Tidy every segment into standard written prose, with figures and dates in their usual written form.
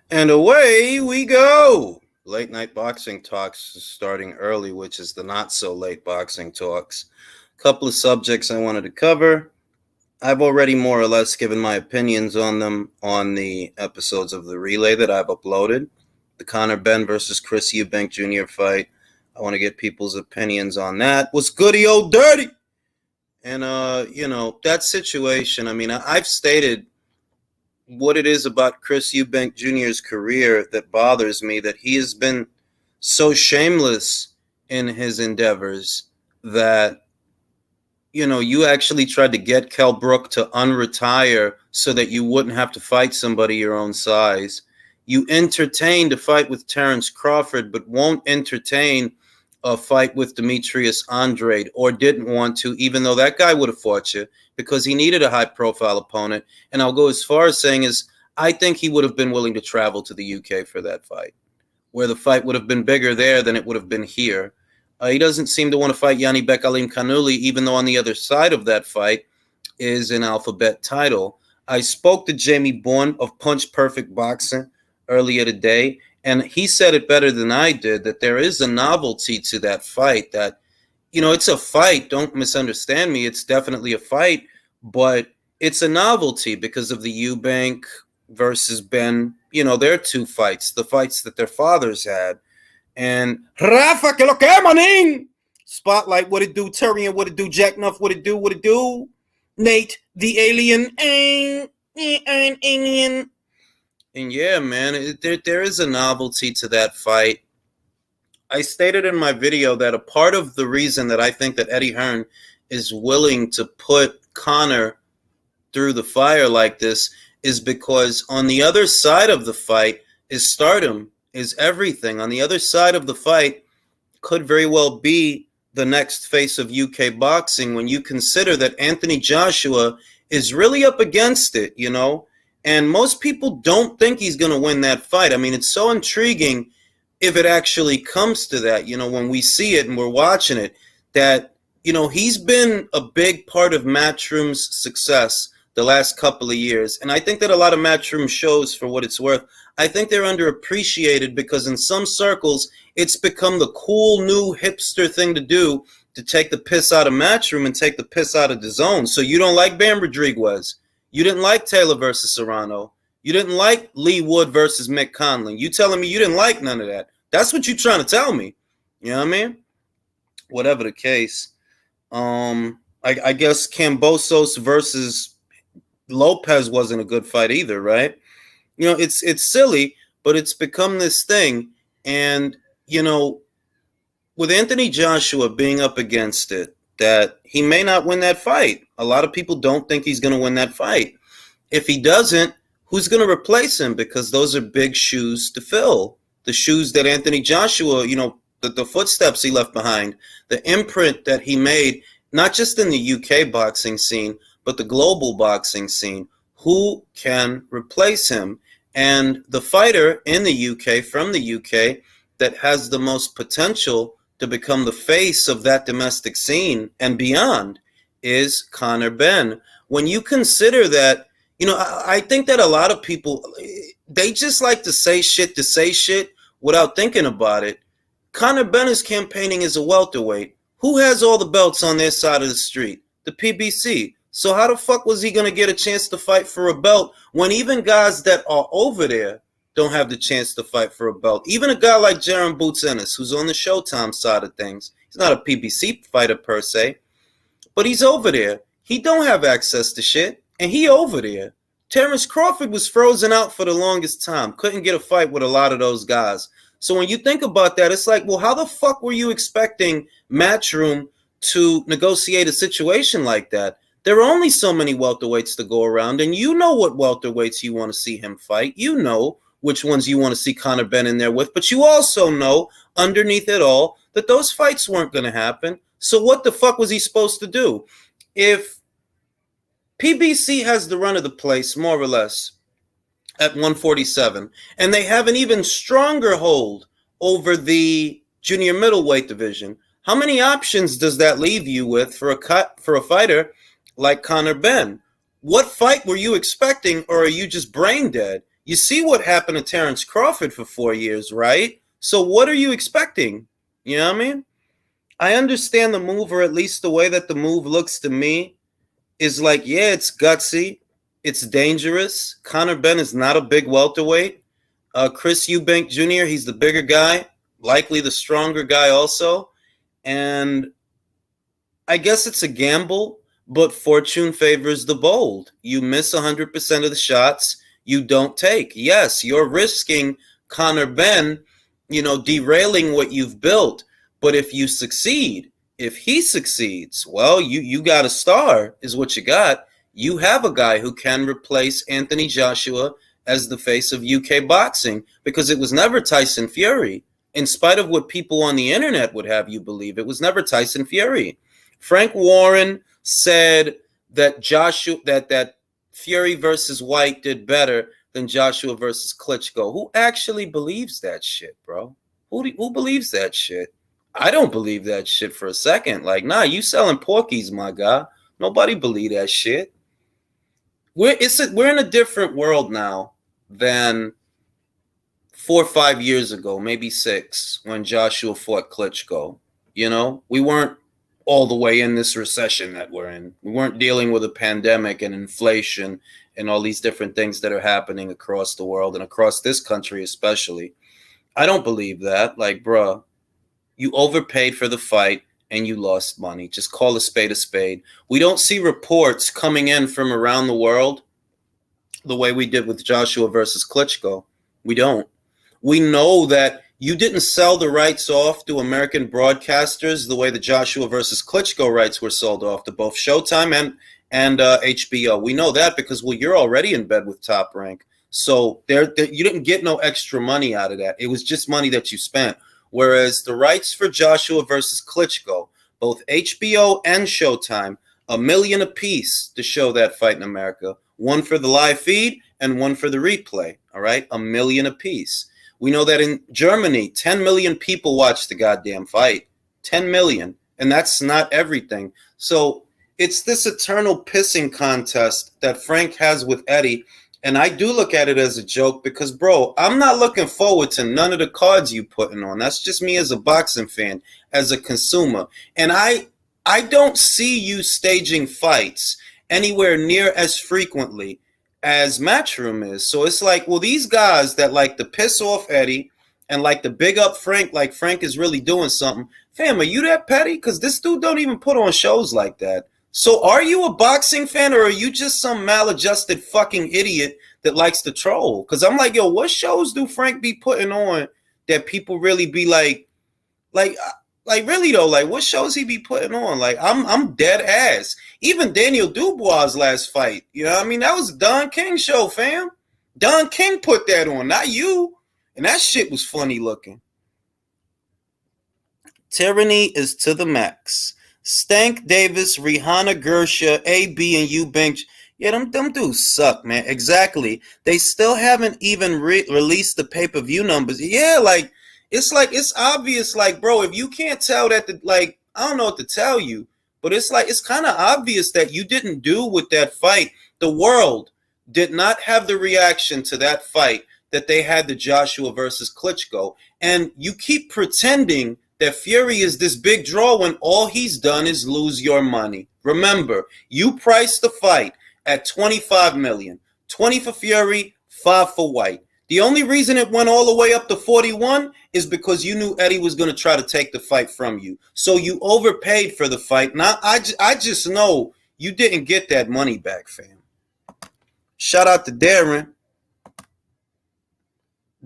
And away we go. Late night boxing talks is starting early, which is the not so late boxing talks. Couple of subjects I wanted to cover. I've already more or less given my opinions on them on the episodes of the relay that I've uploaded. The Conor Benn versus Chris Eubank Jr. fight. I want to get people's opinions on that. What's goody old dirty? And that situation. I mean, I've stated what it is about Chris Eubank Jr.'s career that bothers me, that he has been so shameless in his endeavors that, you actually tried to get Kell Brook to unretire so that you wouldn't have to fight somebody your own size. You entertained a fight with Terrence Crawford, but won't entertain a fight with Demetrius Andrade, or didn't want to, even though that guy would have fought you because he needed a high-profile opponent. And I'll go as far as saying is I think he would have been willing to travel to the UK for that fight, where the fight would have been bigger there than it would have been here. He doesn't seem to want to fight Yanni Bekalim Kanuli, even though on the other side of that fight is an alphabet title. I spoke to Jamie Bourne of Punch Perfect Boxing earlier today, and he said it better than I did, that there is a novelty to that fight, that, it's a fight. Don't misunderstand me. It's definitely a fight, but it's a novelty because of the Eubank versus Benn. Their two fights, the fights that their fathers had. And Rafa, que lo que, manin? Spotlight, what it do? Tyrion, what it do? Jack Nuff, what it do? What it do? Nate, the alien. Alien. And yeah, man, there is a novelty to that fight. I stated in my video that a part of the reason that I think that Eddie Hearn is willing to put Conor through the fire like this is because on the other side of the fight is stardom, is everything. On the other side of the fight could very well be the next face of UK boxing when you consider that Anthony Joshua is really up against it, and most people don't think he's going to win that fight. I mean, it's so intriguing if it actually comes to that, when we see it and we're watching it, that, he's been a big part of Matchroom's success the last couple of years. And I think that a lot of Matchroom shows, for what it's worth, I think they're underappreciated because in some circles, it's become the cool new hipster thing to do, to take the piss out of Matchroom and take the piss out of DAZN. So you don't like Bam Rodriguez. You didn't like Taylor versus Serrano. You didn't like Lee Wood versus Mick Conlon. You telling me you didn't like none of that. That's what you're trying to tell me. You know what I mean? Whatever the case. I guess Kambosos versus Lopez wasn't a good fight either, right? It's silly, but it's become this thing. And, with Anthony Joshua being up against it, that he may not win that fight. A lot of people don't think he's going to win that fight. If he doesn't, who's going to replace him? Because those are big shoes to fill. The shoes that Anthony Joshua, the footsteps he left behind, the imprint that he made, not just in the UK boxing scene, but the global boxing scene. Who can replace him? And the fighter in the UK, from the UK, that has the most potential to become the face of that domestic scene and beyond is Conor Benn. When you consider that, I think that a lot of people, they just like to say shit without thinking about it. Conor Benn is campaigning as a welterweight. Who has all the belts on their side of the street? The PBC. So how the fuck was he going to get a chance to fight for a belt when even guys that are over there don't have the chance to fight for a belt? Even a guy like Jaron Boots Ennis, who's on the Showtime side of things, he's not a PBC fighter per se, but he's over there. He don't have access to shit, and he over there. Terrence Crawford was frozen out for the longest time. Couldn't get a fight with a lot of those guys. So when you think about that, it's like, well, how the fuck were you expecting Matchroom to negotiate a situation like that? There are only so many welterweights to go around, and you know what welterweights you want to see him fight. You know which ones you want to see Conor Benn in there with, but you also know underneath it all that those fights weren't going to happen. So what the fuck was he supposed to do? If PBC has the run of the place, more or less, at 147, and they have an even stronger hold over the junior middleweight division, how many options does that leave you with for a fighter like Conor Benn? What fight were you expecting, or are you just brain dead? You see what happened to Terrence Crawford for 4 years, right? So what are you expecting? You know what I mean? I understand the move, or at least the way that the move looks to me is like, yeah, it's gutsy. It's dangerous. Conor Benn is not a big welterweight. Chris Eubank Jr., he's the bigger guy, likely the stronger guy also. And I guess it's a gamble, but fortune favors the bold. You miss 100% of the shots you don't take. Yes, you're risking Conor Benn, derailing what you've built. But if you succeed, if he succeeds, well, you got a star is what you got. You have a guy who can replace Anthony Joshua as the face of UK boxing, because it was never Tyson Fury. In spite of what people on the internet would have you believe, it was never Tyson Fury. Frank Warren said that that Fury versus White did better than Joshua versus Klitschko. Who actually believes that shit, bro? Who believes that shit? I don't believe that shit for a second. Like, nah, you selling porkies, my guy. Nobody believe that shit. We're in a different world now than 4 or 5 years ago, maybe 6, when Joshua fought Klitschko. We weren't all the way in this recession that we're in. We weren't dealing with a pandemic and inflation and all these different things that are happening across the world and across this country especially. I don't believe that. Like, bruh, you overpaid for the fight and you lost money. Just call a spade a spade. We don't see reports coming in from around the world the way we did with Joshua versus Klitschko. We don't. We know that you didn't sell the rights off to American broadcasters the way the Joshua versus Klitschko rights were sold off to both Showtime and HBO. We know that because, well, you're already in bed with Top Rank. So you didn't get no extra money out of that. It was just money that you spent. Whereas the rights for Joshua versus Klitschko, both HBO and Showtime, $1 million apiece to show that fight in America. One for the live feed and one for the replay. All right, $1 million apiece. We know that in Germany, 10 million people watched the goddamn fight. 10 million. And that's not everything. So it's this eternal pissing contest that Frank has with Eddie. And I do look at it as a joke because, bro, I'm not looking forward to none of the cards you putting on. That's just me as a boxing fan, as a consumer. And I don't see you staging fights anywhere near as frequently as Matchroom is. So it's like, well, these guys that like to piss off Eddie and like to big up Frank, like Frank is really doing something. Fam, are you that petty? Because this dude don't even put on shows like that. So are you a boxing fan, or are you just some maladjusted fucking idiot that likes to troll? Because I'm like, yo, what shows do Frank be putting on that people really be like really though? Like, what shows he be putting on? Like, I'm dead ass. Even Daniel Dubois' last fight, you know what I mean? That was a Don King show, fam. Don King put that on, not you. And that shit was funny looking. Tyranny is to the max. Stank Davis, Rihanna Gersha, AB, and Eubank. Yeah, them dudes suck, man. Exactly. They still haven't even released the pay-per-view numbers. Yeah, like, it's obvious, like, bro, if you can't tell that, I don't know what to tell you, but it's kind of obvious that you didn't do with that fight. The world did not have the reaction to that fight that they had to Joshua versus Klitschko. And you keep pretending that Fury is this big draw when all he's done is lose your money. Remember, you priced the fight at $25 million. 20 for Fury, 5 for White. The only reason it went all the way up to 41 is because you knew Eddie was going to try to take the fight from you. So you overpaid for the fight. Now, I just know you didn't get that money back, fam. Shout out to Darren.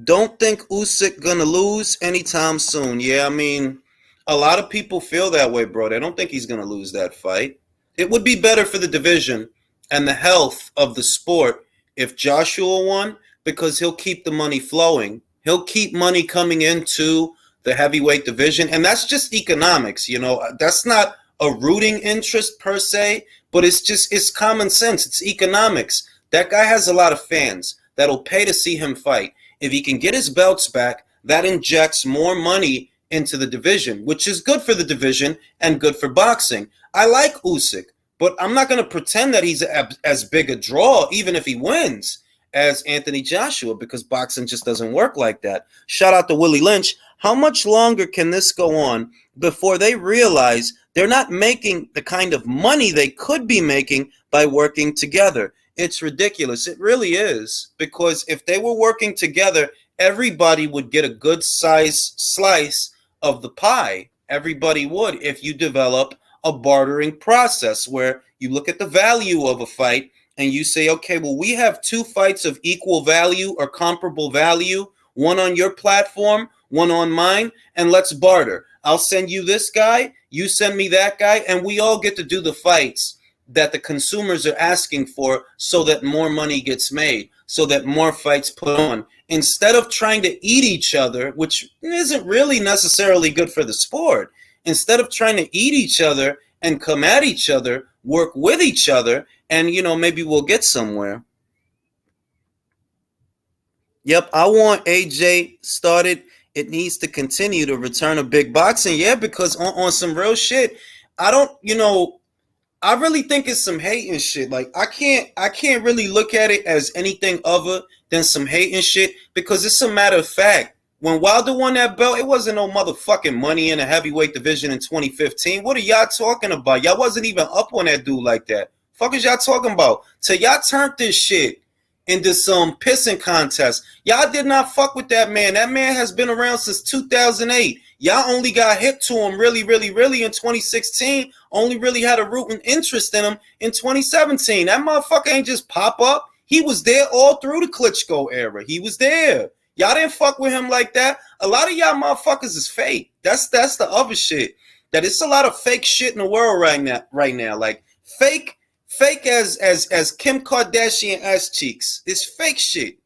Don't think Usyk gonna lose anytime soon. Yeah, I mean, a lot of people feel that way, bro. They don't think he's gonna lose that fight. It would be better for the division and the health of the sport if Joshua won, because he'll keep the money flowing. He'll keep money coming into the heavyweight division, and that's just economics, you know. That's not a rooting interest per se, but it's common sense. It's economics. That guy has a lot of fans that'll pay to see him fight. If he can get his belts back, that injects more money into the division, which is good for the division and good for boxing. I like Usyk, but I'm not going to pretend that he's as big a draw even if he wins. as Anthony Joshua, because boxing just doesn't work like that. Shout out to Willie Lynch. How much longer can this go on before they realize they're not making the kind of money they could be making by working together? It's ridiculous. It really is. Because if they were working together, everybody would get a good size slice of the pie. Everybody would, if you develop a bartering process where you look at the value of a fight and you say, okay, well, we have two fights of equal value or comparable value, one on your platform, one on mine, and let's barter. I'll send you this guy, you send me that guy, and we all get to do the fights that the consumers are asking for so that more money gets made, so that more fights put on. Instead of trying to eat each other, which isn't really necessarily good for the sport, instead of trying to eat each other and come at each other, work with each other, and, maybe we'll get somewhere. Yep, I want AJ started. It needs to continue to return of big boxing. Yeah, because on some real shit, I don't, I really think it's some hate and shit. Like, I can't really look at it as anything other than some hate and shit, because it's a matter of fact. When Wilder won that belt, it wasn't no motherfucking money in the heavyweight division in 2015. What are y'all talking about? Y'all wasn't even up on that dude like that. Fuck is y'all talking about? Till y'all turned this shit into some pissing contest. Y'all did not fuck with that man. That man has been around since 2008. Y'all only got hip to him really in 2016. Only really had a rooting interest in him in 2017. That motherfucker ain't just pop up. He was there all through the Klitschko era. He was there. Y'all didn't fuck with him like that. A lot of y'all motherfuckers is fake. That's the other shit. That it's a lot of fake shit in the world right now. Like fake as Kim Kardashian ass cheeks. It's fake shit.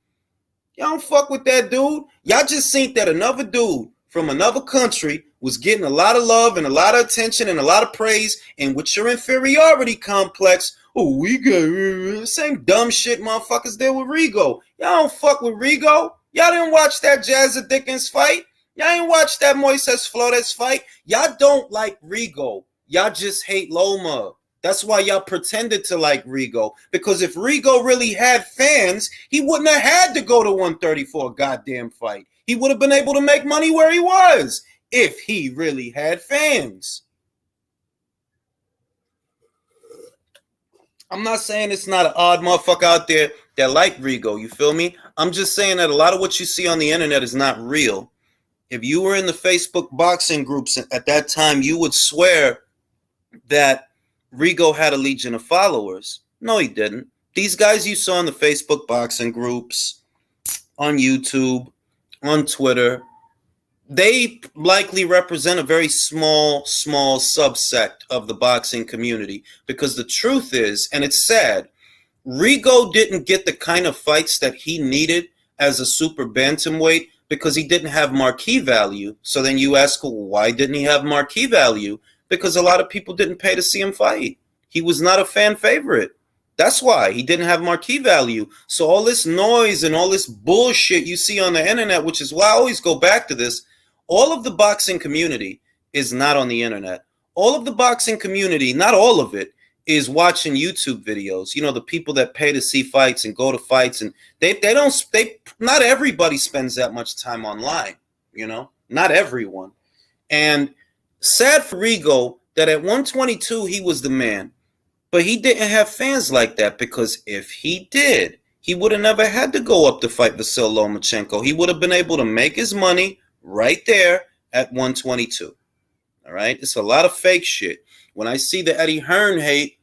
Y'all don't fuck with that dude. Y'all just think that another dude from another country was getting a lot of love and a lot of attention and a lot of praise, and with your inferiority complex, oh, we got same dumb shit motherfuckers did with Rigo. Y'all don't fuck with Rigo. Y'all didn't watch that Jazza Dickens fight. Y'all didn't watch that Moises Flores fight. Y'all don't like Rigo. Y'all just hate Loma. That's why y'all pretended to like Rigo. Because if Rigo really had fans, he wouldn't have had to go to 130 for a goddamn fight. He would have been able to make money where he was if he really had fans. I'm not saying it's not an odd motherfucker out there that like Rigo, you feel me? I'm just saying that a lot of what you see on the internet is not real. If you were in the Facebook boxing groups at that time, you would swear that Rigo had a legion of followers. No, he didn't. These guys you saw in the Facebook boxing groups, on YouTube, on Twitter, they likely represent a very small subsect of the boxing community. Because the truth is, and it's sad, Rigo didn't get the kind of fights that he needed as a super bantamweight because he didn't have marquee value. So then you ask, well, why didn't he have marquee value? Because a lot of people didn't pay to see him fight. He was not a fan favorite. That's why he didn't have marquee value. So all this noise and all this bullshit you see on the internet, which is why I always go back to this, all of the boxing community is not on the internet. All of the boxing community, not all of it, is watching YouTube videos. You know, the people that pay to see fights and go to fights, and not everybody spends that much time online, you know, not everyone. And sad for Rigo that at 122 he was the man, but he didn't have fans like that, because if he did, he would have never had to go up to fight Vasyl Lomachenko. He would have been able to make his money right there at 122. All right, it's a lot of fake shit. When I see the Eddie Hearn hate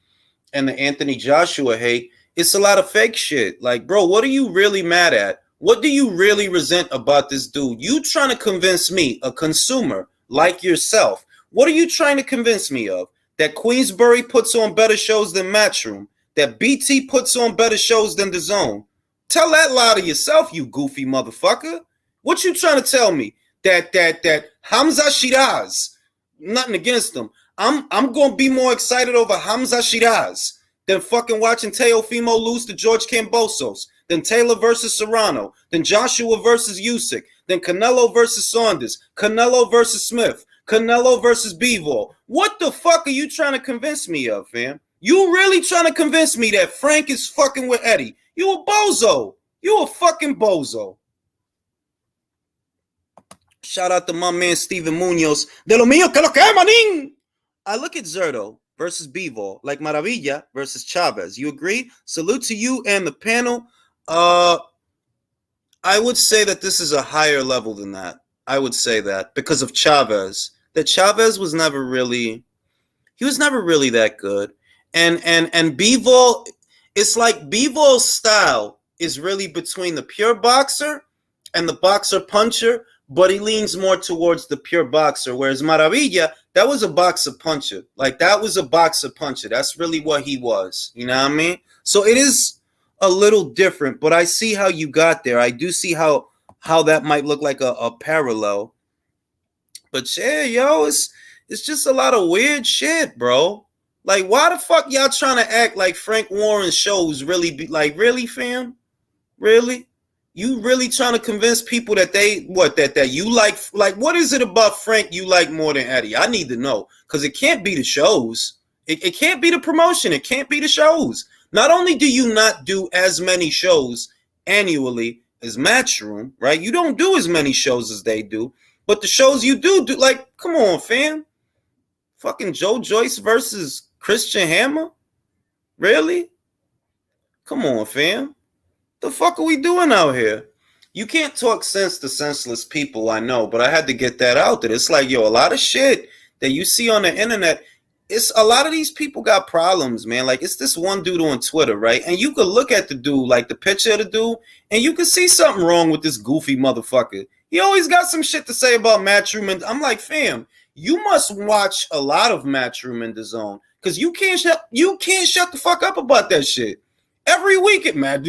and the Anthony Joshua hate, it's a lot of fake shit. Like, bro, what are you really mad at? What do you really resent about this dude? You trying to convince me, a consumer like yourself, what are you trying to convince me of? That Queensbury puts on better shows than Matchroom? That BT puts on better shows than DAZN? Tell that lie to yourself, you goofy motherfucker. What you trying to tell me? That Hamza Shiraz, nothing against him, I'm going to be more excited over Hamza Shiraz than fucking watching Teofimo lose to George Kambosos, than Taylor versus Serrano, than Joshua versus Usyk, than Canelo versus Saunders, Canelo versus Smith, Canelo versus Bivol. What the fuck are you trying to convince me of, fam? You really trying to convince me that Frank is fucking with Eddie? You a bozo. You a fucking bozo. Shout out to my man Steven Munoz. De lo mío que lo que, manín. I look at Zerto versus Bivol like Maravilla versus Chavez. You agree? Salute to you and the panel. I would say that this is a higher level than that. I would say that because of Chavez. That Chavez was never really, he was never really that good. And Bivol, it's like Bivol's style is really between the pure boxer and the boxer puncher, but he leans more towards the pure boxer. Whereas Maravilla, that was a boxer puncher. Like, that was a boxer puncher. That's really what he was. You know what I mean? So it is a little different, but I see how you got there. I do see how that might look like a parallel. But yeah, yo, it's just a lot of weird shit, bro. Like, why the fuck y'all trying to act like Frank Warren's shows really be like, really, fam? Really? You really trying to convince people that that you like what is it about Frank you like more than Eddie? I need to know, because it can't be the shows. It can't be the promotion. It can't be the shows. Not only do you not do as many shows annually as Matchroom, right? You don't do as many shows as they do, but the shows you do, like, come on, fam. Fucking Joe Joyce versus Christian Hammer? Really? Come on, fam. The fuck are we doing out here? You can't talk sense to senseless people, I know, but I had to get that out there. It's like, yo, a lot of shit that you see on the internet, it's a lot of these people got problems, man. Like, it's this one dude on Twitter, right? And you could look at the dude, like the picture of the dude, and you could see something wrong with this goofy motherfucker. He always got some shit to say about Matchroom, and I'm like, fam, you must watch a lot of Matchroom in the zone, because you can't shut the fuck up about that shit. Every week, man,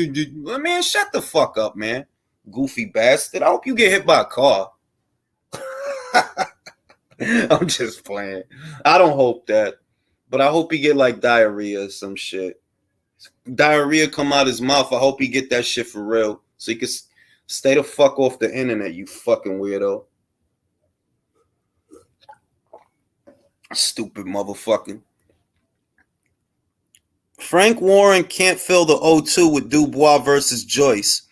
man, shut the fuck up, man. Goofy bastard. I hope you get hit by a car. I'm just playing. I don't hope that. But I hope he get like diarrhea or some shit. Diarrhea come out his mouth. I hope he get that shit for real. So he can stay the fuck off the internet, you fucking weirdo. Stupid motherfucker. Frank Warren can't fill the O2 with Dubois versus Joyce.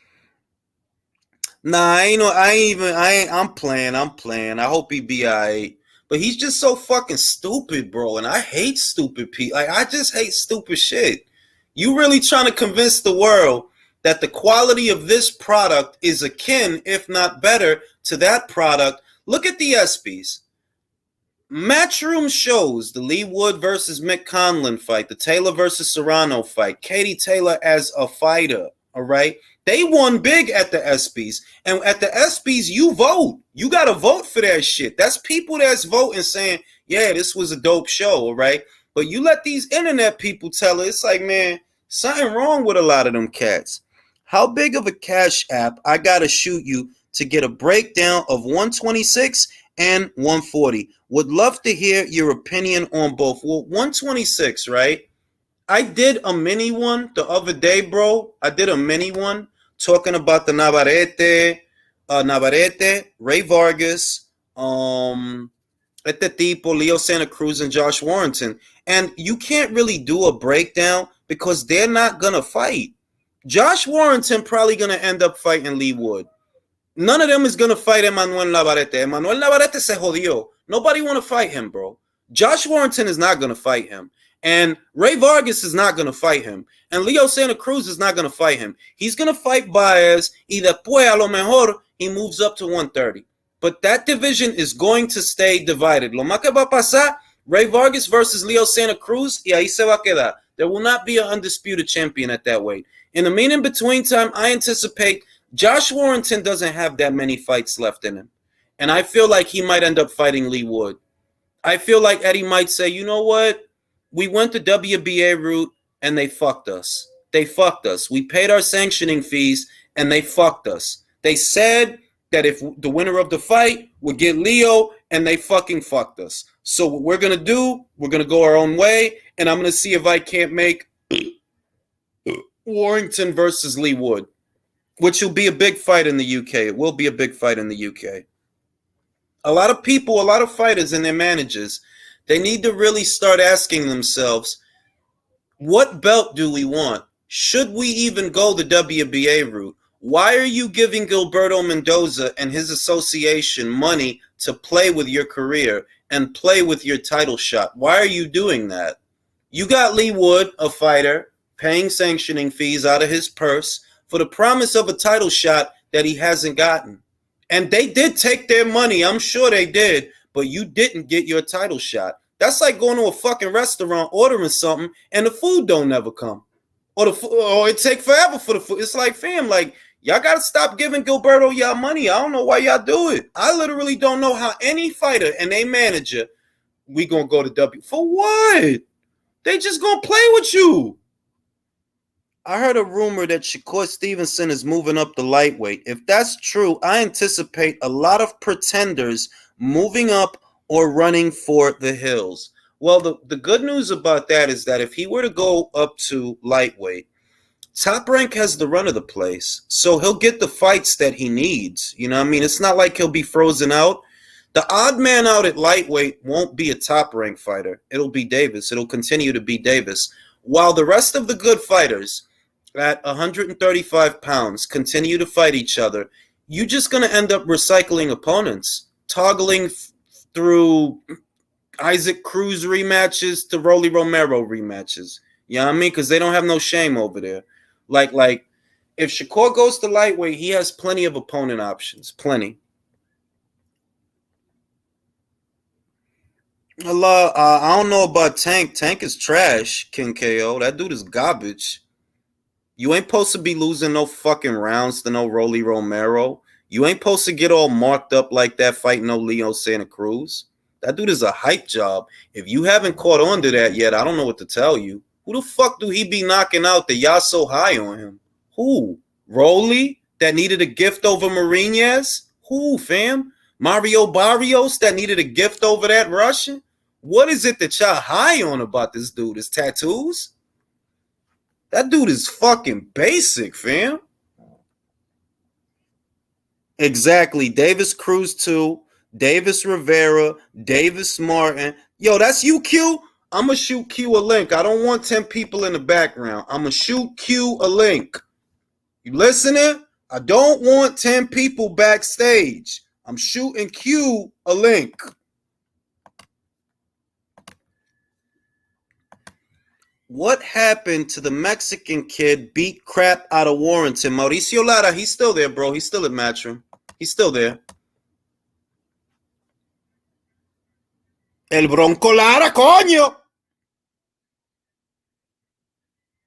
Nah, I'm playing. I hope he be alright. But he's just so fucking stupid, bro. And I hate stupid people. Like, I just hate stupid shit. You really trying to convince the world that the quality of this product is akin, if not better, to that product. Look at the ESPYs. Matchroom shows the Lee Wood versus Mick Conlon fight, the Taylor versus Serrano fight, Katie Taylor as a fighter, all right? They won big at the ESPYs. And at the ESPYs, you vote. You got to vote for that shit. That's people that's voting saying, yeah, this was a dope show, all right? But you let these internet people tell it, it's like, man, something wrong with a lot of them cats. How big of a cash app I got to shoot you to get a breakdown of 126 and 140? Would love to hear your opinion on both. Well, 126, right? I did a mini one the other day, bro. I did a mini one talking about the Navarrete, Ray Vargas, este tipo, Leo Santa Cruz, and Josh Warrington. And you can't really do a breakdown because they're not going to fight. Josh Warrington probably going to end up fighting Lee Wood. None of them is going to fight Emmanuel Navarrete. Emmanuel Navarrete se jodió. Nobody want to fight him, bro. Josh Warrington is not going to fight him. And Ray Vargas is not going to fight him. And Leo Santa Cruz is not going to fight him. He's going to fight Baez. Y después, a lo mejor, he moves up to 130. But that division is going to stay divided. Lo más que va a pasar, Ray Vargas versus Leo Santa Cruz, y ahí se va a quedar. There will not be an undisputed champion at that weight. In the in-between time, I anticipate Josh Warrington doesn't have that many fights left in him. And I feel like he might end up fighting Lee Wood. I feel like Eddie might say, you know what? We went the WBA route and they fucked us. They fucked us. We paid our sanctioning fees and they fucked us. They said that if the winner of the fight would get Leo, and they fucking fucked us. So what we're going to do, we're going to go our own way, and I'm going to see if I can't make Warrington versus Lee Wood, which will be a big fight in the UK. It will be a big fight in the UK. A lot of people, a lot of fighters and their managers, they need to really start asking themselves, what belt do we want? Should we even go the WBA route? Why are you giving Gilberto Mendoza and his association money to play with your career and play with your title shot? Why are you doing that? You got Lee Wood, a fighter, paying sanctioning fees out of his purse for the promise of a title shot that he hasn't gotten. And they did take their money, I'm sure they did, but you didn't get your title shot. That's like going to a fucking restaurant, ordering something, and the food don't never come. Or it take forever for the food. It's like, fam, like, y'all got to stop giving Gilberto y'all money. I don't know why y'all do it. I literally don't know how any fighter and a manager, we going to go to W. For what? They just going to play with you. I heard a rumor that Shakur Stevenson is moving up the lightweight. If that's true, I anticipate a lot of pretenders moving up or running for the hills. Well, the good news about that is that if he were to go up to lightweight, Top Rank has the run of the place. So he'll get the fights that he needs. You know what I mean? It's not like he'll be frozen out. The odd man out at lightweight won't be a Top Rank fighter. It'll be Davis. It'll continue to be Davis. While the rest of the good fighters at 135 pounds continue to fight each other, you're just going to end up recycling opponents, toggling through Isaac Cruz rematches to Rolly Romero rematches. You know what I mean? Because they don't have no shame over there. Like if Shakur goes to lightweight, he has plenty of opponent options. Plenty. I don't know about Tank. Tank is trash, King KO. That dude is garbage. You ain't supposed to be losing no fucking rounds to no Rolly Romero. You ain't supposed to get all marked up like that fighting no Leo Santa Cruz. That dude is a hype job. If you haven't caught on to that yet, I don't know what to tell you. Who the fuck do he be knocking out that y'all so high on him? Who? Rolly that needed a gift over Marinez? Who, fam? Mario Barrios that needed a gift over that Russian? What is it that y'all high on about this dude? His tattoos? That dude is fucking basic, fam. Exactly. Davis Cruz 2, Davis Rivera, Davis Martin. Yo, that's you, Q? I'm going to shoot Q a link. I don't want 10 people in the background. I'm going to shoot Q a link. You listening? I don't want 10 people backstage. I'm shooting Q a link. What happened to the Mexican kid beat crap out of Warrington? Mauricio Lara, he's still there, bro. He's still at Matchroom. He's still there. El Bronco Lara, coño.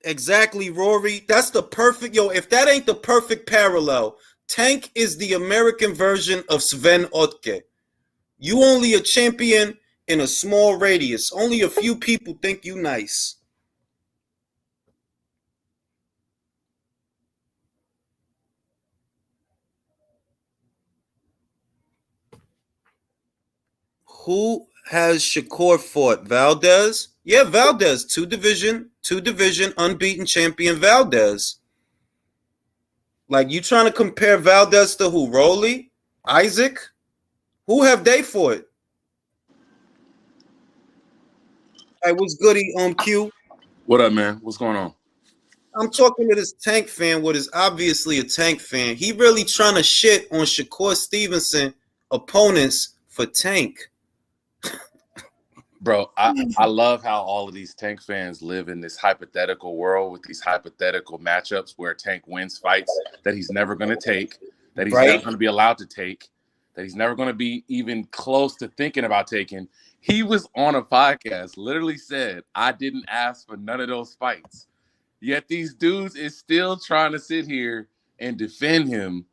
Exactly, Rory. That's the perfect, if that ain't the perfect parallel, Tank is the American version of Sven Otke. You only a champion in a small radius. Only a few people think you nice. Who has Shakur fought? Valdez? Yeah, Valdez. Two division, unbeaten champion Valdez. Like, you trying to compare Valdez to who? Rolly? Isaac? Who have they fought? Hey, what's goody, Q? What up, man? What's going on? I'm talking to this Tank fan, what is obviously a Tank fan. He really trying to shit on Shakur Stevenson opponents for Tank. Bro, I love how all of these Tank fans live in this hypothetical world with these hypothetical matchups where Tank wins fights that he's never going to take, that he's never going to be allowed to take, that he's never going to be even close to thinking about taking. He was on a podcast, literally said, I didn't ask for none of those fights. Yet these dudes is still trying to sit here and defend him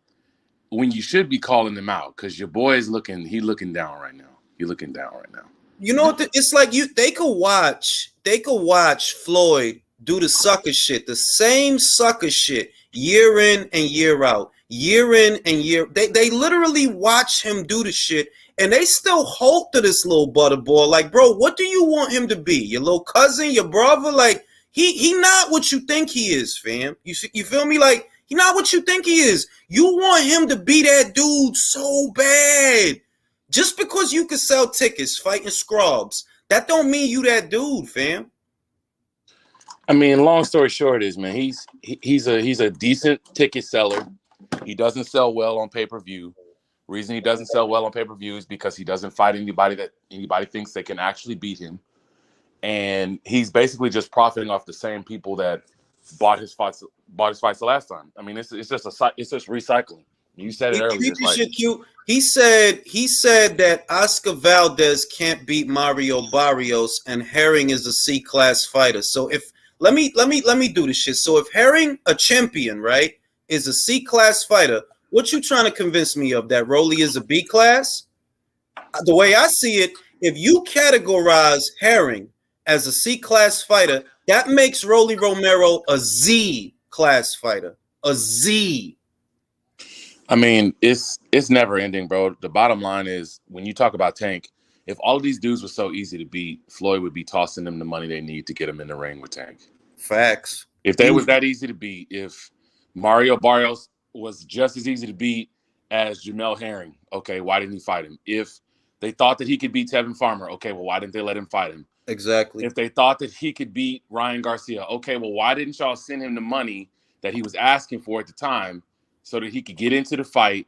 when you should be calling him out because your boy is looking down right now. He's looking down right now. You know what? It's like they could watch Floyd do the sucker shit, the same sucker shit, year in and year out, year in and year. They literally watch him do the shit, and they still hold to this little butterball. Like, bro, what do you want him to be? Your little cousin, your brother? Like, he not what you think he is, fam. You feel me? Like, he not what you think he is. You want him to be that dude so bad. Just because you can sell tickets fighting scrubs, that don't mean you that dude, fam. I mean, long story short is, man, he's a decent ticket seller. He doesn't sell well on pay-per-view. Reason he doesn't sell well on pay-per-view is because he doesn't fight anybody that anybody thinks they can actually beat him. And he's basically just profiting off the same people that bought his fights the last time. I mean, it's just recycling. You said it earlier. He said that Oscar Valdez can't beat Mario Barrios and Herring is a C-class fighter. So if let me do this shit. So if Herring, a champion, right, is a C-class fighter, what you trying to convince me of? That Rolly is a B-class? The way I see it, if you categorize Herring as a C-class fighter, that makes Rolly Romero a Z-class fighter. A Z. I mean, it's never ending, bro. The bottom line is, when you talk about Tank, if all of these dudes were so easy to beat, Floyd would be tossing them the money they need to get them in the ring with Tank. Facts. If they was that easy to beat, if Mario Barrios was just as easy to beat as Jamel Herring, okay, why didn't he fight him? If they thought that he could beat Tevin Farmer, okay, well, why didn't they let him fight him? Exactly. If they thought that he could beat Ryan Garcia, okay, well, why didn't y'all send him the money that he was asking for at the time so that he could get into the fight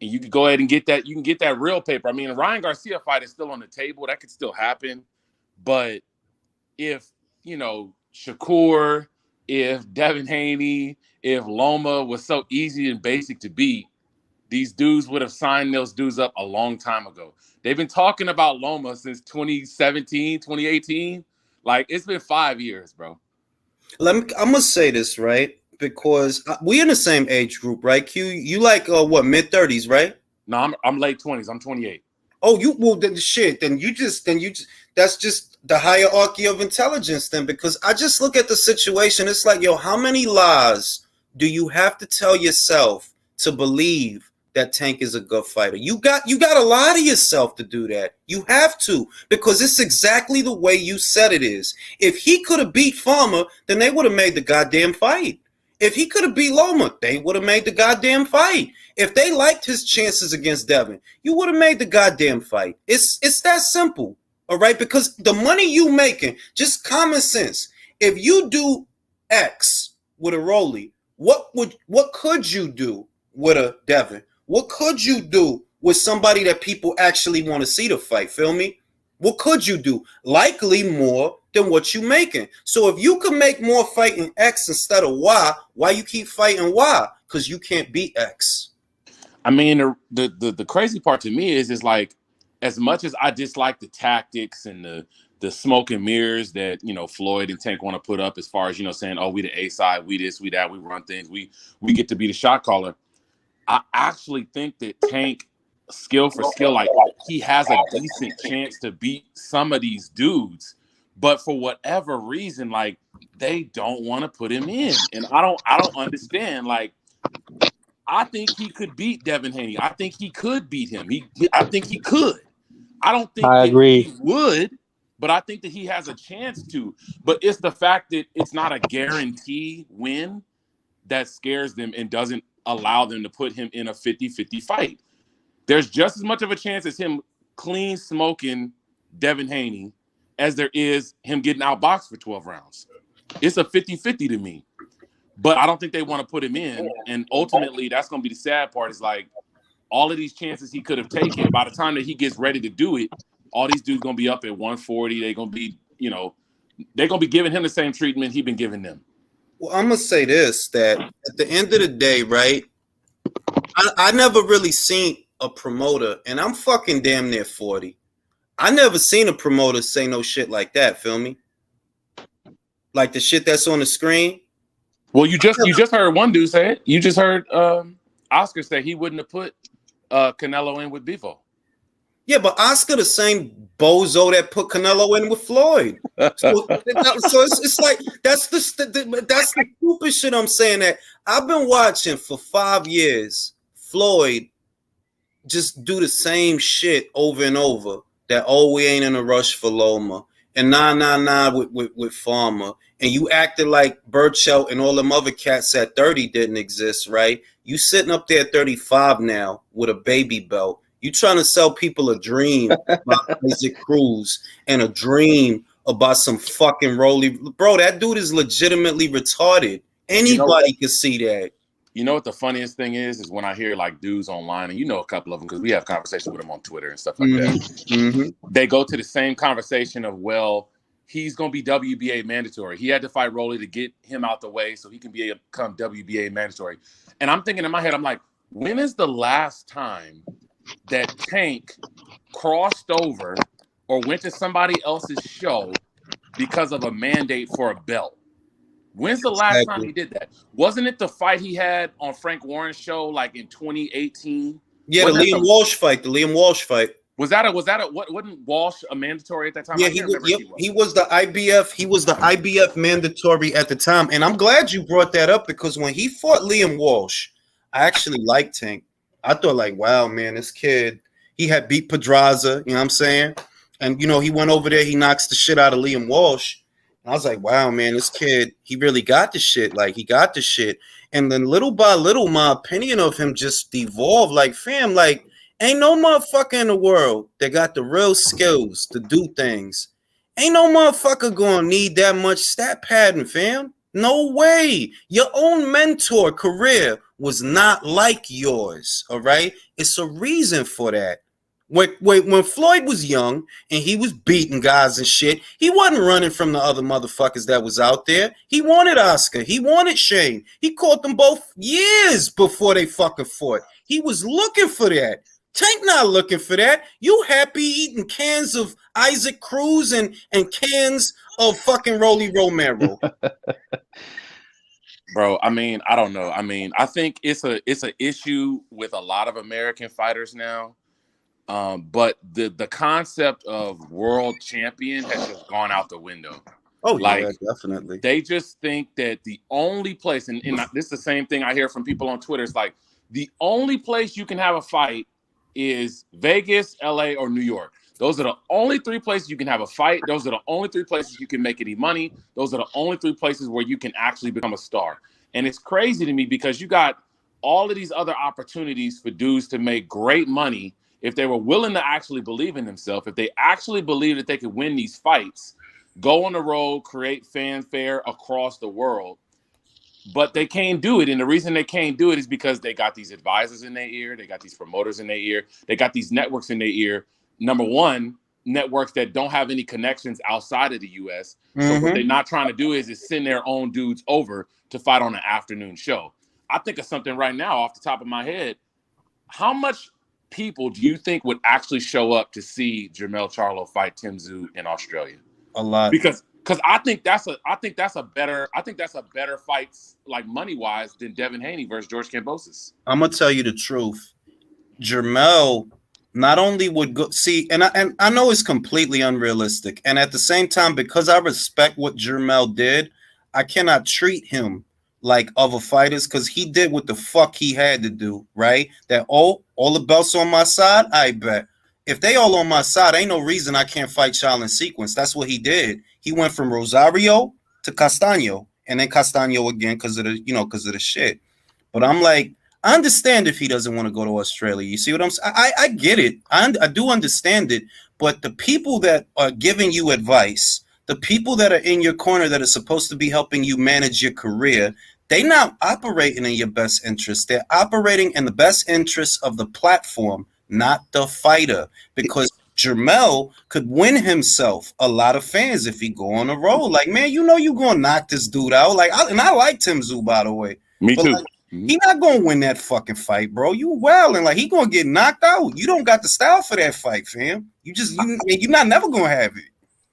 and you could go ahead and get that? You can get that real paper. I mean, the Ryan Garcia fight is still on the table. That could still happen. But if, Shakur, if Devin Haney, if Loma was so easy and basic to beat, these dudes would have signed those dudes up a long time ago. They've been talking about Loma since 2017, 2018. Like, it's been 5 years, bro. I'm going to say this, right? Because we're in the same age group, right? Q, you like, mid-30s, right? No, I'm late 20s. I'm 28. Oh, then you just that's just the hierarchy of intelligence then, because I just look at the situation. It's like, yo, how many lies do you have to tell yourself to believe that Tank is a good fighter? You got to lie to yourself to do that. You have to, because it's exactly the way you said it is. If he could have beat Farmer, then they would have made the goddamn fight. If he could have beat Loma, they would have made the goddamn fight. If they liked his chances against Devin, you would have made the goddamn fight. It's that simple, all right? Because the money you making, just common sense. If you do X with a Rolly, what could you do with a Devin? What could you do with somebody that people actually want to see the fight? Feel me? What could you do? Likely more than what you making. So if you can make more fighting X instead of Y, why you keep fighting Y? Because you can't beat X. I mean, the crazy part to me is like, as much as I dislike the tactics and the smoke and mirrors that, Floyd and Tank want to put up as far as, saying, oh, we the A side, we this, we that, we run things, we get to be the shot caller. I actually think that Tank, skill for skill, like, he has a decent chance to beat some of these dudes. But for whatever reason, like, they don't want to put him in. And I don't understand. Like, I think he could beat Devin Haney. I think he could beat him. I think he could. I don't think he would, but I think that he has a chance to. But it's the fact that it's not a guarantee win that scares them and doesn't allow them to put him in a 50-50 fight. There's just as much of a chance as him clean smoking Devin Haney as there is him getting outboxed for 12 rounds. It's a 50-50 to me. But I don't think they want to put him in. And ultimately, that's going to be the sad part, is like, all of these chances he could have taken, by the time that he gets ready to do it, all these dudes going to be up at 140. They're going to be, they're going to be giving him the same treatment he's been giving them. Well, I'm going to say this, that at the end of the day, right, I never really seen a promoter, and I'm fucking damn near 40. I never seen a promoter say no shit like that, feel me? Like the shit that's on the screen. Well, you just heard one dude say it. You just heard Oscar say he wouldn't have put Canelo in with Bivol. Yeah, but Oscar the same bozo that put Canelo in with Floyd. So it's like that's the stupid shit I'm saying. That I've been watching for 5 years. Floyd just do the same shit over and over. That we ain't in a rush for Loma, and nah with Farmer. And you acted like Burchell and all them other cats at 30 didn't exist, right? You sitting up there at 35 now with a baby belt. You trying to sell people a dream about Isaac Cruz and a dream about some fucking Rolly. Bro, that dude is legitimately retarded. Anybody can see that. You know what the funniest thing is when I hear like dudes online, and you know a couple of them because we have conversations with them on Twitter and stuff like that. They go to the same conversation of, well, he's going to be WBA mandatory. He had to fight Rolly to get him out the way so he can become WBA mandatory. And I'm thinking in my head, I'm like, when is the last time that Tank crossed over or went to somebody else's show because of a mandate for a belt? When's the last time he did that? Wasn't it the fight he had on Frank Warren's show like in 2018? Yeah, the Liam Walsh fight. The Liam Walsh fight. Wasn't Walsh a mandatory at that time? Yeah, he was the IBF. He was the IBF mandatory at the time. And I'm glad you brought that up because when he fought Liam Walsh, I actually liked Tank. I thought like, wow, man, this kid, he had beat Pedraza, you know what I'm saying? And, you know, he went over there, he knocks the shit out of Liam Walsh. I was like, wow, man, this kid, he really got the shit. Like, he got the shit. And then little by little, my opinion of him just devolved. Like, fam, like, ain't no motherfucker in the world that got the real skills to do things. Ain't no motherfucker gonna need that much stat padding, fam. No way. Your own mentor career was not like yours, all right? It's a reason for that. When Floyd was young and he was beating guys and shit, he wasn't running from the other motherfuckers that was out there. He wanted Oscar. He wanted Shane. He caught them both years before they fucking fought. He was looking for that. Tank not looking for that. You happy eating cans of Isaac Cruz and cans of fucking Rolly Romero. Bro, I mean, I don't know. I mean, I think it's an issue with a lot of American fighters now. But the concept of world champion has just gone out the window. Oh, like, yeah, definitely. They just think that the only place, and this is the same thing I hear from people on Twitter, it's like the only place you can have a fight is Vegas, LA, or New York. Those are the only three places you can have a fight. Those are the only three places you can make any money. Those are the only three places where you can actually become a star. And it's crazy to me because you got all of these other opportunities for dudes to make great money if they were willing to actually believe in themselves, if they actually believe that they could win these fights, go on the road, create fanfare across the world. But they can't do it. And the reason they can't do it is because they got these advisors in their ear. They got these promoters in their ear. They got these networks in their ear. Number one, networks that don't have any connections outside of the U.S. So what they're not trying to do is send their own dudes over to fight on an afternoon show. I think of something right now off the top of my head. How much people do you think would actually show up to see Jermell Charlo fight Tim Tszyu in Australia? A lot. Because I think that's a better fight, like money wise, than Devin Haney versus George Kambosos. I'm gonna tell you the truth. Jermell not only would go see, and I know it's completely unrealistic, and at the same time, because I respect what Jermell did, I cannot treat him like other fighters because he did what the fuck he had to do, right? That all the belts on my side, I bet. If they all on my side, ain't no reason I can't fight Charlo in sequence. That's what he did. He went from Rosario to Castaño, and then Castaño again because of the shit. But I'm like, I understand if he doesn't want to go to Australia. You see what I'm saying? I get it. I do understand it. But the people that are giving you advice, the people that are in your corner that are supposed to be helping you manage your career, they're not operating in your best interest. They're operating in the best interest of the platform, not the fighter. Because Jermell could win himself a lot of fans if he go on a roll. Like, man, you know you're going to knock this dude out. Like, I like Tim Tszyu, by the way. Me too. Like, he not going to win that fucking fight, bro. You well, and like, he going to get knocked out. You don't got the style for that fight, fam. You're not never going to have it.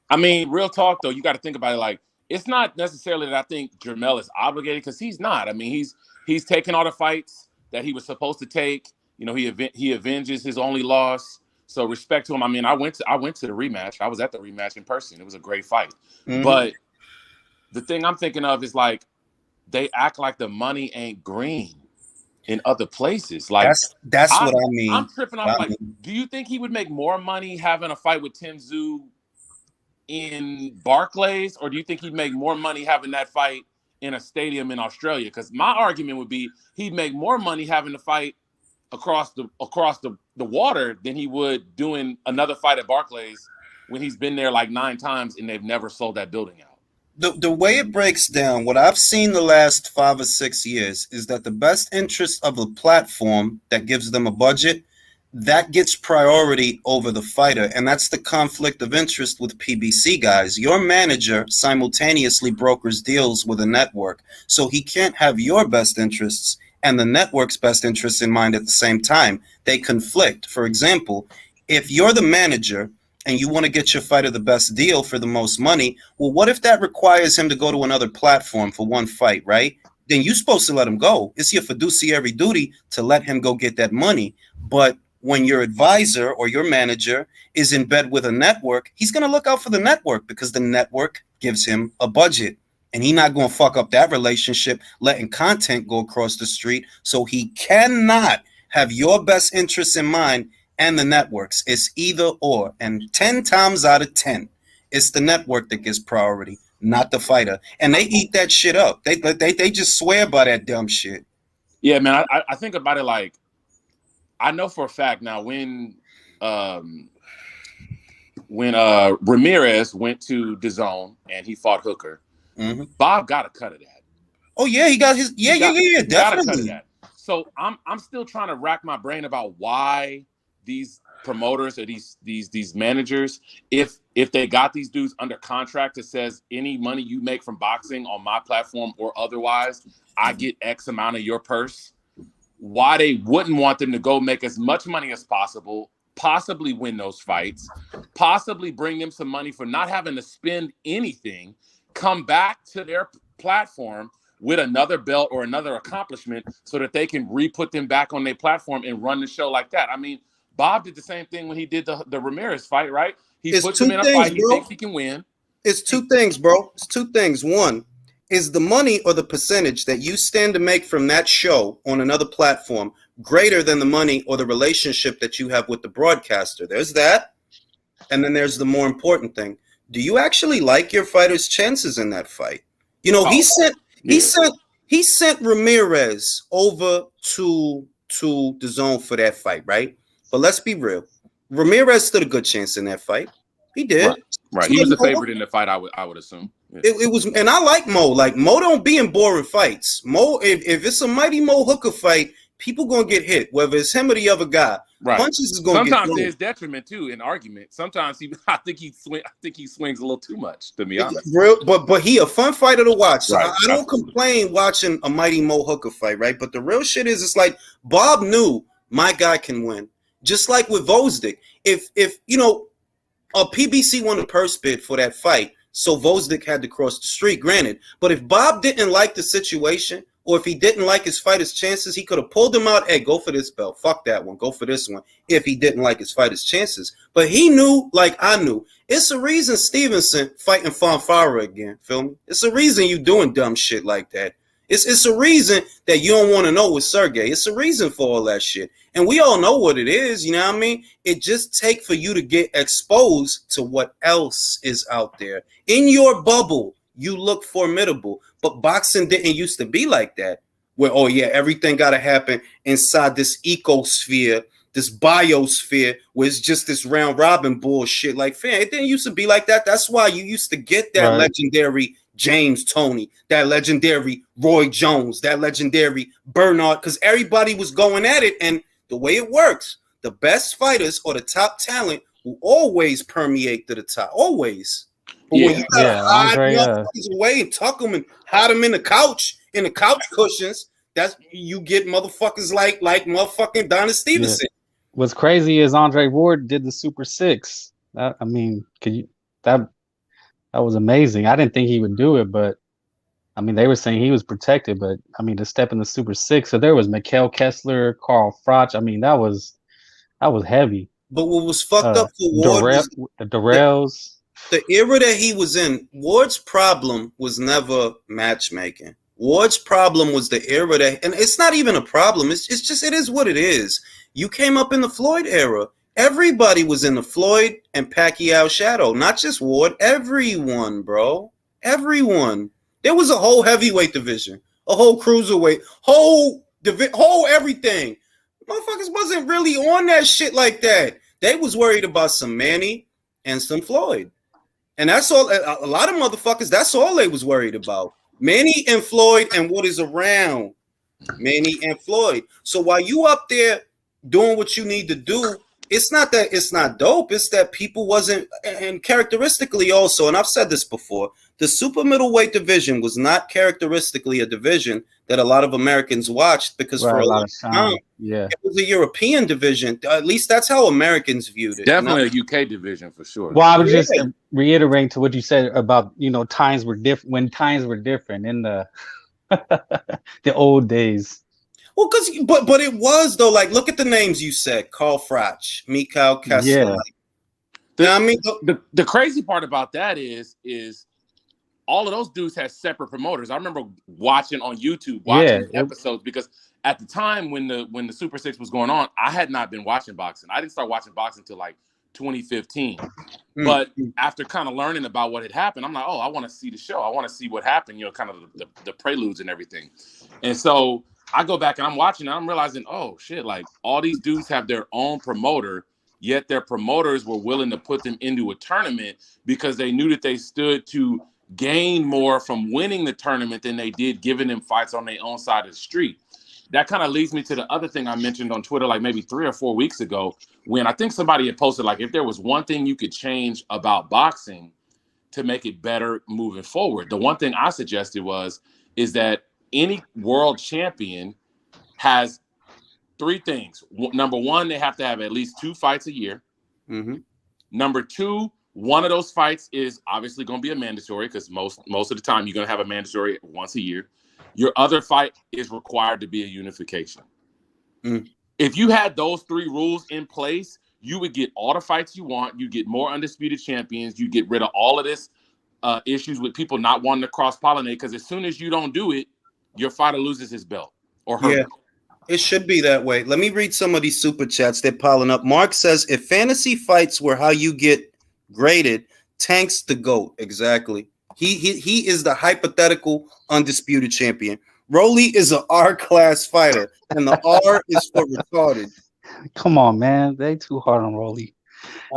I mean, real talk, though, you got to think about it like, it's not necessarily that I think Jermell is obligated because he's not. I mean, he's taking all the fights that he was supposed to take. You know, he avenges his only loss. So respect to him. I mean, I went to the rematch. I was at the rematch in person. It was a great fight. But the thing I'm thinking of is like they act like the money ain't green in other places. Like that's what I mean. I'm tripping off. Like, do you think he would make more money having a fight with Tim Tszyu in Barclays, or do you think he'd make more money having that fight in a stadium in Australia? Because my argument would be he'd make more money having the fight across the water than he would doing another fight at Barclays when he's been there like 9 times and they've never sold that building out. the way it breaks down, what I've seen the last 5 or 6 years is that the best interest of a platform that gives them a budget, that gets priority over the fighter. And that's the conflict of interest with PBC guys. Your manager simultaneously brokers deals with a network. So he can't have your best interests and the network's best interests in mind at the same time. They conflict. For example, if you're the manager and you want to get your fighter the best deal for the most money, well, what if that requires him to go to another platform for one fight, right? Then you're supposed to let him go. It's your fiduciary duty to let him go get that money. But when your advisor or your manager is in bed with a network, he's going to look out for the network because the network gives him a budget. And he's not going to fuck up that relationship, letting content go across the street. So he cannot have your best interests in mind and the networks. It's either or. And 10 times out of 10, it's the network that gets priority, not the fighter. And they eat that shit up. They just swear by that dumb shit. Yeah, man, I think about it like, I know for a fact now when Ramirez went to DAZN and he fought Hooker, Bob got a cut of that. Oh yeah, he got his definitely got a cut of that. So I'm still trying to rack my brain about why these promoters or these managers, if they got these dudes under contract that says any money you make from boxing on my platform or otherwise, I get X amount of your purse. Why they wouldn't want them to go make as much money as possible, possibly win those fights, possibly bring them some money for not having to spend anything, come back to their platform with another belt or another accomplishment so that they can re-put them back on their platform and run the show like that. I mean, Bob did the same thing when he did the Ramirez fight, right? He puts him in a fight he thinks he can win. It's two things, bro. It's two things. One, is the money or the percentage that you stand to make from that show on another platform greater than the money or the relationship that you have with the broadcaster? There's that. And then there's the more important thing. Do you actually like your fighter's chances in that fight? You know, he sent Ramirez over to DAZN for that fight, right? But let's be real. Ramirez stood a good chance in that fight. He did. Right. He was the favorite in the fight, I would assume. Yeah. It was, and I like Mo. Like, Mo don't be in boring fights. Mo, if it's a Mighty Mo Hooker fight, people gonna get hit, whether it's him or the other guy. Right. Punches is gonna sometimes get there's detriment too in argument. Sometimes I think he swings a little too much, to be honest. But he a fun fighter to watch. So right. I don't complain watching a Mighty Mo Hooker fight, right? But the real shit is, it's like Bob knew my guy can win. Just like with Vosdick. If you know, a PBC won a purse bid for that fight, so Vosdick had to cross the street, granted. But if Bob didn't like the situation, or if he didn't like his fighter's chances, he could have pulled him out. Hey, go for this belt. Fuck that one. Go for this one. If he didn't like his fighter's chances. But he knew, like I knew. It's a reason Stevenson fighting Fonfara again. Feel me? It's a reason you doing dumb shit like that. It's a reason that you don't want to know with Sergey. It's a reason for all that shit. And we all know what it is, you know what I mean? It just take for you to get exposed to what else is out there. In your bubble, you look formidable. But boxing didn't used to be like that. Where, oh yeah, everything got to happen inside this ecosphere, this biosphere, where it's just this round robin bullshit. Like, fam, it didn't used to be like that. That's why you used to get that legendary James Toney, that legendary Roy Jones, that legendary Bernard, because everybody was going at it. And the way it works, the best fighters or the top talent will always permeate to the top. Always. But when you gotta hide motherfuckers away and tuck them and hide them in the couch cushions, that's you get motherfuckers like motherfucking Donna Stevenson. Yeah. What's crazy is Andre Ward did the Super Six. I mean, that was amazing. I didn't think he would do it, but I mean, they were saying he was protected, but I mean, to step in the Super Six. So there was Mikhail Kessler, Carl Froch. I mean, that was heavy. But what was fucked up for Ward was the Darrells. The era that he was in, Ward's problem was never matchmaking. Ward's problem was the era that, and it's not even a problem. It's just, it is what it is. You came up in the Floyd era. Everybody was in the Floyd and Pacquiao shadow, not just Ward. Everyone, bro. Everyone. There was a whole heavyweight division, a whole cruiserweight, whole everything. Motherfuckers wasn't really on that shit like that. They was worried about some Manny and some Floyd. And that's all. A lot of motherfuckers, that's all they was worried about. Manny and Floyd and what is around Manny and Floyd. So while you up there doing what you need to do, it's not that it's not dope. It's that people wasn't, and characteristically also, and I've said this before, the super middleweight division was not characteristically a division that a lot of Americans watched because for a lot of time, it was a European division. At least that's how Americans viewed it. Definitely a UK division for sure. Well, I was just reiterating to what you said about, times were different when times were different in the the old days. Well, but it was though. Like, look at the names you said: Carl Froch, Mikhail Kessler. Yeah. The crazy part about that is all of those dudes had separate promoters. I remember watching on YouTube episodes because at the time when the Super Six was going on, I had not been watching boxing. I didn't start watching boxing until like 2015. But after kind of learning about what had happened, I'm like, oh, I want to see the show. I want to see what happened, kind of the preludes and everything. And so I go back and I'm watching and I'm realizing, oh shit, like all these dudes have their own promoter, yet their promoters were willing to put them into a tournament because they knew that they stood to gain more from winning the tournament than they did giving them fights on their own side of the street. That kind of leads me to the other thing I mentioned on Twitter like maybe 3 or 4 weeks ago when I think somebody had posted like if there was one thing you could change about boxing to make it better moving forward, the one thing I suggested is that any world champion has 3 things. Number 1, they have to have at least 2 fights a year. Mm-hmm. Number 2, one of those fights is obviously going to be a mandatory because most of the time you're going to have a mandatory once a year. Your other fight is required to be a unification. If you had those 3 rules in place, you would get all the fights you want. You get more undisputed champions. You get rid of all of this issues with people not wanting to cross-pollinate because as soon as you don't do it, your fighter loses his belt or her belt. It should be that way. Let me read some of these super chats. They're piling up. Mark says, if fantasy fights were how you get graded, Tank's the GOAT. Exactly. He is the hypothetical undisputed champion. Rolly is an R-class fighter, and the R is for retarded. Come on, man. They too hard on Rolly.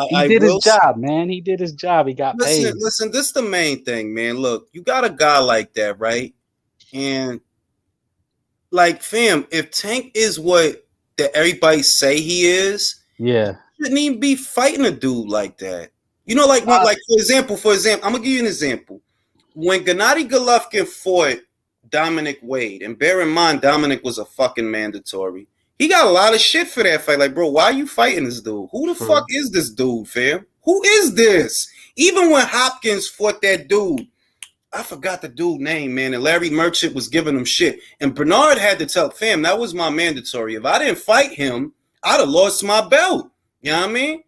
He did his job, man. He did his job. He got paid. Listen, this is the main thing, man. Look, you got a guy like that, right? And like, fam, if Tank is what that everybody say he is, he shouldn't even be fighting a dude like that. Like for example, I'm gonna give you an example. When Gennady Golovkin fought Dominic Wade, and bear in mind Dominic was a fucking mandatory, he got a lot of shit for that fight. Like, bro, why are you fighting this dude? Who the fuck is this dude, fam? Who is this? Even when Hopkins fought that dude, I forgot the dude name, man, and Larry Merchant was giving him shit. And Bernard had to tell, fam, that was my mandatory. If I didn't fight him, I'd have lost my belt. You know what I mean?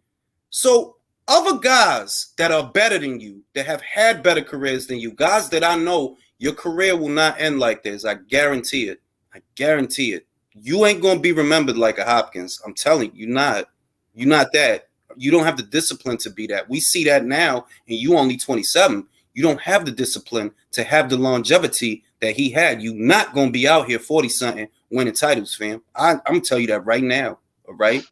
So other guys that are better than you, that have had better careers than you, guys that I know your career will not end like this. I guarantee it. I guarantee it. You ain't going to be remembered like a Hopkins. I'm telling you, you're not. You're not that. You don't have the discipline to be that. We see that now, and you only 27. You don't have the discipline to have the longevity that he had. You not going to be out here 40-something winning titles, fam. I'm going to tell you that right now, all right?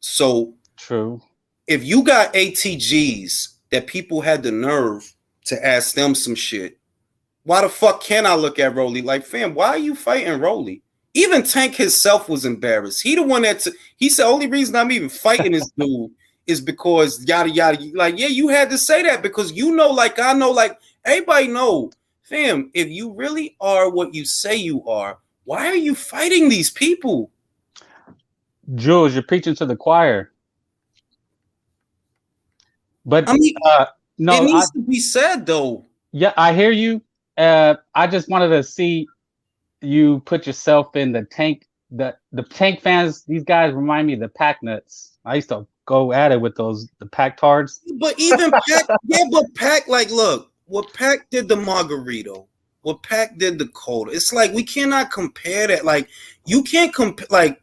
So true. If you got ATGs that people had the nerve to ask them some shit, why the fuck can't I look at Rolly like, fam, why are you fighting Rolly? Even Tank himself was embarrassed. He the one he said, only reason I'm even fighting this dude is because yada yada. Like, yeah, you had to say that because like I know, like everybody know, fam, if you really are what you say you are, why are you fighting these people? Jules, you're preaching to the choir. But I mean, no, it needs to be said though. Yeah, I hear you. I just wanted to see you put yourself in the Tank. The Tank fans, these guys remind me of the Pack Nuts. I used to go at it with the Pack Tards. But even Pack, but Pack, like, look, what Pack did the Margarito, what Pack did the Coda. It's like we cannot compare that. Like, you can't compare. Like,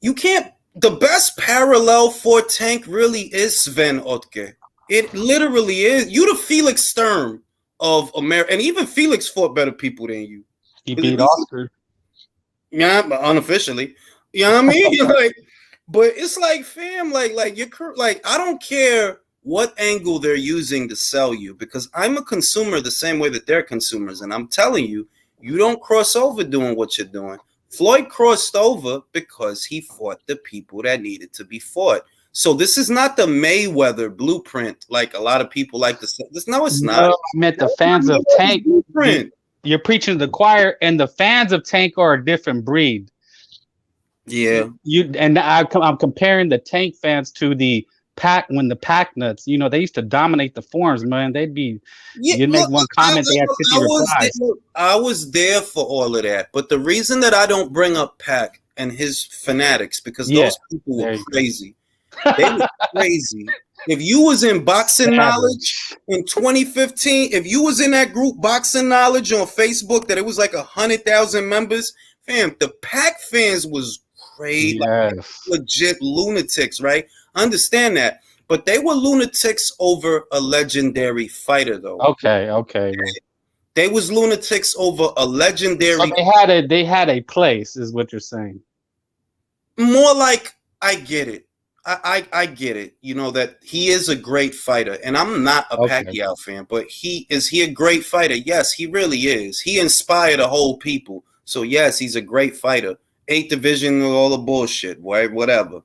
you can't. The best parallel for Tank really is Sven Otke. It literally is. You the Felix Sturm of America, and even Felix fought better people than you. He beat Oscar. Yeah, but unofficially. You know what I mean? Like, but it's like, fam, like you're like, I don't care what angle they're using to sell you, because I'm a consumer the same way that they're consumers, and I'm telling you, you don't cross over doing what you're doing. Floyd crossed over because he fought the people that needed to be fought. So this is not the Mayweather blueprint like a lot of people like to say. No, it's not. I meant the fans of Tank. You're preaching to the choir, and the fans of Tank are a different breed. Yeah. I'm comparing the Tank fans to the Pack when the Pack Nuts, you know, they used to dominate the forums, man. They'd be, you'd make one comment, they had 50 replies. I was there for all of that, but the reason that I don't bring up Pac and his fanatics, because those people were crazy. They were crazy. If you was in Boxing Knowledge in 2015, if you was in that group Boxing Knowledge on Facebook that it was like 100,000 members, fam, the Pac fans was crazy, like legit lunatics, right? Understand that, but they were lunatics over a legendary fighter, though. Okay. They was lunatics over a legendary. So they had a place, is what you're saying. More like, I get it. I get it. You know that he is a great fighter, and I'm not a Pacquiao fan, but is he a great fighter? Yes, he really is. He inspired a whole people. So yes, he's a great fighter. 8th division, all the bullshit, right? Whatever.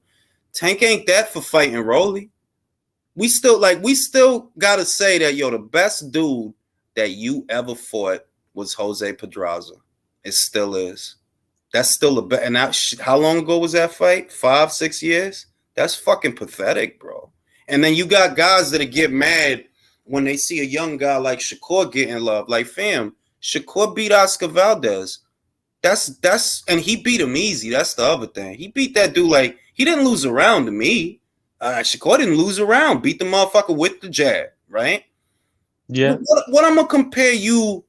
Tank ain't that for fighting Rolly. We still gotta say that, yo, the best dude that you ever fought was Jose Pedraza. It still is. That's still a and how long ago was that fight? 5-6 years? That's fucking pathetic, bro. And then you got guys that get mad when they see a young guy like Shakur getting love. Like, fam, Shakur beat Oscar Valdez. And he beat him easy. That's the other thing. He beat that dude like he didn't lose a round to me. Shakur didn't lose a round. Beat the motherfucker with the jab, right? Yeah. What I'm gonna compare you?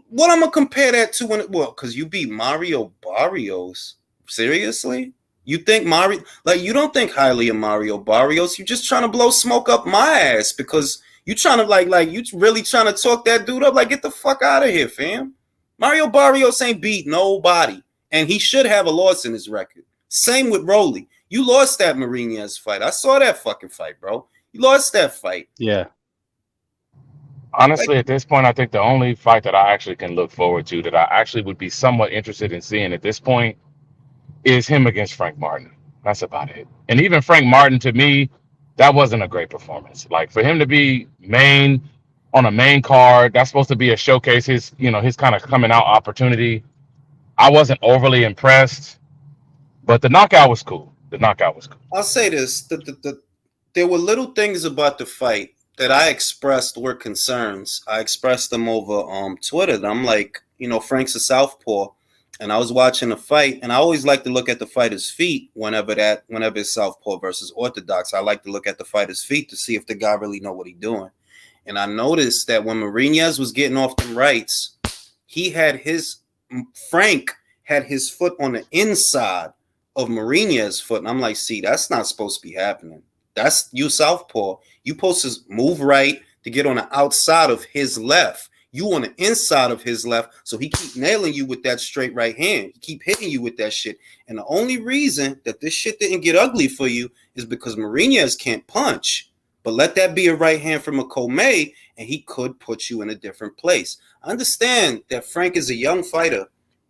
What I'm gonna compare that to? Because you beat Mario Barrios. Seriously? You think Mario? Like, you don't think highly of Mario Barrios? You're just trying to blow smoke up my ass because you trying to like you really trying to talk that dude up. Like, get the fuck out of here, fam. Mario Barrios ain't beat nobody, and he should have a loss in his record. Same with Rolly. You lost that Marinez fight. I saw that fucking fight, bro. You lost that fight. Yeah. Honestly, at this point, I think the only fight that I actually can look forward to, that I actually would be somewhat interested in seeing at this point, is him against Frank Martin. That's about it. And even Frank Martin, to me, that wasn't a great performance. Like, for him to be on a main card, that's supposed to be a showcase, his kind of coming out opportunity. I wasn't overly impressed, but the knockout was cool. I'll say this: there were little things about the fight that I expressed were concerns. I expressed them over Twitter. I'm like, Frank's a southpaw, and I was watching the fight, and I always like to look at the fighter's feet whenever it's southpaw versus orthodox. I like to look at the fighter's feet to see if the guy really know what he's doing. And I noticed that when Marinez was getting off them rights, Frank had his foot on the inside of Marinez's foot. And I'm like, see, that's not supposed to be happening. That's you southpaw. You supposed to move right to get on the outside of his left. You on the inside of his left. So he keep nailing you with that straight right hand. He keep hitting you with that shit. And the only reason that this shit didn't get ugly for you is because Marinez can't punch. But let that be a right hand from a Comey, and he could put you in a different place. I understand that Frank is a young fighter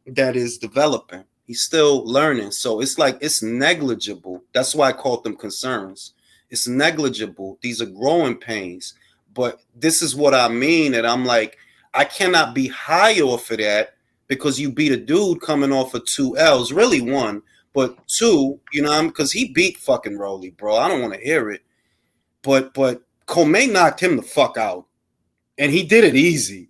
that is developing. He's still learning. So it's like, it's negligible. That's why I called them concerns. It's negligible. These are growing pains. But this is what I mean. And I'm like, I cannot be high off of that because you beat a dude coming off of 2 L's. Really 1, but 2, because he beat fucking Rolly, bro. I don't want to hear it. But Comey knocked him the fuck out. And he did it easy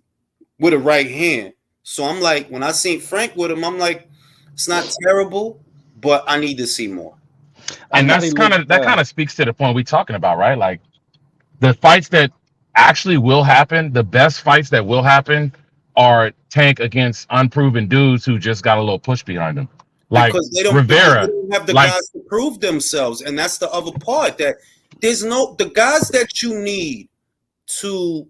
with a right hand. So I'm like, when I seen Frank with him, I'm like, it's not terrible, but I need to see more. And that kind of speaks to the point we're talking about, right? Like, the fights that actually will happen, the best fights that will happen are Tank against unproven dudes who just got a little push behind them. Like Rivera. They don't have the guys to prove themselves. And that's the other part, that the guys that you need to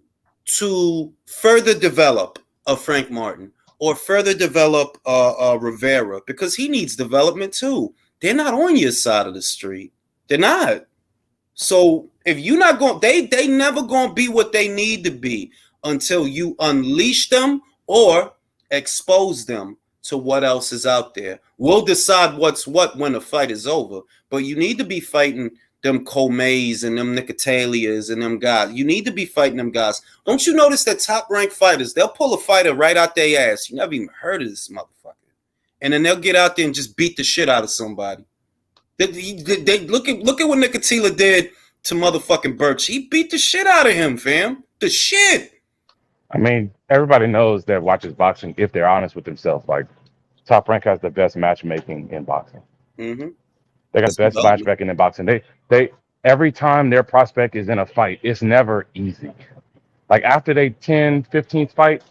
further develop a Frank Martin or further develop Rivera, because he needs development too. They're not on your side of the street. They're not. So if you're not going, they never gonna be what they need to be until you unleash them or expose them to what else is out there. We'll decide what's what when the fight is over. But you need to be fighting them Comays and them Nicotalias and them guys. You need to be fighting them guys. Don't you notice that top ranked fighters, they'll pull a fighter right out their ass. You never even heard of this motherfucker. And then they'll get out there and just beat the shit out of somebody. They look at what Nicotila did to motherfucking Birch. He beat the shit out of him, fam. The shit. I mean, everybody knows that watches boxing if they're honest with themselves. Like, Top Rank has the best matchmaking in boxing. Mm-hmm. They got the best matchmaking in boxing. They every time their prospect is in a fight, it's never easy. Like after they 10, 15th fight,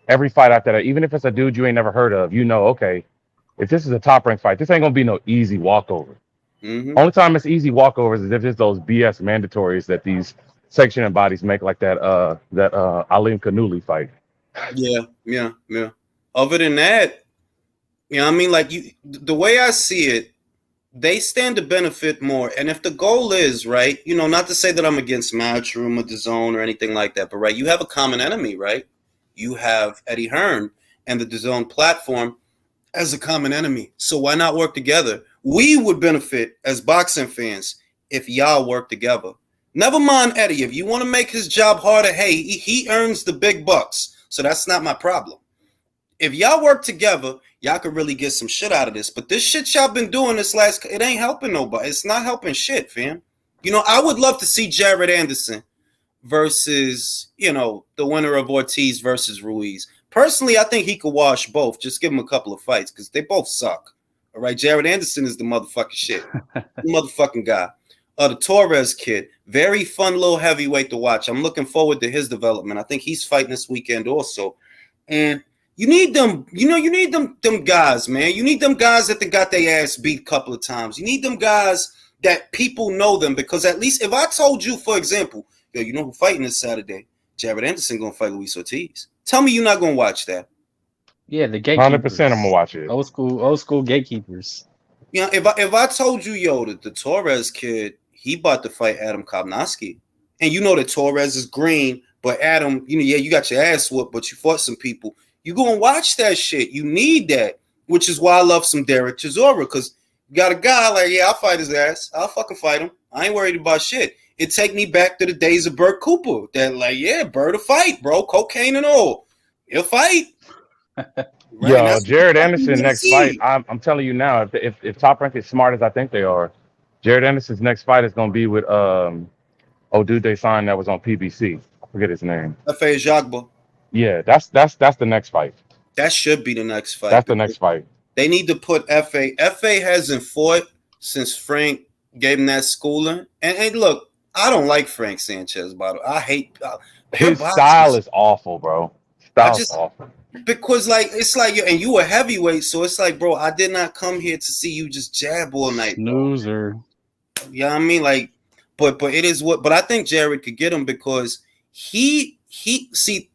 every fight after that, even if it's a dude you ain't never heard of, you know, okay, if this is a top rank fight, this ain't gonna be no easy walkover. Mm-hmm. Only time it's easy walkovers is if it's those BS mandatories that these sanctioning bodies make, like that Alim Kanuli fight. Yeah. Other than that, you know, I mean, like the way I see it, they stand to benefit more. And if the goal is, right, you know, not to say that I'm against Matchroom or DAZN or anything like that, but right, you have a common enemy, right? You have Eddie Hearn and the DAZN platform as a common enemy. So why not work together? We would benefit as boxing fans if y'all work together. Never mind Eddie. If you want to make his job harder, hey, he earns the big bucks. So that's not my problem. If y'all work together, y'all could really get some shit out of this. But this shit y'all been doing it ain't helping nobody. It's not helping shit, fam. You know, I would love to see Jared Anderson versus, you know, the winner of Ortiz versus Ruiz. Personally, I think he could wash both. Just give him a couple of fights because they both suck. All right, Jared Anderson is the motherfucking shit. The motherfucking guy. The Torres kid, very fun little heavyweight to watch. I'm looking forward to his development. I think he's fighting this weekend also. And you need them, you know, you need them guys, man. You need them guys that they got their ass beat a couple of times. You need them guys that people know them, because at least if I told you, for example, yo, you know who fighting this Saturday? Jared Anderson gonna fight Luis Ortiz. Tell me you're not gonna watch that. Yeah, the gatekeepers. 100% I'm gonna watch it. Old school gatekeepers. You know, if I told you, yo, the Torres kid, he about to fight Adam Kopnowski, and you know that Torres is green, but Adam, you know, yeah, you got your ass whooped, but you fought some people. You go and watch that shit. You need that, which is why I love some Derek Chisora, because you got a guy like, yeah, I'll fight his ass. I'll fucking fight him. I ain't worried about shit. It take me back to the days of Burt Cooper. That like, yeah, Burt will fight, bro. Cocaine and all. He'll fight. Right? Yo, Jared Anderson next fight. I'm telling you now, if Top Rank is smart as I think they are, Jared Anderson's next fight is gonna be with dude they signed that was on PBC. I forget his name. F.A. Jagba. Yeah, that's the next fight. That should be the next fight. That's the next fight. They need to put F.A. F.A. hasn't fought since Frank gave him that schooling. And look, I don't like Frank Sanchez, by the way. I hate his style is awful, bro. Style's awful. Because like it's like and you a heavyweight, so it's like, bro, I did not come here to see you just jab all night. Snoozer. Yeah, I mean, like, but it is what. But I think Jared could get him because he see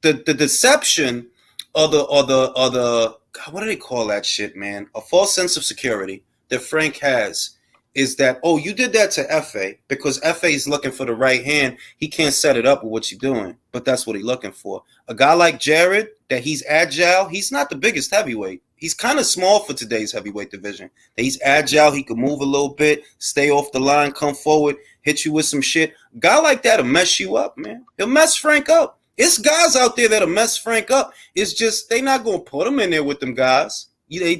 the deception or the God, what do they call that shit, man? A false sense of security that Frank has is that, oh, you did that to F.A. because F.A. is looking for the right hand. He can't set it up with what you're doing, but that's what he's looking for. A guy like Jared, that he's agile. He's not the biggest heavyweight. He's kind of small for today's heavyweight division. He's agile. He can move a little bit, stay off the line, come forward, hit you with some shit. A guy like that will mess you up, man. He'll mess Frank up. It's guys out there that'll mess Frank up. It's just they not gonna put him in there with them guys. I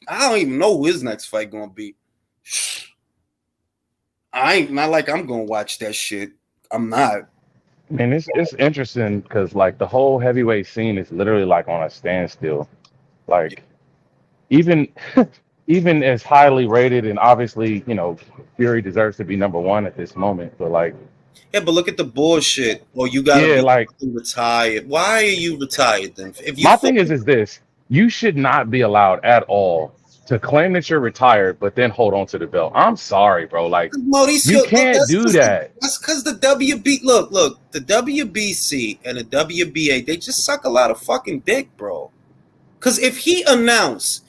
don't even know who his next fight gonna be. I ain't not like I'm gonna watch that shit. I'm not. Man, it's interesting because like the whole heavyweight scene is literally like on a standstill. Like even as highly rated, and obviously, you know, Fury deserves to be number one at this moment, but like, yeah, but look at the bullshit. Or you gotta be like retired. Why are you retired then? If you my thing is this: you should not be allowed at all to claim that you're retired, but then hold on to the belt. I'm sorry, bro. Like, you can't do that. That's because the WB, look, the WBC and the WBA, they just suck a lot of fucking dick, bro. Because if he announced,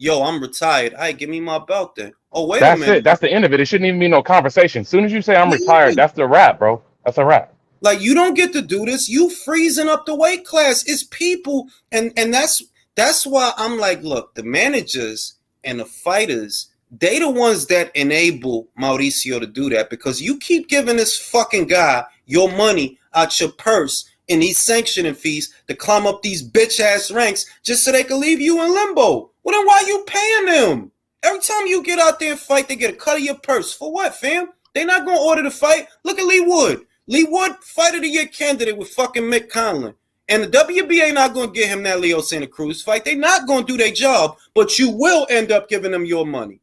yo, I'm retired. All right, give me my belt then. Oh, wait a That's minute. it. That's the end of it. It shouldn't even be no conversation. As soon as you say I'm retired, that's the wrap, bro. That's a wrap. Like, you don't get to do this. You freezing up the weight class. It's people, and that's why I'm like, look, the managers and the fighters, they the ones that enable Mauricio to do that, because you keep giving this fucking guy your money out your purse and these sanctioning fees to climb up these bitch ass ranks just so they can leave you in limbo. Well, then why you paying them? Every time you get out there and fight, they get a cut of your purse. For what, fam? They're not gonna order the fight. Look at Lee Wood. Lee Wood, Fight of the Year candidate with fucking Mick Conlon. And the WBA not going to get him that Leo Santa Cruz fight. They're not going to do their job, but you will end up giving them your money.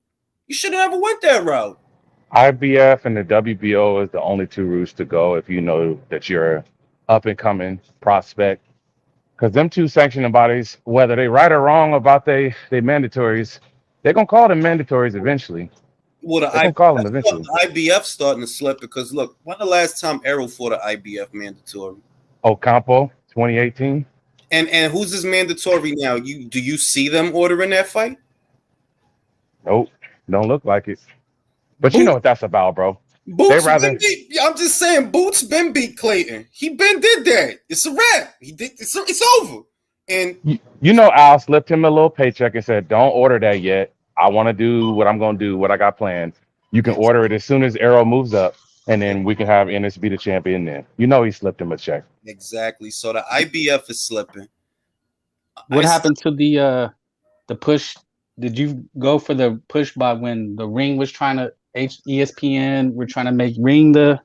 You should have never went that route. IBF and the WBO is the only two routes to go if you know that you're an up-and-coming prospect. Because them two sanctioning bodies, whether they right or wrong about they mandatories, they're going to call them mandatories eventually. Well, they're going to call them eventually. The IBF starting to slip because, look, when the last time Errol fought an IBF mandatory? Ocampo, 2018. And who's his mandatory now? Do you see them ordering that fight? Nope, don't look like it. But you know what that's about, bro. Boots I'm just saying, Boots been beat Clayton. He been did that. It's a wrap. He did. It's over. And you know, Al slipped him a little paycheck and said, "Don't order that yet. I want to do what I'm going to do, what I got planned. You can order it as soon as Errol moves up, and then we can have Ennis be the champion then." You know he slipped him a check. Exactly. So the IBF is slipping. What happened to the push? Did you go for the push by when the Ring was trying to ESPN were trying to make Ring the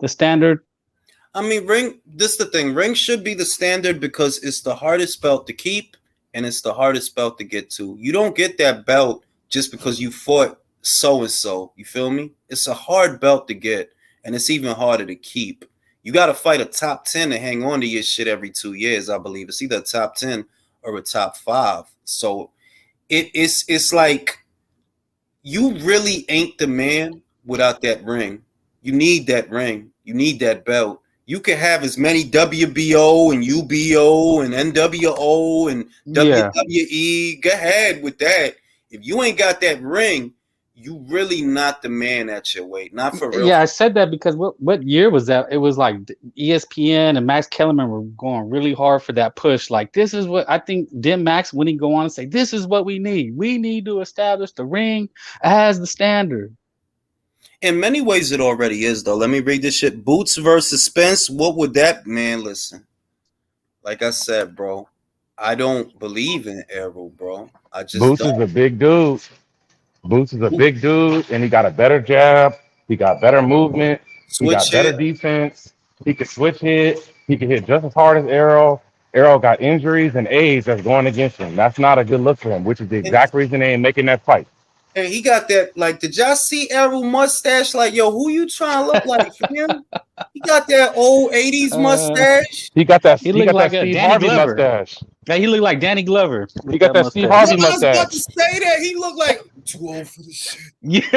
standard? I mean, Ring, this is the thing. Ring should be the standard because it's the hardest belt to keep and it's the hardest belt to get to. You don't get that belt just because you fought so-and-so. You feel me? It's a hard belt to get, and it's even harder to keep. You got to fight a top 10 to hang on to your shit every 2 years, I believe. It's either a top 10 or a top 5. So it's like you really ain't the man without that ring. You need that ring. You need that belt. You can have as many WBO and UBO and NWO and WWE. Go ahead with that. If you ain't got that ring, you really not the man at your weight. Not for real. Yeah, I said that because what year was that? It was like ESPN and Max Kellerman were going really hard for that push. Like, this is what I think. Then Max, when he go on and say, this is what we need. We need to establish the ring as the standard. In many ways, it already is, though. Let me read this shit. Boots versus Spence. What would that, man? Listen, like I said, bro, I don't believe in Errol, bro. I just Boots don't. is a big dude. Boots is a big dude, and he got a better jab. He got better movement. He got better defense. He could switch hit. He could hit just as hard as Errol. Errol got injuries and AIDS that's going against him. That's not a good look for him, which is the exact reason they ain't making that fight. And he got that, like, did y'all see Errol mustache? Like, yo, who you trying to look like for him? He got that old 80s mustache. He got that. He looked like a Steve Danny Harvey Glover mustache. Yeah, he looked like Danny Glover. He got that Steve Harvey mustache. I was about to say that. He looked like too old for this shit. Yeah.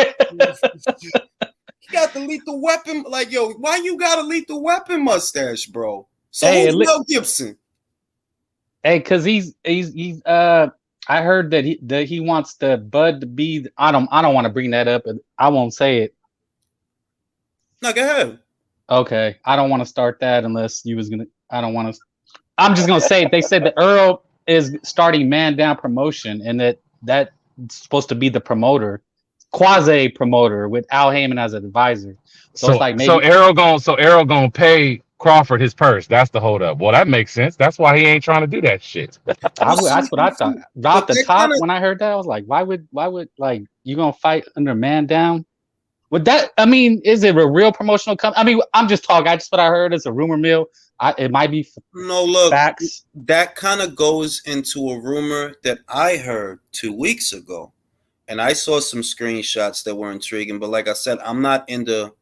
He got the Lethal Weapon. Like, yo, why you got a Lethal Weapon mustache, bro? So who's Mel Gibson? Hey, because he's I heard that he wants the Bud to be. I don't want to bring that up. I won't say it. No, go ahead. Okay, I don't want to start that unless you was gonna. I don't want to. I'm just gonna say it. They said that Earl is starting Man Down Promotion, and that's supposed to be the promoter, quasi promoter, with Al Heyman as an advisor. So it's like maybe Errol gonna pay Crawford his purse. That's the hold up. Well, that makes sense. That's why he ain't trying to do that shit. That's what I thought. Off the top, when I heard that, I was like, why would like you gonna fight under Man Down? Would that? I mean, is it a real promotional company? I mean, I'm just talking. Just what I heard. It's a rumor mill. It might be facts. That kind of goes into a rumor that I heard 2 weeks ago, and I saw some screenshots that were intriguing. But like I said, I'm not into.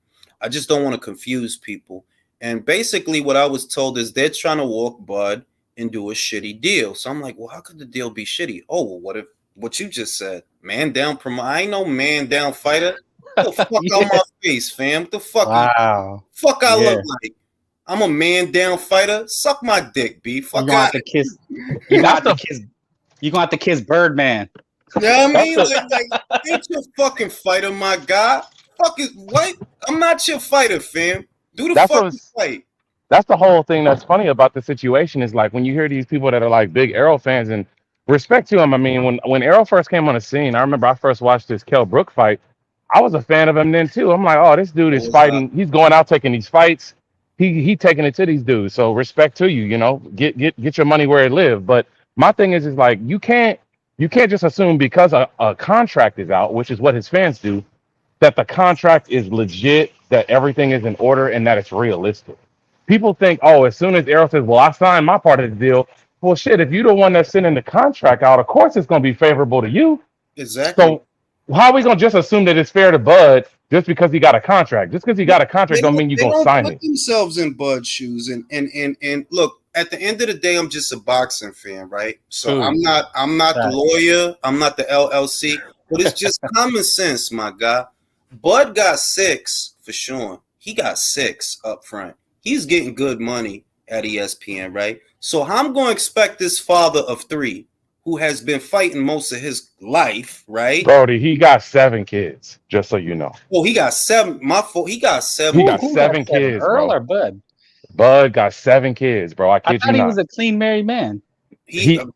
I just don't want to confuse people. And basically, what I was told is they're trying to walk Bud and do a shitty deal. So I'm like, well, how could the deal be shitty? Oh, well, what you just said? Man down I ain't no man down fighter. What the fuck on my face, fam? What the fuck? Wow. Fuck I look like? I'm a man down fighter. Suck my dick, B. Fuck you got to kiss. You got to kiss. You gonna have to kiss Birdman. You know what I mean? Like, ain't your fucking fighter, my guy. Fuck it, what? I'm not your fighter, fam. Do the fucking fight. That's the whole thing that's funny about the situation is like when you hear these people that are like big Errol fans and respect to him. I mean, when Errol first came on the scene, I remember I first watched this Kell Brook fight. I was a fan of him then too. I'm like, oh, this dude is fighting. He's going out taking these fights. He taking it to these dudes. So respect to you. You know, get your money where it lives. But my thing is like you can't just assume because a contract is out, which is what his fans do, that the contract is legit, that everything is in order, and that it's realistic. People think, oh, as soon as Errol says, well, I signed my part of the deal. Well, shit, if you're the one that's sending the contract out, of course it's going to be favorable to you. Exactly. So how are we going to just assume that it's fair to Bud just because he got a contract? Just because he got a contract don't mean you're going to sign it. They don't put themselves in Bud's shoes. And look, at the end of the day, I'm just a boxing fan, right? So I'm not the lawyer. I'm not the LLC. But it's just common sense, my guy. Bud got 6 for sure. He got 6 up front. He's getting good money at ESPN, right? So I'm going to expect this father of 3 who has been fighting most of his life, right? Brody, he got 7 kids, just so you know. Oh, he got 7. My fault. He got 7. He got 7 kids, Earl bro. or Bud? Bud got 7 kids, bro. I kid you not. He was a clean married man.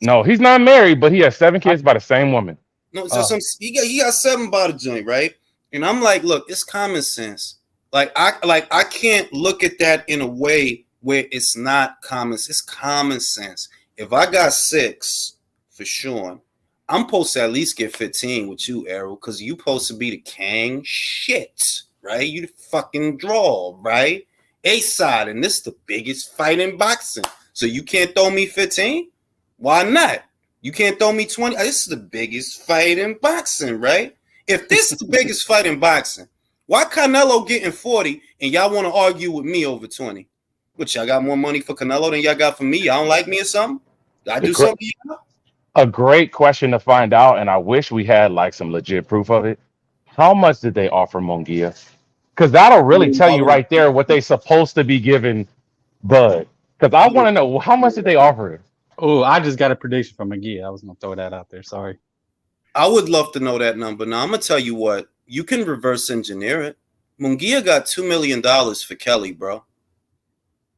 No, he's not married, but he has 7 kids by the same woman. No, so he got 7 by the joint, right? And I'm like, look, it's common sense. I can't look at that in a way where it's not common. It's common sense. If I got 6 for sure, I'm supposed to at least get 15 with you, Errol, because you supposed to be the king shit, right? You the fucking draw, right? A-side, and this is the biggest fight in boxing. So you can't throw me 15? Why not? You can't throw me 20? This is the biggest fight in boxing, right? If this is the biggest fight in boxing, why Canelo getting 40 and y'all want to argue with me over 20? But y'all got more money for Canelo than y'all got for me? Y'all don't like me or something? I do something? A great question to find out, and I wish we had like some legit proof of it. How much did they offer Munguia? Because that'll really tell you right there what they supposed to be giving Bud. Because I want to know how much did they offer him? Oh, I just got a prediction from McGee. I was gonna throw that out there. Sorry. I would love to know that number. Now I'm gonna tell you what. You can reverse engineer it. Munguia got $2 million for Kelly, bro.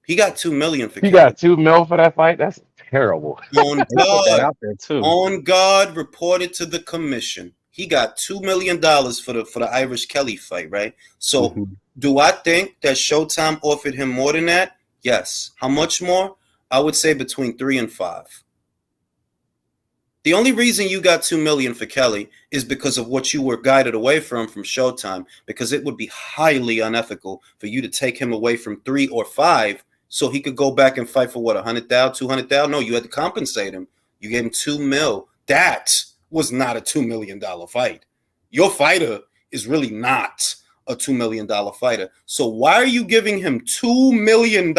He got $2 million for Kelly. He got $2 million for that fight? That's terrible. On guard, reported to the commission. He got $2 million for the Irish Kelly fight, right? So do I think that Showtime offered him more than that? Yes. How much more? I would say between 3 and 5. The only reason you got $2 million for Kelly is because of what you were guided away from Showtime, because it would be highly unethical for you to take him away from 3 or 5 so he could go back and fight for what, 100,000, 200,000? No, you had to compensate him. You gave him $2 million. That was not a $2 million fight. Your fighter is really not a $2 million fighter. So why are you giving him $2 million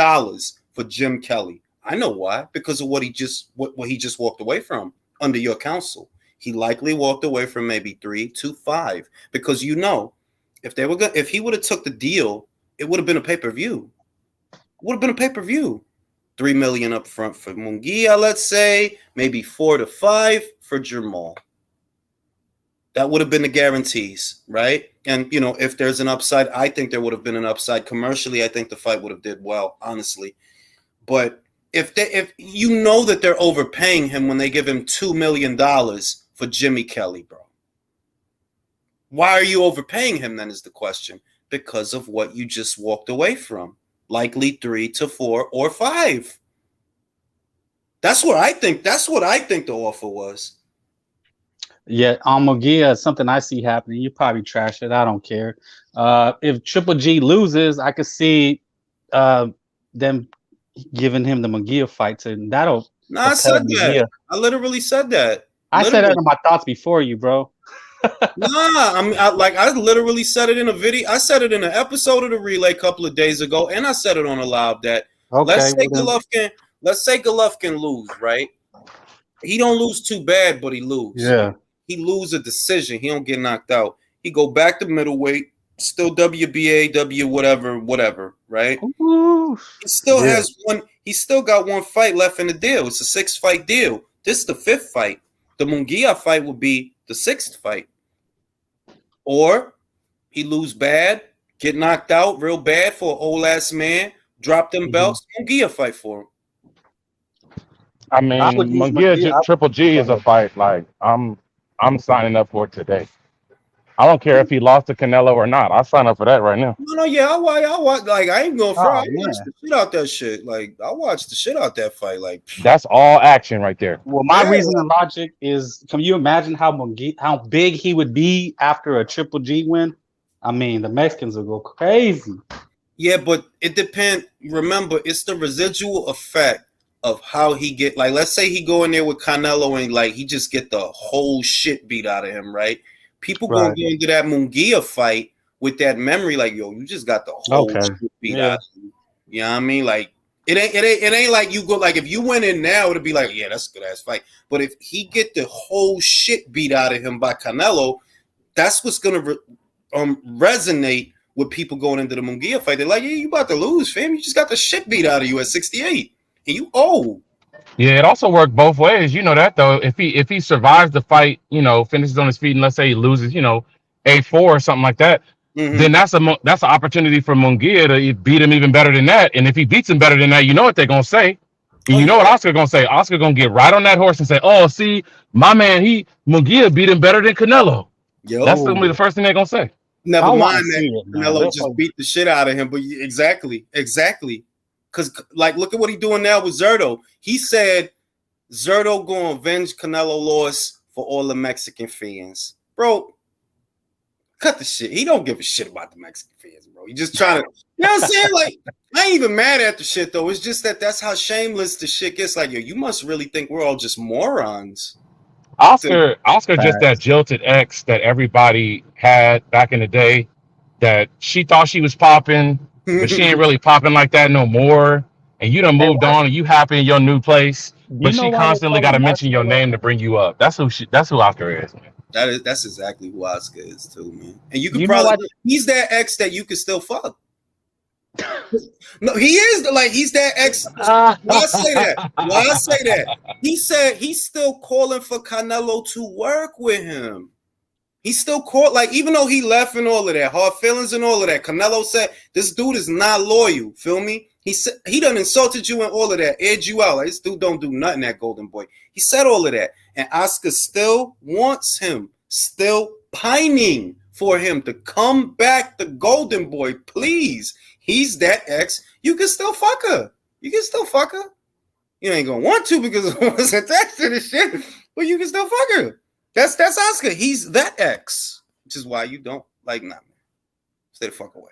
for Jim Kelly? I know why. Because of what he just walked away from under your counsel. He likely walked away from maybe 3 to 5 because if he would have took the deal, it would have been a pay-per-view. Would have been a pay-per-view. $3 million up front for Munguia, let's say, maybe 4 to 5 for Jamal. That would have been the guarantees, right? And if there's an upside, I think there would have been an upside commercially. I think the fight would have did well, honestly. But if you know that they're overpaying him when they give him $2 million for Jimmy Kelly, bro. Why are you overpaying him then is the question. Because of what you just walked away from. Likely 3 to 4 or 5. That's what I think the offer was. Yeah, on Munguia, something I see happening. You probably trash it. I don't care. If Triple G loses, I could see them giving him the Munguia fight, and that'll. No, I said that. I literally said that. I said that in my thoughts before you, bro. I literally said it in a video. I said it in an episode of the Relay a couple of days ago, and I said it on a live that let's say Golovkin lose, right? He don't lose too bad, but he lose. Yeah. He lose a decision. He don't get knocked out. He go back to middleweight, still WBA, whatever, right? Ooh, he still has one. He still got one fight left in the deal. It's a 6-fight deal. This is the 5th fight. The Munguia fight would be the 6th fight. Or he lose bad, get knocked out real bad for an old ass man, drop them belts, Munguia fight for him. I mean, Munguia Triple G is a fight like I'm signing up for today. I don't care if he lost to Canelo or not. I'll sign up for that right now. No, yeah, I watch. Like, I ain't going for. I watch the shit out that shit. Like, I watched the shit out that fight. Like, that's all action right there. Well, my reason and logic is: can you imagine how big he would be after a Triple G win? I mean, the Mexicans will go crazy. Yeah, but it depends. Remember, it's the residual effect of how he get. Like, let's say he go in there with Canelo and like he just get the whole shit beat out of him, right? People gonna go into that Munguia fight with that memory, like, yo, you just got the whole shit beat out of you. You know what I mean? Like, it ain't like you go, like, if you went in now, it'd be like, yeah, that's a good ass fight. But if he get the whole shit beat out of him by Canelo, that's what's gonna resonate with people going into the Munguia fight. They're like, yeah, you about to lose, fam. You just got the shit beat out of you at 68, and you old. Yeah, it also worked both ways. You know that though. If he survives the fight, you know, finishes on his feet, and let's say he loses, you know, A4 or something like that, then that's an opportunity for Munguia to beat him even better than that. And if he beats him better than that, you know what they're gonna say. And you know what Oscar gonna say? Oscar gonna get right on that horse and say, "Oh, see, my man, Munguia beat him better than Canelo." That's gonna be the first thing they're gonna say. Never mind that Canelo just beat the shit out of him. But exactly. Because, like, look at what he's doing now with Zurdo. He said Zurdo going to avenge Canelo loss for all the Mexican fans. Bro, cut the shit. He don't give a shit about the Mexican fans, bro. He just trying to, you know what I'm saying? Like, I ain't even mad at the shit, though. It's just that's how shameless the shit gets. Like, yo, you must really think we're all just morons. Oscar just that jilted ex that everybody had back in the day that she thought she was popping, but she ain't really popping like that no more. And you done moved on and you happy in your new place, but she constantly got to mention your name to bring you up. That's who Oscar is, man. That's exactly who Oscar is too, man. And you could probably he's that ex that you could still fuck. No, he is he's that ex. Why I say that? He said he's still calling for Canelo to work with him. He's still caught, like, even though he left and all of that, hard feelings and all of that, Canelo said, this dude is not loyal, feel me? He said, he done insulted you and all of that, edged you out. Like, this dude don't do nothing, that Golden Boy. He said all of that. And Oscar still wants him, still pining for him to come back, the Golden Boy, please. He's that ex. You can still fuck her. You ain't gonna want to because it was attached to the shit, but you can still fuck her. That's Oscar. He's that ex, which is why you don't like man. Stay the fuck away.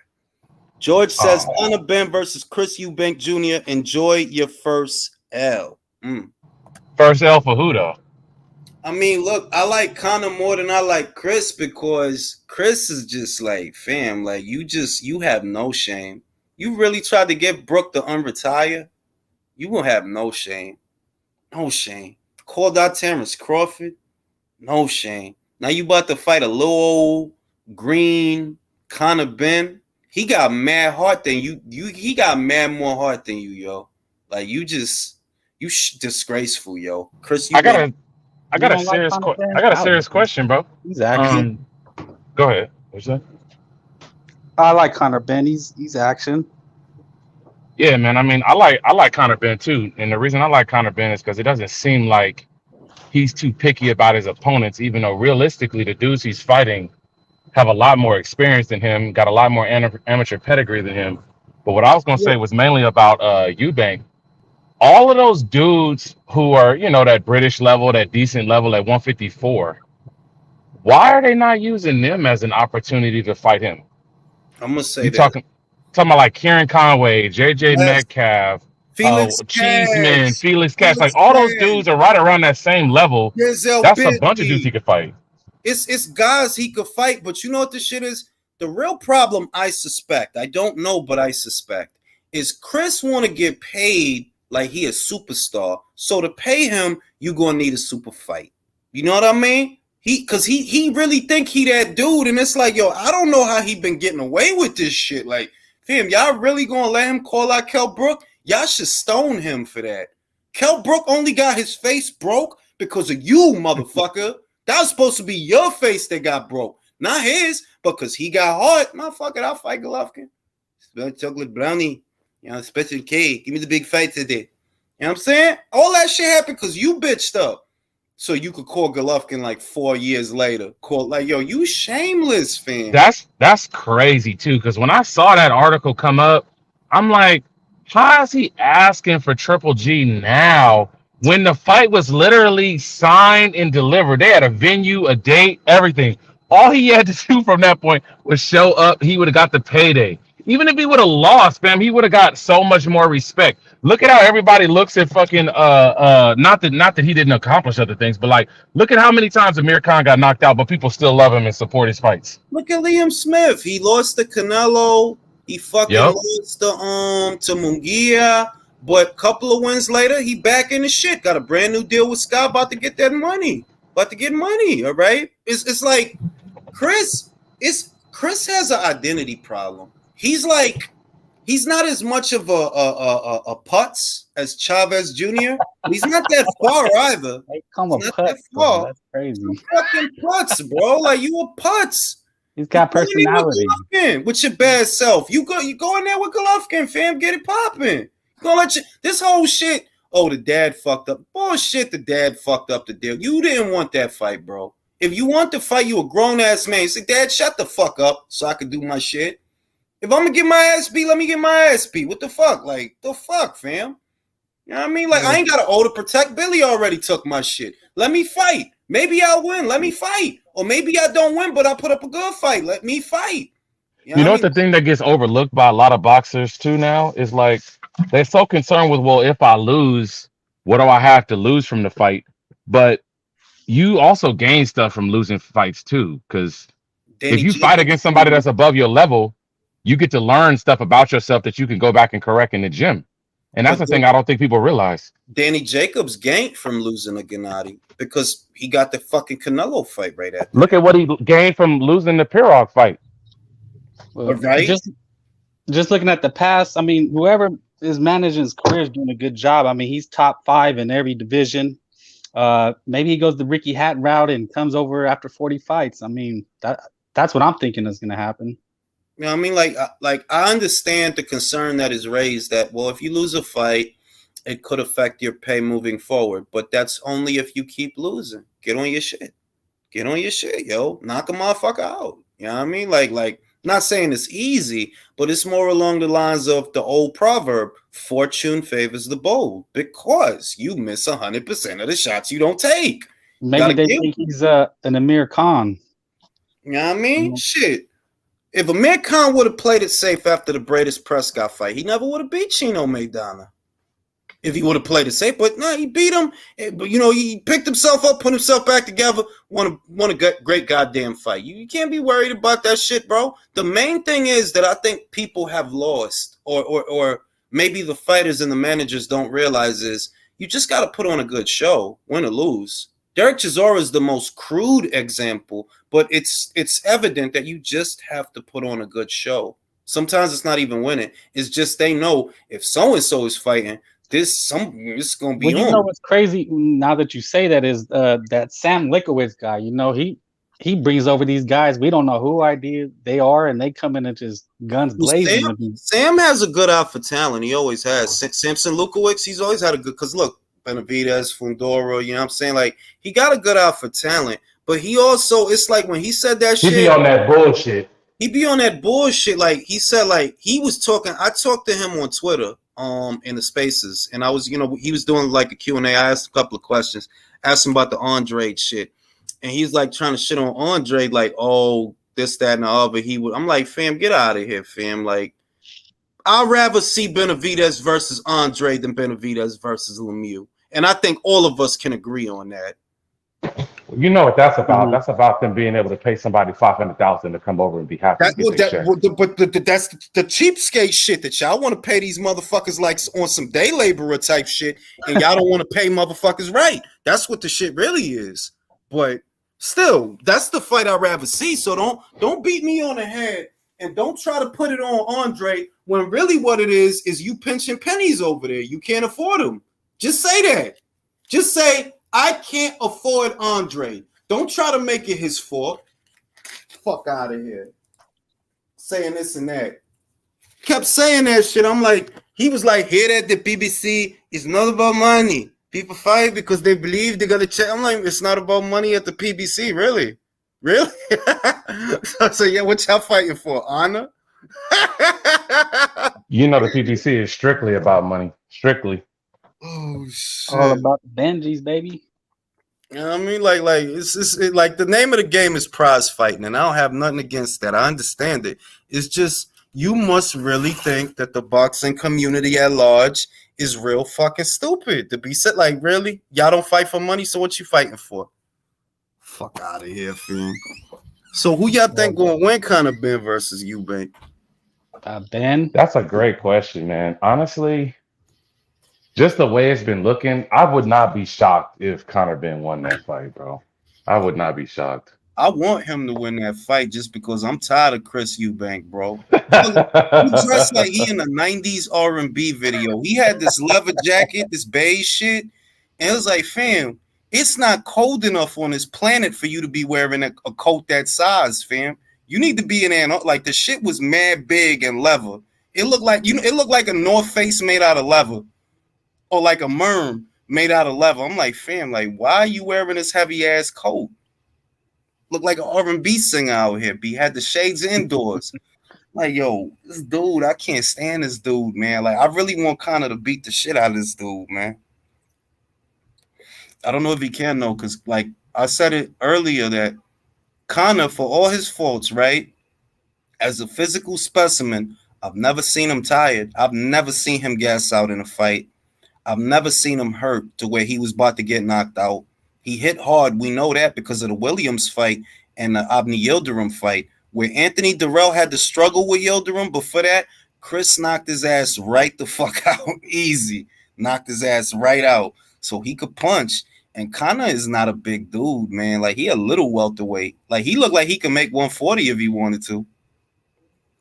George says, Conor Benn versus Chris Eubank Jr. Enjoy your first L. First L for who though? I mean, look, I like Conor more than I like Chris because Chris is just like, fam, like you have no shame. You really tried to get Brooke to unretire. You will have no shame. No shame. Called out Terrence Crawford. No shame. Now you about to fight a little old green Conor Benn. He got mad heart than you. He got mad more heart than you, yo. Like you disgraceful, yo. Chris, I got a serious question, bro. He's action. Go ahead. What's that? I like Conor Benn. He's action. Yeah, man. I mean, I like Conor Benn too, and the reason I like Conor Benn is because it doesn't seem like he's too picky about his opponents, even though realistically the dudes he's fighting have a lot more experience than him, got a lot more amateur pedigree than him. But what I was going to say was mainly about Eubank. All of those dudes who are, you know, that British level, that decent level at 154, why are they not using them as an opportunity to fight him? I'm going to say talking about like Kieran Conway, JJ Metcalf, Cheeseman, Felix Cash, like all those dudes are right around that same level. That's a bunch of dudes he could fight. It's guys he could fight, but you know what this shit is? The real problem, I suspect, I don't know, but I suspect, is Chris want to get paid like he a superstar. So to pay him, you gonna need a super fight. You know what I mean? Because he really think he that dude, and it's like, yo, I don't know how he been getting away with this shit. Like, fam, y'all really gonna let him call out Kell Brook? Y'all should stone him for that. Kell Brook only got his face broke because of you, motherfucker. That was supposed to be your face that got broke, not his. Because he got hard, motherfucker, I'll fight Golovkin. Chocolate brownie, special cake. Give me the big fight today. You know what I'm saying? All that shit happened because you bitched up. So you could call Golovkin like 4 years later. Call like, yo, you shameless, fam. That's crazy too. Because when I saw that article come up, I'm like, how is he asking for Triple G now when the fight was literally signed and delivered? They had a venue, a date, everything. All he had to do from that point was show up. He would have got the payday. Even if he would have lost, fam, he would have got so much more respect. Look at how everybody looks at fucking not that he didn't accomplish other things, but like look at how many times Amir Khan got knocked out, but people still love him and support his fights. Look at Liam Smith. He lost to Canelo. He fucking lost to Munguia. But a couple of wins later, he back in the shit. Got a brand new deal with Scott. About to get that money. About to get money. All right. It's like Chris has an identity problem. He's not as much of a putz as Chavez Jr. He's not that far either. They come a putz. That's crazy. You're fucking putz, bro. Like you a putz. He's got personality. With your bad self. You go in there with Golovkin, fam. Get it popping. Gonna let you this whole shit. Oh, the dad fucked up. Bullshit, the dad fucked up the deal. You didn't want that fight, bro. If you want to fight, you a grown-ass man. You say, Dad, shut the fuck up so I can do my shit. If I'm gonna get my ass beat, let me get my ass beat. What the fuck? Like, the fuck, fam? You know what I mean? Like, I ain't got to to protect. Billy already took my shit. Let me fight. Maybe I'll win. Let me fight. Or maybe I don't win, but I put up a good fight. Let me fight. You know what the thing that gets overlooked by a lot of boxers too now is like they're so concerned with, well, if I lose, what do I have to lose from the fight? But you also gain stuff from losing fights too, because if you fight against somebody that's above your level, you get to learn stuff about yourself that you can go back and correct in the gym. And that's the thing I don't think people realize. Danny Jacobs gained from losing to Gennady because he got the fucking Canelo fight right at. Look at what he gained from losing the Pirog fight. Well, right? Just looking at the past, I mean, whoever is managing his career is doing a good job. I mean, he's top 5 in every division. Maybe he goes the Ricky Hatton route and comes over after 40 fights. I mean, that's what I'm thinking is going to happen. You know what I mean? Like I understand the concern that is raised that, well, if you lose a fight, it could affect your pay moving forward. But that's only if you keep losing. Get on your shit. Get on your shit, yo. Knock a motherfucker out. You know what I mean? Like, not saying it's easy, but it's more along the lines of the old proverb, fortune favors the bold, because you miss 100% of the shots you don't take. Maybe they think he's an Amir Khan. You know what I mean? Mm-hmm. Shit. If Amir Khan would have played it safe after the Bradis Prescott fight, he never would have beat Chino Maidana. If he would have played it safe, but no, he beat him. But you know, he picked himself up, put himself back together, won a great goddamn fight. You can't be worried about that shit, bro. The main thing is that I think people have lost, or maybe the fighters and the managers don't realize is you just got to put on a good show, win or lose. Derek Chisora is the most crude example, but it's evident that you just have to put on a good show. Sometimes it's not even winning. It's just they know if so-and-so is fighting, it's going to be on. You know what's crazy now that you say that is that Sam Likowitz guy. You know, he brings over these guys. We don't know who they are, and they come in and just guns blazing. Sam has a good eye for talent. He always has. Samson Lukowicz, he's always had a good – because, look, Benavidez, Fundora, you know what I'm saying? Like, he got a good eye for talent. But he also – it's like when he said that shit – He be on that bullshit. He be on that bullshit. Like, he said, like, he was talking – I talked to him on Twitter in the spaces. And I was – you know, he was doing, like, a Q&A. I asked a couple of questions. Asked him about the Andre shit. And he's, like, trying to shit on Andre, like, oh, this, that, and the other. I'm like, fam, get out of here, fam. Like, I'd rather see Benavidez versus Andre than Benavidez versus Lemieux. And I think all of us can agree on that. You know what that's about? Mm-hmm. That's about them being able to pay somebody $500,000 to come over and be happy. But that's the cheapskate shit that y'all want to pay these motherfuckers like on some day laborer type shit, and y'all don't want to pay motherfuckers right. That's what the shit really is. But still, that's the fight I'd rather see. So don't beat me on the head and don't try to put it on Andre when really what it is you pinching pennies over there. You can't afford them. Just say that. Just say, I can't afford Andre. Don't try to make it his fault. Fuck out of here. Saying this and that. Kept saying that shit. I'm like, he was like, here at the PBC, it's not about money. People fight because they believe they're gonna check. I'm like, it's not about money at the PBC, really? Really? So yeah, what y'all fighting for? Honor? You know the PBC is strictly about money. Strictly. Oh shit. All about the Benjis, baby. You know what I mean? Like it's like the name of the game is prize fighting, and I don't have nothing against that. I understand it. It's just you must really think that the boxing community at large is real fucking stupid to be said. Like, really? Y'all don't fight for money, so what you fighting for? Fuck out of here, fam. So who y'all think gonna win Conor Benn versus Eubank? Benn? That's a great question, man. Honestly, just the way it's been looking, I would not be shocked if Conor Benn won that fight, bro. I would not be shocked. I want him to win that fight just because I'm tired of Chris Eubank, bro. He dressed like he in a 90s R&B video. He had this leather jacket, this beige shit, and it was like, fam, it's not cold enough on this planet for you to be wearing a coat that size, fam. You need to be in there. Like, the shit was mad big and leather. It looked like it looked like a North Face made out of leather, or like a Merm made out of leather. I'm like, fam, like, why are you wearing this heavy ass coat? Look like an R&B singer out here. B had the shades indoors. Like, yo, this dude, I can't stand this dude, man. Like, I really want Conor to beat the shit out of this dude, man. I don't know if he can, though, because, like, I said it earlier that Conor, for all his faults, right, as a physical specimen, I've never seen him tired. I've never seen him gas out in a fight. I've never seen him hurt to where he was about to get knocked out. He hit hard. We know that because of the Williams fight and the Abni Yildirim fight, where Anthony Durrell had to struggle with Yildirim. But for that, Chris knocked his ass right the fuck out. Easy. Knocked his ass right out so he could punch. And Conor is not a big dude, man. Like, he a little welterweight. Like, he looked like he could make 140 if he wanted to.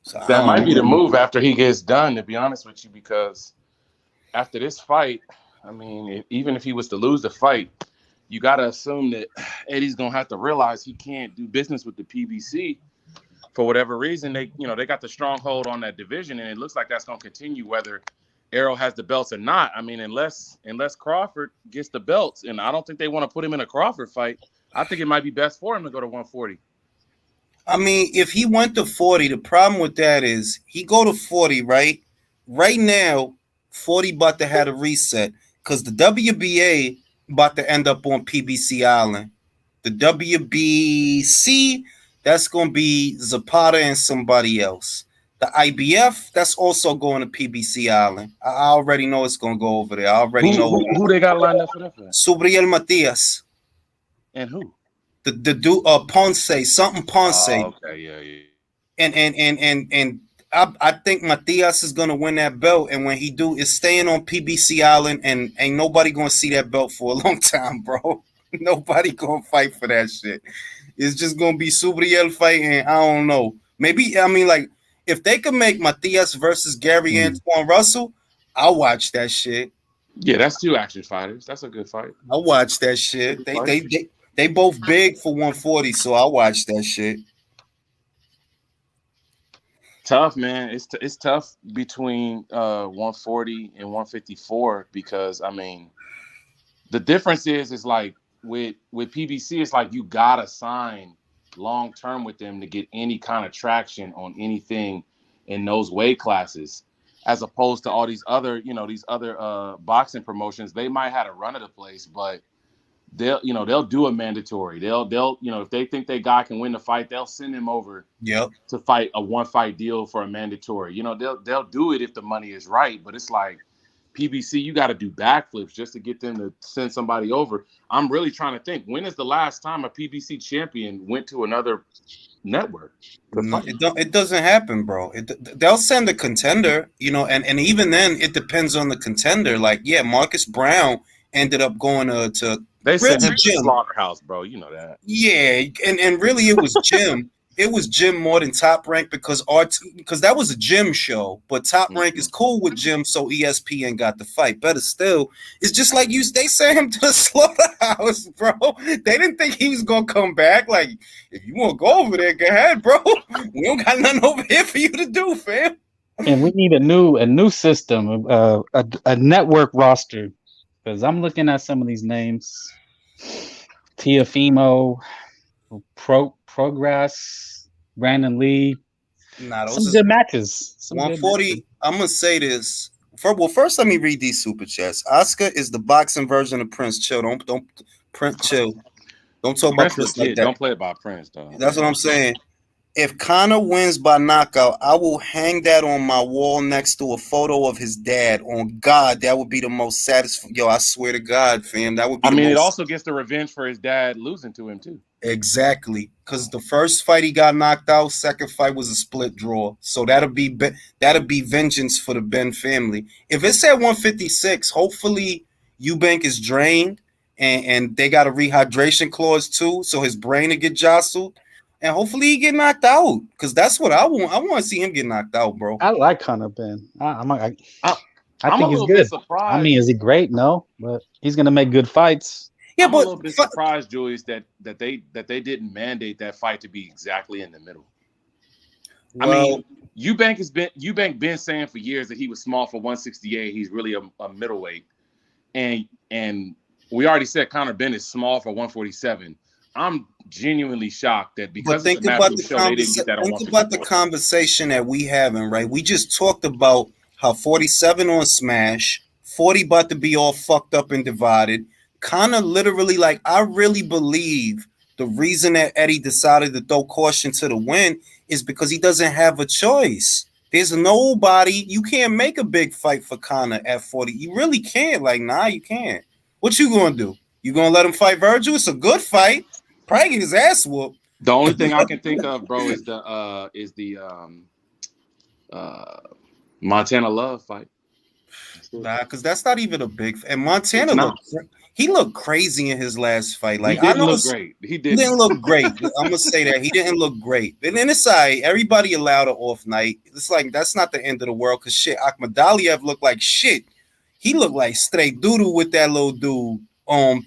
So that might be the move after he gets done, to be honest with you, because after this fight, I mean, even if he was to lose the fight, you got to assume that Eddie's going to have to realize he can't do business with the PBC for whatever reason. They got the stronghold on that division, and it looks like that's going to continue whether Errol has the belts or not. I mean, unless Crawford gets the belts, and I don't think they want to put him in a Crawford fight. I think it might be best for him to go to 140. I mean, if he went to 40, the problem with that is he go to 40, right? Right now, 40 about to have a reset because the WBA about to end up on PBC Island. The WBC, that's going to be Zapata and somebody else. The IBF, that's also going to PBC Island. I already know it's going to go over there. I already know who they got lined up for that. Subriel Matias. And who? The dude, Ponce, something Ponce. Oh, okay, yeah. And I think Matias is gonna win that belt, and when he do, it's staying on PBC Island, and ain't nobody gonna see that belt for a long time, bro. Nobody gonna fight for that shit. It's just gonna be Subriel fighting. I don't know. Maybe, I mean, like, if they could make Matias versus Gary Antoine Russell, I'll watch that shit. Yeah, that's two action fighters. That's a good fight. I'll watch that shit. They both big for 140, so I'll watch that shit. Tough, man. It's tough between 140 and 154 because, I mean, the difference is like with PBC, it's like you gotta sign long term with them to get any kind of traction on anything in those weight classes, as opposed to all these other boxing promotions. They might have a run of the place, but they'll do a mandatory. They'll if they think their guy can win the fight, they'll send him over to fight a one fight deal for a mandatory. They'll do it if the money is right, but it's like PBC, you got to do backflips just to get them to send somebody over. I'm really trying to think, when is the last time a PBC champion went to another network? No, it doesn't happen, bro. They'll send a contender, and even then it depends on the contender. Like, yeah, Marcus Brown ended up going to they sent him to Slaughterhouse, bro. You know that. Yeah, and really it was Jim. it was Jim more than Top Rank because that was a Jim show, but Top Rank is cool with Jim, so ESPN got the fight. Better still, it's just like they sent him to the slaughterhouse, bro. They didn't think he was gonna come back. Like, if you want to go over there, go ahead, bro. We don't got nothing over here for you to do, fam. And we need a new system, a network roster, because I'm looking at some of these names: Tiafimo, Progress, Brandon Lee. Nah, some good matches. 140. I'm gonna say this. First, let me read these super chats. Oscar is the boxing version of Prince. Chill. Don't Prince. Chill. Don't talk about Prince like that. Don't play about Prince, though. That's what I'm saying. If Conor wins by knockout, I will hang that on my wall next to a photo of his dad. On God, that would be the most satisfying. Yo, I swear to God, fam, that would be. It also gets the revenge for his dad losing to him too. Exactly, because the first fight he got knocked out, second fight was a split draw. So that'll be vengeance for the Benn family. If it's at 156, hopefully Eubank is drained and they got a rehydration clause too, so his brain will get jostled. And hopefully he get knocked out, because that's what I want. I want to see him get knocked out, bro. I like Conor Benn. I think he's good. Bit surprised. I mean, is he great? No, but he's gonna make good fights. Yeah, I'm a little bit surprised, Julius, that they didn't mandate that fight to be exactly in the middle. Well, I mean, Eubank been saying for years that he was small for 168. He's really a middleweight, and we already said Conor Benn is small for 147. I'm genuinely shocked that because think about the conversation that we having, right? We just talked about how 47 on Smash, 40 about to be all fucked up and divided. Conor literally, like, I really believe the reason that Eddie decided to throw caution to the wind is because he doesn't have a choice. There's nobody. You can't make a big fight for Conor at 40. You really can't. Like, nah, you can't. What you gonna do? You gonna let him fight Virgil? It's a good fight. Probably get his ass whooped. The only thing I can think of, bro, is the Montana Love fight. Nah, because that's not even a big. And Montana looked crazy in his last fight. Like, he didn't look great. He didn't look great. I'm gonna say that he didn't look great. And then it's like everybody allowed an off night. It's like that's not the end of the world. Cause shit, Akhmadaliev looked like shit. He looked like straight doodle with that little dude.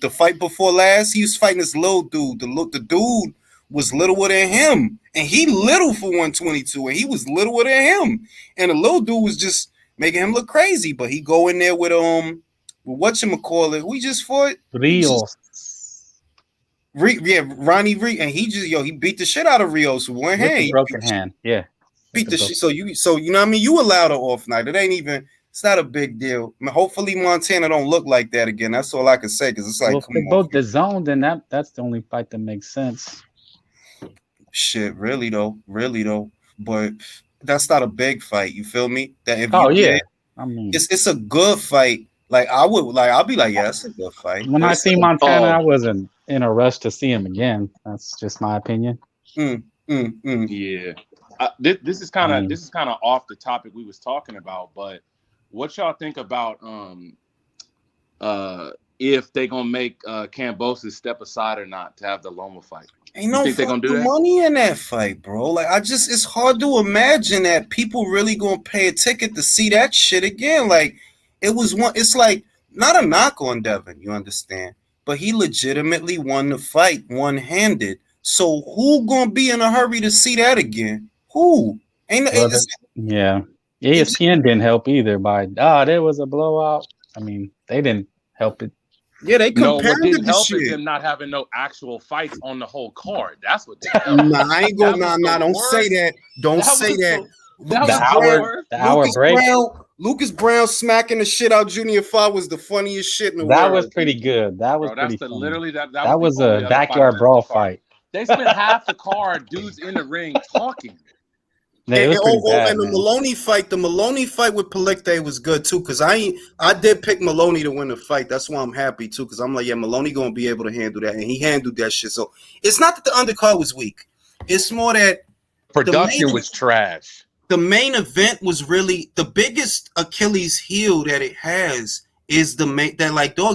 The fight before last, he was fighting this little dude. The dude was littler than him, and he little for 122, and he was littler than him. And the little dude was just making him look crazy. But he go in there with whatchamacallit, we just fought Rios. Ronnie Reed, and he beat the shit out of Rios with one hand. Broken hand, yeah. Beat the shit. So you know what I mean? You allowed an off night. It ain't even. It's not a big deal. I mean, hopefully Montana don't look like that again. That's all I can say, because it's like, well, if both the zone, then that's the only fight that makes sense. Shit, really though. But that's not a big fight. You feel me? That if I mean, it's a good fight. Like I'll be like, yeah, it's a good fight. When I see Montana, I wasn't in a rush to see him again. That's just my opinion. Yeah, this is kind of off the topic we was talking about, but. What y'all think about if they gonna make Kambosos step aside or not to have the Loma fight? Ain't no fucking money in that fight, bro. Like, it's hard to imagine that people really gonna pay a ticket to see that shit again. Like, it's like not a knock on Devin, you understand? But he legitimately won the fight one-handed. So who gonna be in a hurry to see that again? Who? Yeah. ESPN didn't help either there was a blowout. I mean, they didn't help it. Yeah, they compared what didn't help is them not having no actual fights on the whole card. That's what they Nah, I ain't going don't say that. Don't say that. The hour break. Lucas Brown smacking the shit out Junior 5 was the funniest shit in the world. That was pretty good. That was pretty funny. That was a backyard brawl fight. They spent half the card dudes in the ring talking. Yeah, and the Maloney fight with Palikte was good too, because I did pick Maloney to win the fight. That's why I'm happy too, because I'm like, yeah, Maloney gonna be able to handle that, and he handled that shit. So it's not that the undercard was weak; it's more that production was trash. The main event was really the biggest Achilles heel that it has is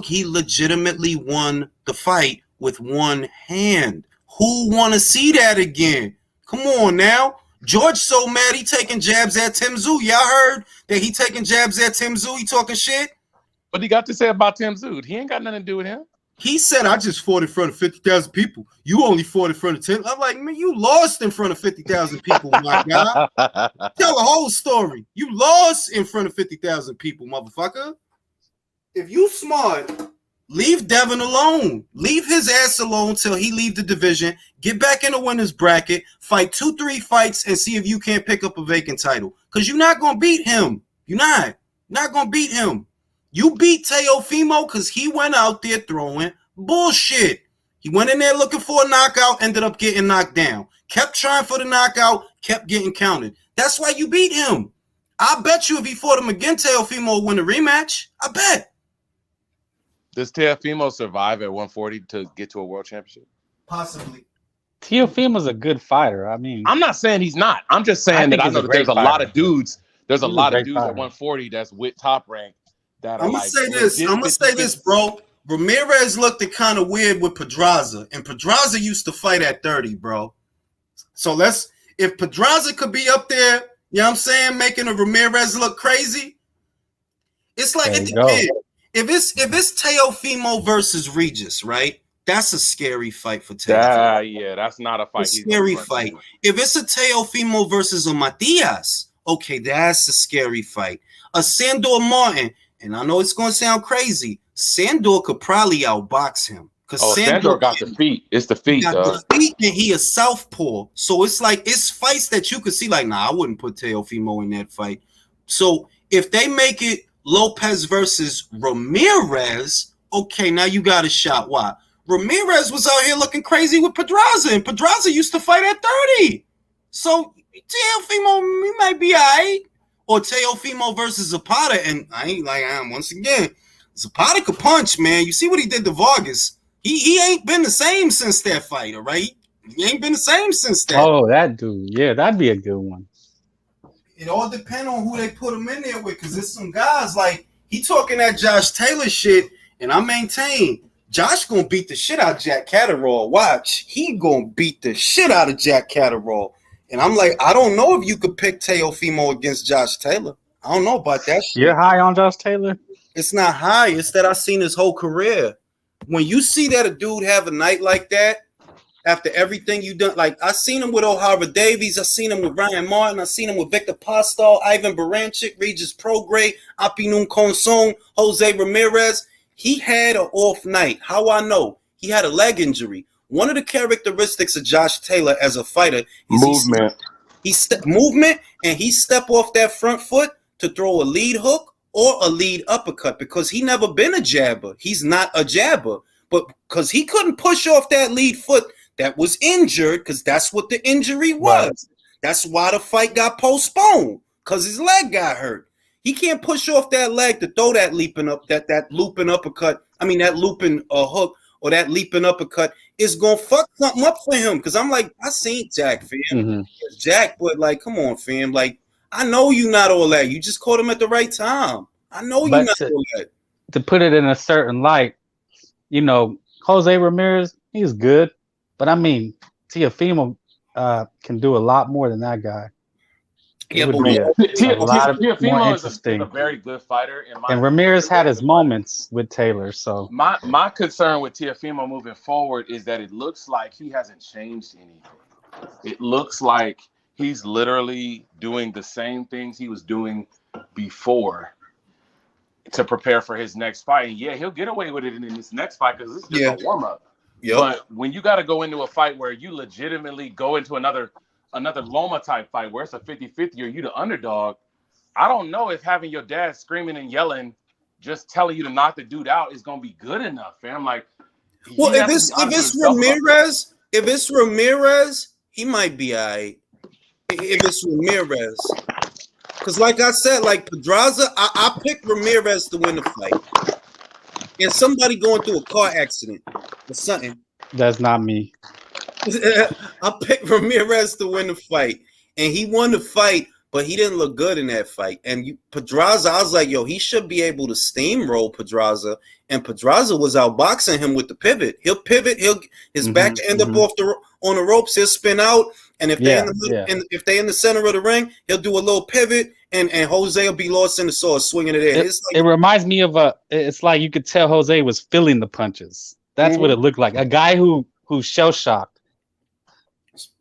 he legitimately won the fight with one hand. Who want to see that again? Come on now. George so mad he taking jabs at Tim Tszyu. Y'all heard that he taking jabs at Tim Tszyu? He talking shit? What he got to say about Tim Tszyu? He ain't got nothing to do with him. He said, I just fought in front of 50,000 people. You only fought in front of 10. I'm like, man, you lost in front of 50,000 people, my guy. Tell the whole story. You lost in front of 50,000 people, motherfucker. If you smart, leave Devin alone. Leave his ass alone till he leave the division. Get back in the winner's bracket. Fight 2-3 fights and see if you can't pick up a vacant title. Because you're not going to beat him. You're not going to beat him. You beat Teofimo because he went out there throwing bullshit. He went in there looking for a knockout, ended up getting knocked down. Kept trying for the knockout, kept getting counted. That's why you beat him. I bet you if he fought him again, Teofimo would win a rematch. I bet. Does Teofimo survive at 140 to get to a world championship? Possibly. Teofimo's a good fighter. I mean, I'm not saying he's not. I'm just saying that I know that there's a lot of dudes. There's a lot of dudes at 140 that's with Top Rank. I'm gonna say this, bro. Ramirez looked kind of weird with Pedraza, and Pedraza used to fight at 30, bro. So if Pedraza could be up there, you know what I'm saying, making a Ramirez look crazy, it's like it depends. If it's Teofimo versus Regis, right? That's a scary fight for Teofimo. Yeah, that's not a fight. It's a scary fight. If it's a Teofimo versus a Matias, okay, that's a scary fight. A Sandor Martin. And I know it's going to sound crazy. Sandor could probably outbox him. Sandor got the feet. It's the feet, the feet, and he a southpaw. So it's like, it's fights that you could see like, nah, I wouldn't put Teofimo in that fight. So if they make it Lopez versus Ramirez, okay, now you got a shot. Why? Ramirez was out here looking crazy with Pedraza, and Pedraza used to fight at 30. So Teofimo, he might be all right. Or Teofimo versus Zapata, and I ain't like once again, Zapata could punch, man. You see what he did to Vargas. He ain't been the same since that fight, all right? He ain't been the same since that. Oh, that dude. Yeah, that'd be a good one. It all depends on who they put him in there with, because there's some guys like he talking that Josh Taylor shit, and I maintain Josh gonna beat the shit out of Jack Catterall. Watch, he gonna beat the shit out of Jack Catterall. And I'm like, I don't know if you could pick Teofimo against Josh Taylor. I don't know about that shit. You're high on Josh Taylor? It's not high. It's that I've seen his whole career. When you see that a dude have a night like that, after everything you done, like I seen him with O'Hara Davies, I seen him with Ryan Martin, I seen him with Victor Postol, Ivan Baranchik, Regis Prograis, Apinun Consong, Jose Ramirez. He had an off night. How I know? He had a leg injury. One of the characteristics of Josh Taylor as a fighter is movement. Movement, and he step off that front foot to throw a lead hook or a lead uppercut because he never been a jabber. He's not a jabber, but because he couldn't push off that lead foot that was injured, because that's what the injury was. Right. That's why the fight got postponed, because his leg got hurt. He can't push off that leg to throw that leaping up, that looping uppercut. I mean that looping hook or that leaping uppercut is gonna fuck something up for him. Because I'm like, I seen Jack, fam. Mm-hmm. Jack, but like, come on, fam. Like, I know you not all that. You just caught him at the right time. I know you not all that. To put it in a certain light, you know, Jose Ramirez, he's good, but I mean, Teofimo can do a lot more than that guy. Yeah, but Teofimo is a very good fighter. And Ramirez had his moments with Taylor. So my concern with Teofimo moving forward is that it looks like he hasn't changed anything. It looks like he's literally doing the same things he was doing before to prepare for his next fight. And yeah, he'll get away with it in his next fight because this is just a warm up. Yep. But when you got to go into a fight where you legitimately go into another Loma type fight where it's a 50-50 or you the underdog, I don't know if having your dad screaming and yelling, just telling you to knock the dude out is gonna be good enough, fam. Like, well, if it's Ramirez, he might be all right. If it's Ramirez, because like I said, like Pedraza, I picked Ramirez to win the fight. And somebody going through a car accident or something. That's not me. I picked Ramirez to win the fight, and he won the fight, but he didn't look good in that fight. And Pedraza, I was like, yo, he should be able to steamroll Pedraza, and Pedraza was outboxing him with the pivot. He'll pivot, his back to end up on the ropes, he'll spin out, And if they in the middle, and if they in the center of the ring, he'll do a little pivot, and Jose will be lost in the sauce, swinging it in. It reminds me of it's like you could tell Jose was feeling the punches. That's what it looked like. A guy who's shell shocked.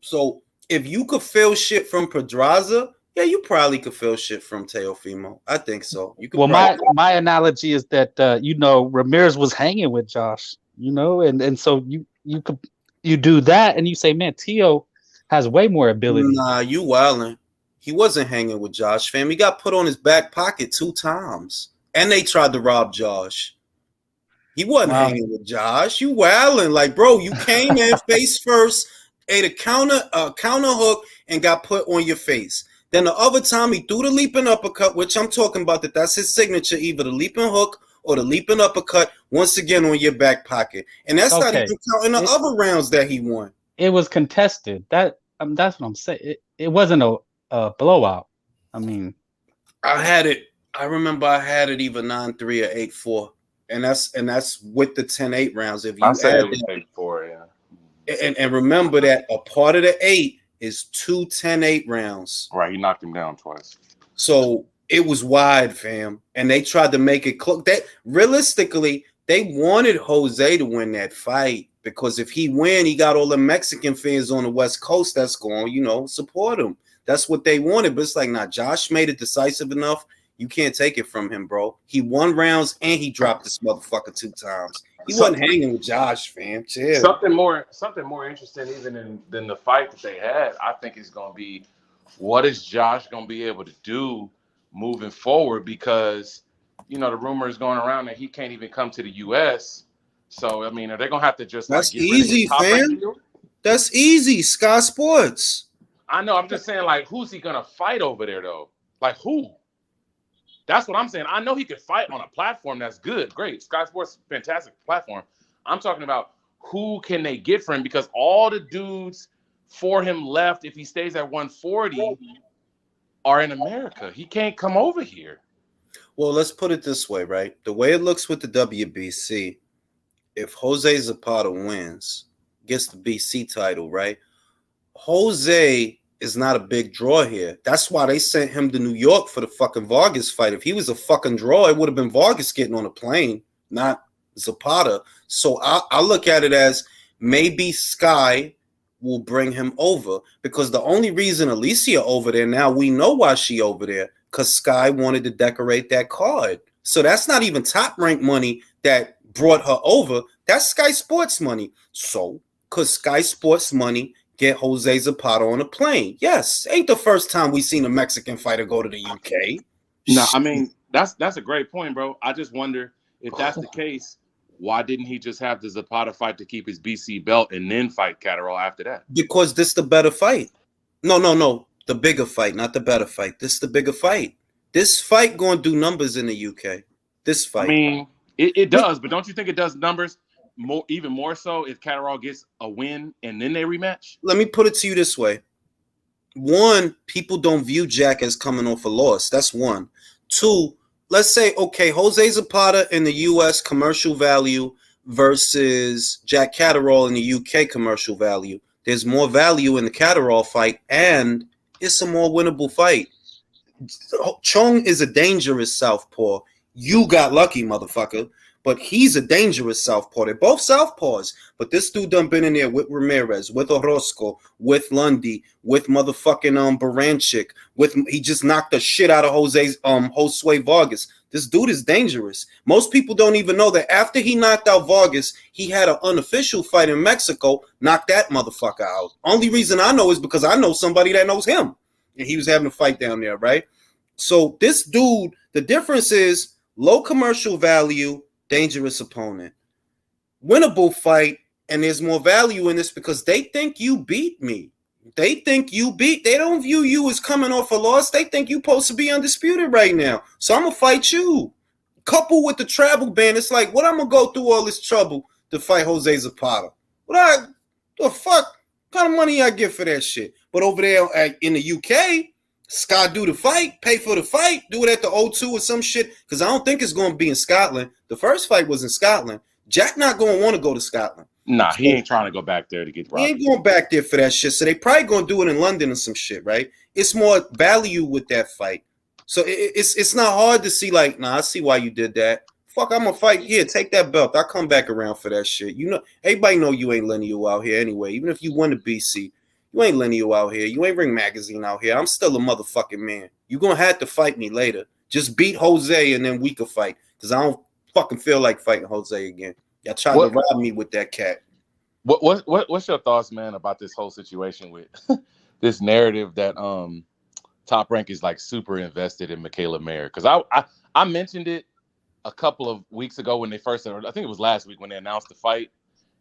So if you could feel shit from Pedraza, yeah, you probably could feel shit from Teofimo. I think so. You could. Well, my analogy is that Ramirez was hanging with Josh, and so you do that and you say, man, Teo has way more ability. Nah, you wildin'. He wasn't hanging with Josh, fam. He got put on his back pocket 2 times, and they tried to rob Josh. He wasn't hanging with Josh. You wildin', like, bro. You came in face first, ate a counter hook, and got put on your face. Then the other time he threw the leaping uppercut, which I'm talking about that's his signature, either the leaping hook or the leaping uppercut, once again on your back pocket. And that's not even counting the other rounds that he won. It was contested. That's what I'm saying. It wasn't a blowout. I mean, I remember I had it either 9-3 or 8-4. And that's with the 10-8 rounds. If you I said it was 8-4, yeah. And remember that a part of the 8 is 2 10-8 rounds. Right, he knocked him down twice. So it was wide, fam. And they tried to make it close. Realistically, they wanted Jose to win that fight because if he win, he got all the Mexican fans on the West Coast that's going, support him. That's what they wanted. But it's like, nah, Josh made it decisive enough. You can't take it from him, bro. He won rounds and he dropped this motherfucker 2 times. He wasn't hanging with Josh, fam. Chill. Something more interesting even than the fight that they had, I think is going to be what is Josh going to be able to do moving forward because, the rumor is going around that he can't even come to the U.S. So, I mean, are they going to have to just That's easy, fam. That's easy. Sky Sports. I know. I'm just saying, like, who's he going to fight over there, though? Like, who? That's what I'm saying. I know he could fight on a platform that's good. Great. Sky Sports, fantastic platform. I'm talking about who can they get for him because all the dudes for him left, if he stays at 140, are in America. He can't come over here. Well, let's put it this way, right? The way it looks with the WBC, if Jose Zapata wins, gets the BC title, right? Jose is not a big draw here. That's why they sent him to New York for the fucking Vargas fight. If he was a fucking draw, it would have been Vargas getting on a plane, not Zapata. So I look at it as maybe Sky will bring him over because the only reason Alicia over there now, we know why she over there, because Sky wanted to decorate that card. So that's not even top rank money that brought her over. That's Sky Sports money. So, because Sky Sports money get Jose Zapata on a plane. Yes, ain't the first time we seen a Mexican fighter go to the UK. No, I mean, that's a great point, bro. I just wonder if that's the case, why didn't he just have the Zapata fight to keep his BC belt and then fight Catterall after that? Because this the better fight. No. The bigger fight, not the better fight. This the bigger fight. This fight going to do numbers in the UK. This fight. I mean, it does, but don't you think it does numbers even more so if Catterall gets a win and then they rematch? Let me put it to you this way. 1, people don't view Jack as coming off a loss. That's 1. 2, let's say, okay, Jose Zapata in the U.S. commercial value versus Jack Catterall in the UK commercial value. There's more value in the Catterall fight, and it's a more winnable fight. Chong is a dangerous southpaw. You got lucky, motherfucker. But he's a dangerous southpaw. They're both southpaws. But this dude done been in there with Ramirez, with Orozco, with Lundy, with motherfucking Baranchik. He just knocked the shit out of Josue Vargas. This dude is dangerous. Most people don't even know that after he knocked out Vargas, he had an unofficial fight in Mexico, knocked that motherfucker out. Only reason I know is because I know somebody that knows him. And he was having a fight down there, right? So this dude, the difference is low commercial value, dangerous opponent. Winnable fight, and there's more value in this because they think you beat me. They don't view you as coming off a loss. They think you're supposed to be undisputed right now. So I'm going to fight you. Coupled with the travel ban, it's like, what I'm going to go through all this trouble to fight Jose Zapata? The fuck? What kind of money I get for that shit? But over there in the UK, Sky do the fight, pay for the fight, do it at the O2 or some shit, because I don't think it's going to be in Scotland. The first fight was in Scotland. Jack not going to want to go to Scotland. Nah, he ain't trying to go back there to get robbed. He ain't going back there for that shit. So they probably gonna do it in London or some shit, right? It's more value with that fight. So it's not hard to see, like, nah, I see why you did that. Fuck, I'm gonna fight. Here, take that belt. I'll come back around for that shit. You know, everybody know you ain't lineal out here anyway. Even if you won the BC, you ain't lineal out here. You ain't Ring Magazine out here. I'm still a motherfucking man. You gonna have to fight me later. Just beat Jose and then we can fight. Because I don't fucking feel like fighting Jose again. Y'all tried to rob me with that cat. What's your thoughts, man, about this whole situation with this narrative that Top Rank is like super invested in Michaela Mayer? Because I mentioned it a couple of weeks ago when they first, I think it was last week when they announced the fight,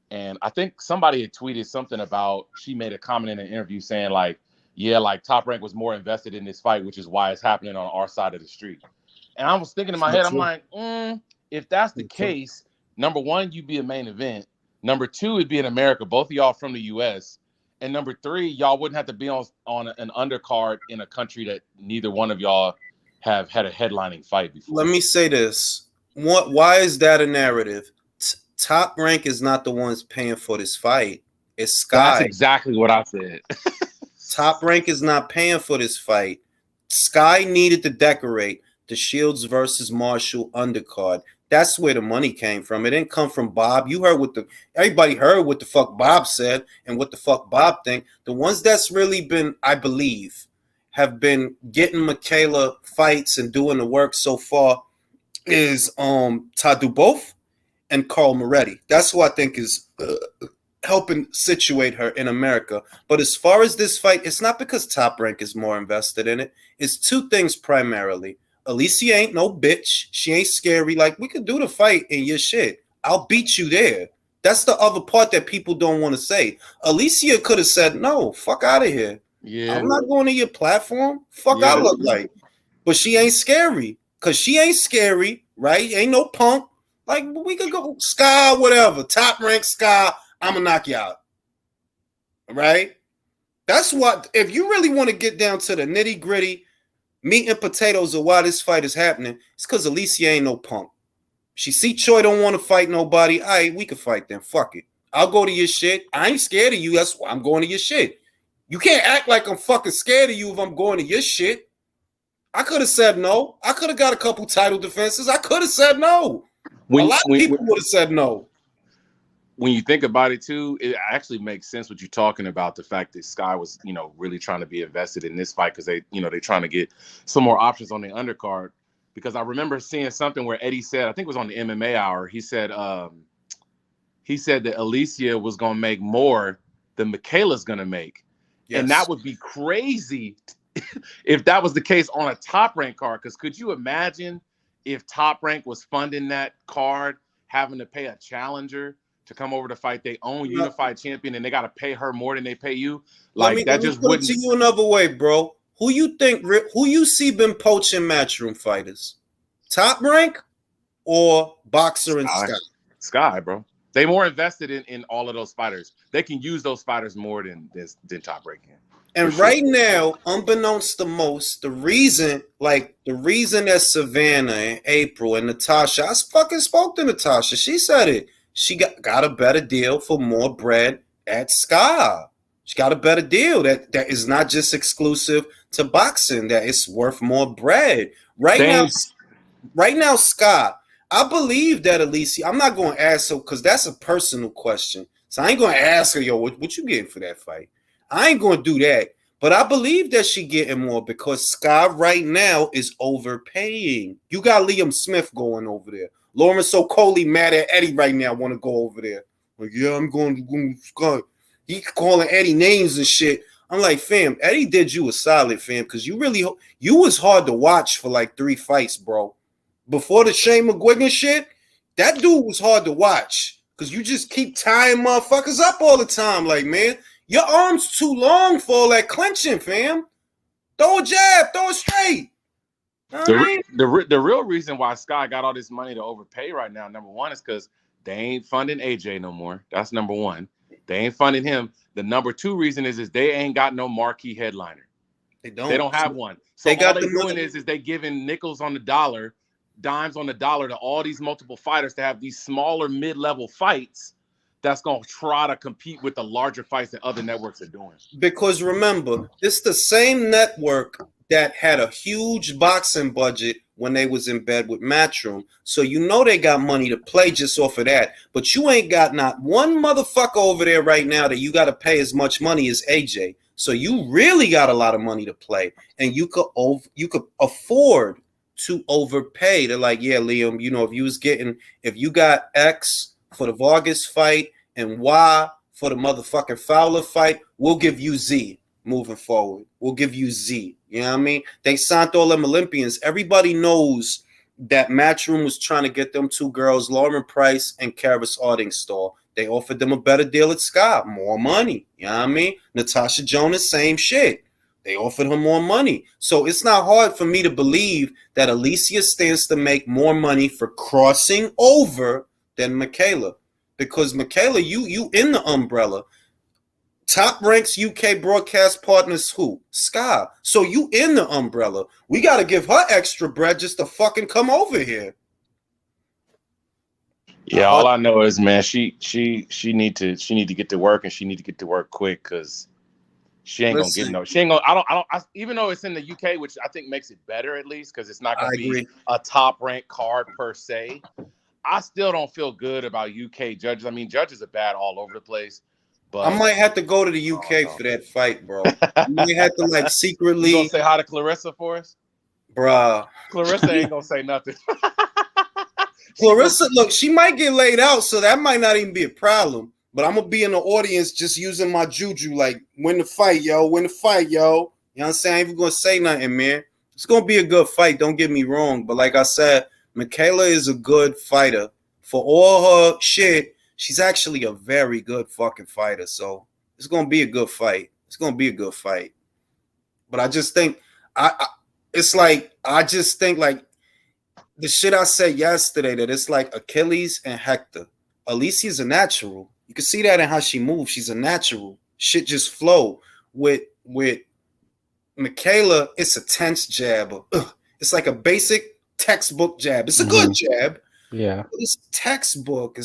and I think somebody had tweeted something about, she made a comment in an interview saying like, yeah, like Top Rank was more invested in this fight, which is why it's happening on our side of the street. And I was thinking in my head, I'm like, if that's the case, number one, you'd be a main event. Number two, it'd be in America. Both of y'all from the U.S. And number three, y'all wouldn't have to be on an undercard in a country that neither one of y'all have had a headlining fight before. Let me say this. Why is that a narrative? Top Rank is not the ones paying for this fight. It's Sky. That's exactly what I said. Top Rank is not paying for this fight. Sky needed to decorate the Shields versus Marshall undercard. That's where the money came from. It didn't come from Bob. You heard everybody heard what the fuck Bob said and what the fuck Bob think. The ones that's really been, I believe, have been getting Michaela fights and doing the work so far is Tadu Both and Carl Moretti. That's who I think is helping situate her in America. But as far as this fight, it's not because Top Rank is more invested in it. It's two things primarily. Alicia ain't no bitch. She ain't scary. Like, we could do the fight in your shit. I'll beat you there. That's the other part that people don't want to say. Alicia could have said, no, fuck out of here. Yeah. I'm not going to your platform. Fuck, I look like. But she ain't scary. Because she ain't scary, right? Ain't no punk. Like, we could go Sky, whatever. Top Rank Sky, I'm going to knock you out. Right? That's what, if you really want to get down to the nitty gritty, meat and potatoes of why this fight is happening, it's because Alicia ain't no punk. She see Choi don't want to fight nobody. All right, we can fight then. Fuck it. I'll go to your shit. I ain't scared of you. That's why I'm going to your shit. You can't act like I'm fucking scared of you if I'm going to your shit. I could have said no. I could have got a couple title defenses. I could have said no. A lot of people would have said no. When you think about it too, it actually makes sense what you're talking about. The fact that Sky was, really trying to be invested in this fight because they're trying to get some more options on the undercard. Because I remember seeing something where Eddie said, I think it was on the MMA Hour, he said that Alicia was going to make more than Michaela's going to make. Yes. And that would be crazy if that was the case on a Top Rank card. Because could you imagine if Top Rank was funding that card, having to pay a challenger to come over to fight their own unified champion, and they got to pay her more than they pay you? Like, that just wouldn't. Let me put it to you another way, bro. Who you see been poaching Matchroom fighters? Top Rank or Boxer and Sky? Sky, bro. They more invested in all of those fighters. They can use those fighters more than Top Rank can. And right now, unbeknownst to most, the reason that Savannah and April and Natasha, I fucking spoke to Natasha. She said it. She got a better deal for more bread at Sky. She got a better deal that is not just exclusive to boxing, that it's worth more bread. Right now, Sky, I believe that Alicia, I'm not going to ask her because that's a personal question. So I ain't going to ask her, yo, what you getting for that fight? I ain't going to do that. But I believe that she getting more because Sky right now is overpaying. You got Liam Smith going over there. Lawrence Okoli mad at Eddie right now, want to go over there. Like, yeah, I'm going to Sky. He calling Eddie names and shit. I'm like, fam, Eddie did you a solid, fam, because you was hard to watch for like 3 fights, bro. Before the Shane McGuigan shit, that dude was hard to watch because you just keep tying motherfuckers up all the time. Like, man, your arm's too long for all that clenching, fam. Throw a jab, throw it straight. The real reason why Sky got all this money to overpay right now, number one, is because they ain't funding AJ no more. That's number one. They ain't funding him. The number 2 reason is they ain't got no marquee headliner. They don't have one. So all they're doing is they giving nickels on the dollar, dimes on the dollar to all these multiple fighters to have these smaller mid-level fights that's gonna try to compete with the larger fights that other networks are doing. Because remember, it's the same network that had a huge boxing budget when they was in bed with Matchroom. So you know they got money to play just off of that. But you ain't got not one motherfucker over there right now that you got to pay as much money as AJ. So you really got a lot of money to play, and you could afford to overpay. They're like, yeah, Liam, you know, if you got X for the Vargas fight and Y for the motherfucking Fowler fight, we'll give you Z moving forward. We'll give you Z. You know what I mean? They signed all them Olympians. Everybody knows that Matchroom was trying to get them two girls, Lauren Price and Karis Ardingstall. They offered them a better deal at Scott, more money. You know what I mean? Natasha Jonas, same shit. They offered her more money. So it's not hard for me to believe that Alicia stands to make more money for crossing over than Michaela. Because Michaela, you in the umbrella. Top Ranks UK broadcast partners who? Sky. So you in the umbrella. We got to give her extra bread just to fucking come over here. Yeah, all I know is, man, she need to get to work, and she need to get to work quick, because she ain't gonna get no. She ain't gonna. Even though it's in the UK, which I think makes it better at least, because it's not gonna be a top rank card per se. I still don't feel good about UK judges. I mean, judges are bad all over the place. But I might have to go to the UK for that fight, bro. I might have to like secretly. You gonna say hi to Clarissa for us, bruh? Clarissa ain't gonna say nothing. Clarissa, look, she might get laid out, so that might not even be a problem. But I'm gonna be in the audience just using my juju, like win the fight, yo, win the fight, yo. You know what I'm saying? I ain't even gonna say nothing, man. It's gonna be a good fight. Don't get me wrong, but like I said, Michaela is a good fighter. For all her shit, she's actually a very good fucking fighter. So it's gonna be a good fight. It's gonna be a good fight. But I just think I just think like the shit I said yesterday, that it's like Achilles and Hector. Alicia's a natural. You can see that in how she moves. She's a natural. Shit just flow. With Michaela, it's a tense jab. It's like a basic textbook jab. It's a good jab. Yeah. It's textbook.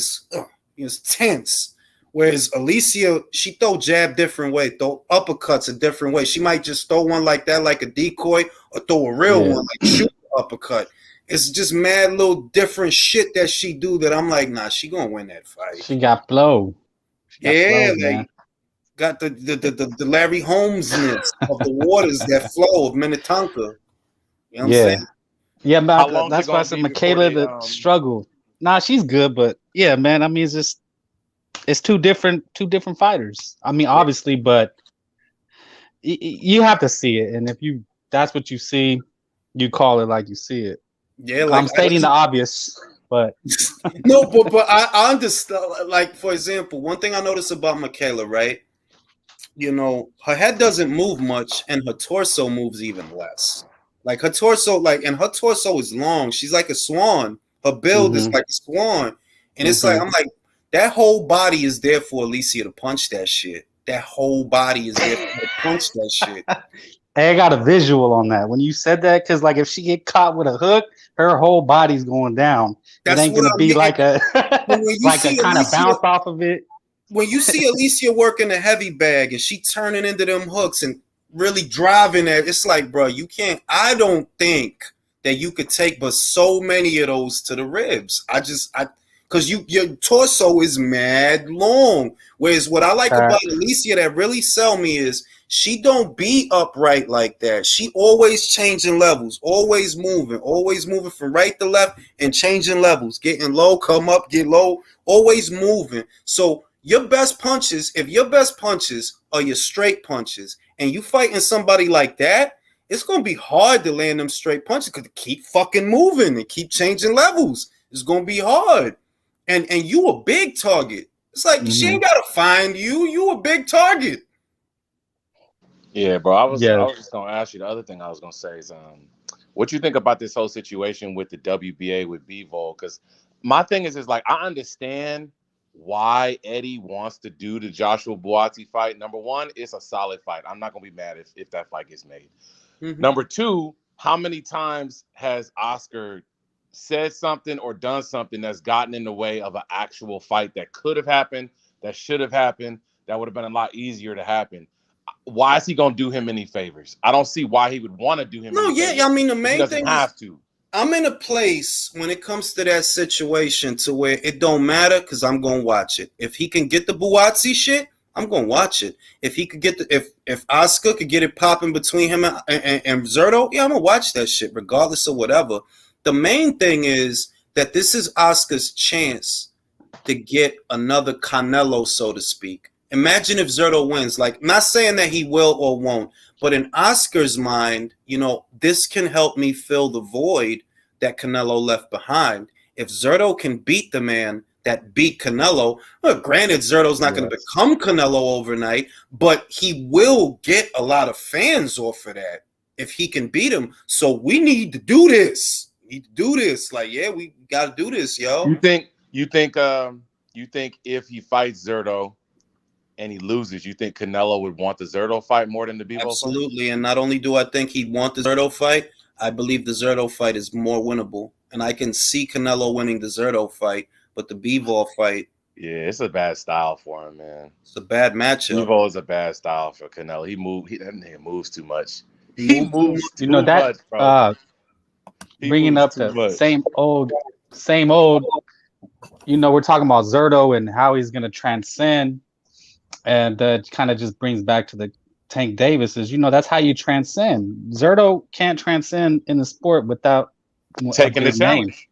It's tense. Whereas Alicia, she throw jab different way, throw uppercuts a different way. She might just throw one like that, like a decoy, or throw a real one, like shoot uppercut. It's just mad little different shit that she do that I'm like, nah, she gonna win that fight. She got flow. Got the Larry Holmes-ness of the waters that flow of Minnetonka. You know what I'm saying? Yeah, but that's why I said Michaela the struggle. Nah, she's good, but yeah, man. I mean, it's two different fighters. I mean, obviously, but you have to see it, and if that's what you see, you call it like you see it. Yeah, like I'm stating the obvious, but no, but I understand. Like, for example, one thing I noticed about Michaela, right? You know, her head doesn't move much, and her torso moves even less. Like her torso, and her torso is long. She's like a swan. Her build is like a swan, and it's like I'm like, that whole body is there for Alicia to punch that shit. That whole body is there for her to punch that shit. Hey, I got a visual on that when you said that, because like if she get caught with a hook, her whole body's going down. It ain't gonna be like a like a kind of bounce off of it. When you see Alicia working a heavy bag and she turning into them hooks and really driving it, it's like, bro, you can't. I don't think that you could take but so many of those to the ribs. Because your torso is mad long. Whereas what I like about Alicia that really sell me is she don't be upright like that. She always changing levels, always moving from right to left and changing levels, getting low, come up, get low, always moving. So your best punches, if your best punches are your straight punches and you fighting somebody like that, it's going to be hard to land them straight punches because keep fucking moving and keep changing levels. It's going to be hard. And you a big target. It's like she ain't got to find you. You a big target. Yeah, bro. I was just gonna ask you. The other thing I was gonna say is, what you think about this whole situation with the WBA with Bivol? Because my thing is like I understand why Eddie wants to do the Joshua Buatsi fight. Number one, it's a solid fight. I'm not gonna be mad if that fight gets made. Number two, how many times has Oscar said something or done something that's gotten in the way of an actual fight that could have happened that should have happened, that would have been a lot easier to happen. Why is he going to do him any favors? I don't see why he would want to do him any favors. I mean, the main he doesn't thing have is, to. I'm in a place when it comes to that situation to where it don't matter because I'm going to watch it. If he can get the Buatsi shit, I'm going to watch it. If he could get if Oscar could get it popping between him and Zerto, yeah, I'm going to watch that shit regardless of whatever. The main thing is that this is Oscar's chance to get another Canelo, so to speak. Imagine if Zerto wins. Like, not saying that he will or won't, but in Oscar's mind, you know, this can help me fill the void that Canelo left behind. If Zerto can beat the man that beat Canelo, well, granted, Zerto's not going to become Canelo overnight, but he will get a lot of fans off of that if he can beat him. So we need to do this. We need to do this. Like, yeah, we got to do this, yo. You think if he fights Zerto and he loses, you think Canelo would want the Zerto fight more than the Bivol fight? Absolutely. And not only do I think he'd want the Zerto fight, I believe the Zerto fight is more winnable. And I can see Canelo winning the Zerto fight, but the Bivol fight. Yeah, it's a bad style for him, man. It's a bad matchup. Bivol is a bad style for Canelo. That nigga moves too much. He moves too much, bro. Bringing up the same old. You know, we're talking about Zerto and how he's going to transcend. And that kind of just brings back to the Tank Davis is, you know, that's how you transcend. Zerto can't transcend in the sport without taking the challenge.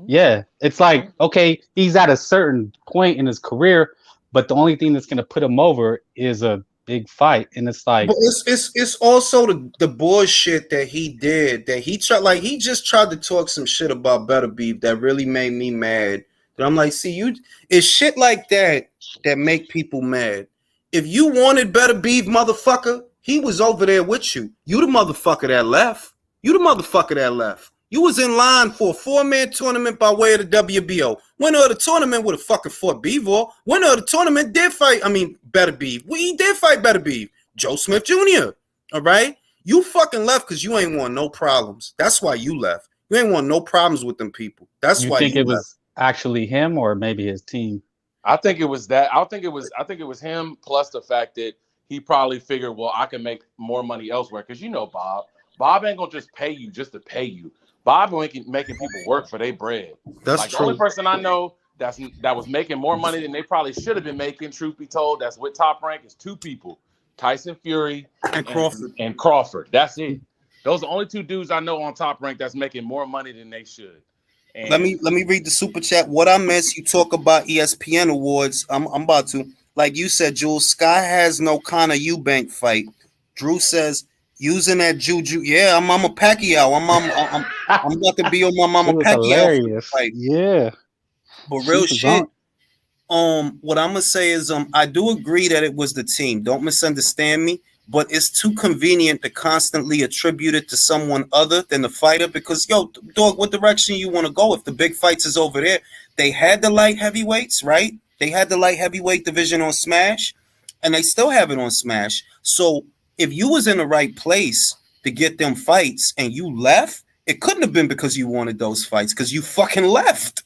Yeah. It's like, okay, he's at a certain point in his career, but the only thing that's going to put him over is a big fight. And it's like, but it's also the bullshit that he did, that he tried, like, he just tried to talk some shit about Better Beef that really made me mad. That I'm like, see, it's shit like that make people mad. If you wanted Better Beef, motherfucker, he was over there with you. You the motherfucker that left. You was in line for a 4-man tournament by way of the WBO. Winner of the tournament would have fucking fought Bivol. Winner of the tournament did fight, Better Beef. He did fight Better Beef. Joe Smith Jr. All right? You fucking left because you ain't want no problems. That's why you left. You ain't want no problems with them people. That's why you think it was actually him or maybe his team? I think it was that. I think it was him, plus the fact that he probably figured, well, I can make more money elsewhere. Because you know, Bob ain't gonna just pay you just to pay you. Bob making people work for their bread. That's like true. The only person I know that was making more money than they probably should have been making, truth be told, that's with Top Rank, is 2 people: Tyson Fury and Crawford. That's it. Those are the only 2 dudes I know on Top Rank that's making more money than they should. And let me read the super chat. What I miss, you talk about ESPN awards. I'm about to. Like you said, Jules, Sky has no Conor Eubank fight. Drew says using that juju. Yeah, I'm Mama Pacquiao. I'm about to be on my Mama Pacquiao fight. Yeah. But real shit. What I'm gonna say is I do agree that it was the team. Don't misunderstand me. But it's too convenient to constantly attribute it to someone other than the fighter because, yo, dog, what direction you want to go? If the big fights is over there, they had the light heavyweights, right? They had the light heavyweight division on Smash, and they still have it on Smash. So if you was in the right place to get them fights and you left, it couldn't have been because you wanted those fights because you fucking left.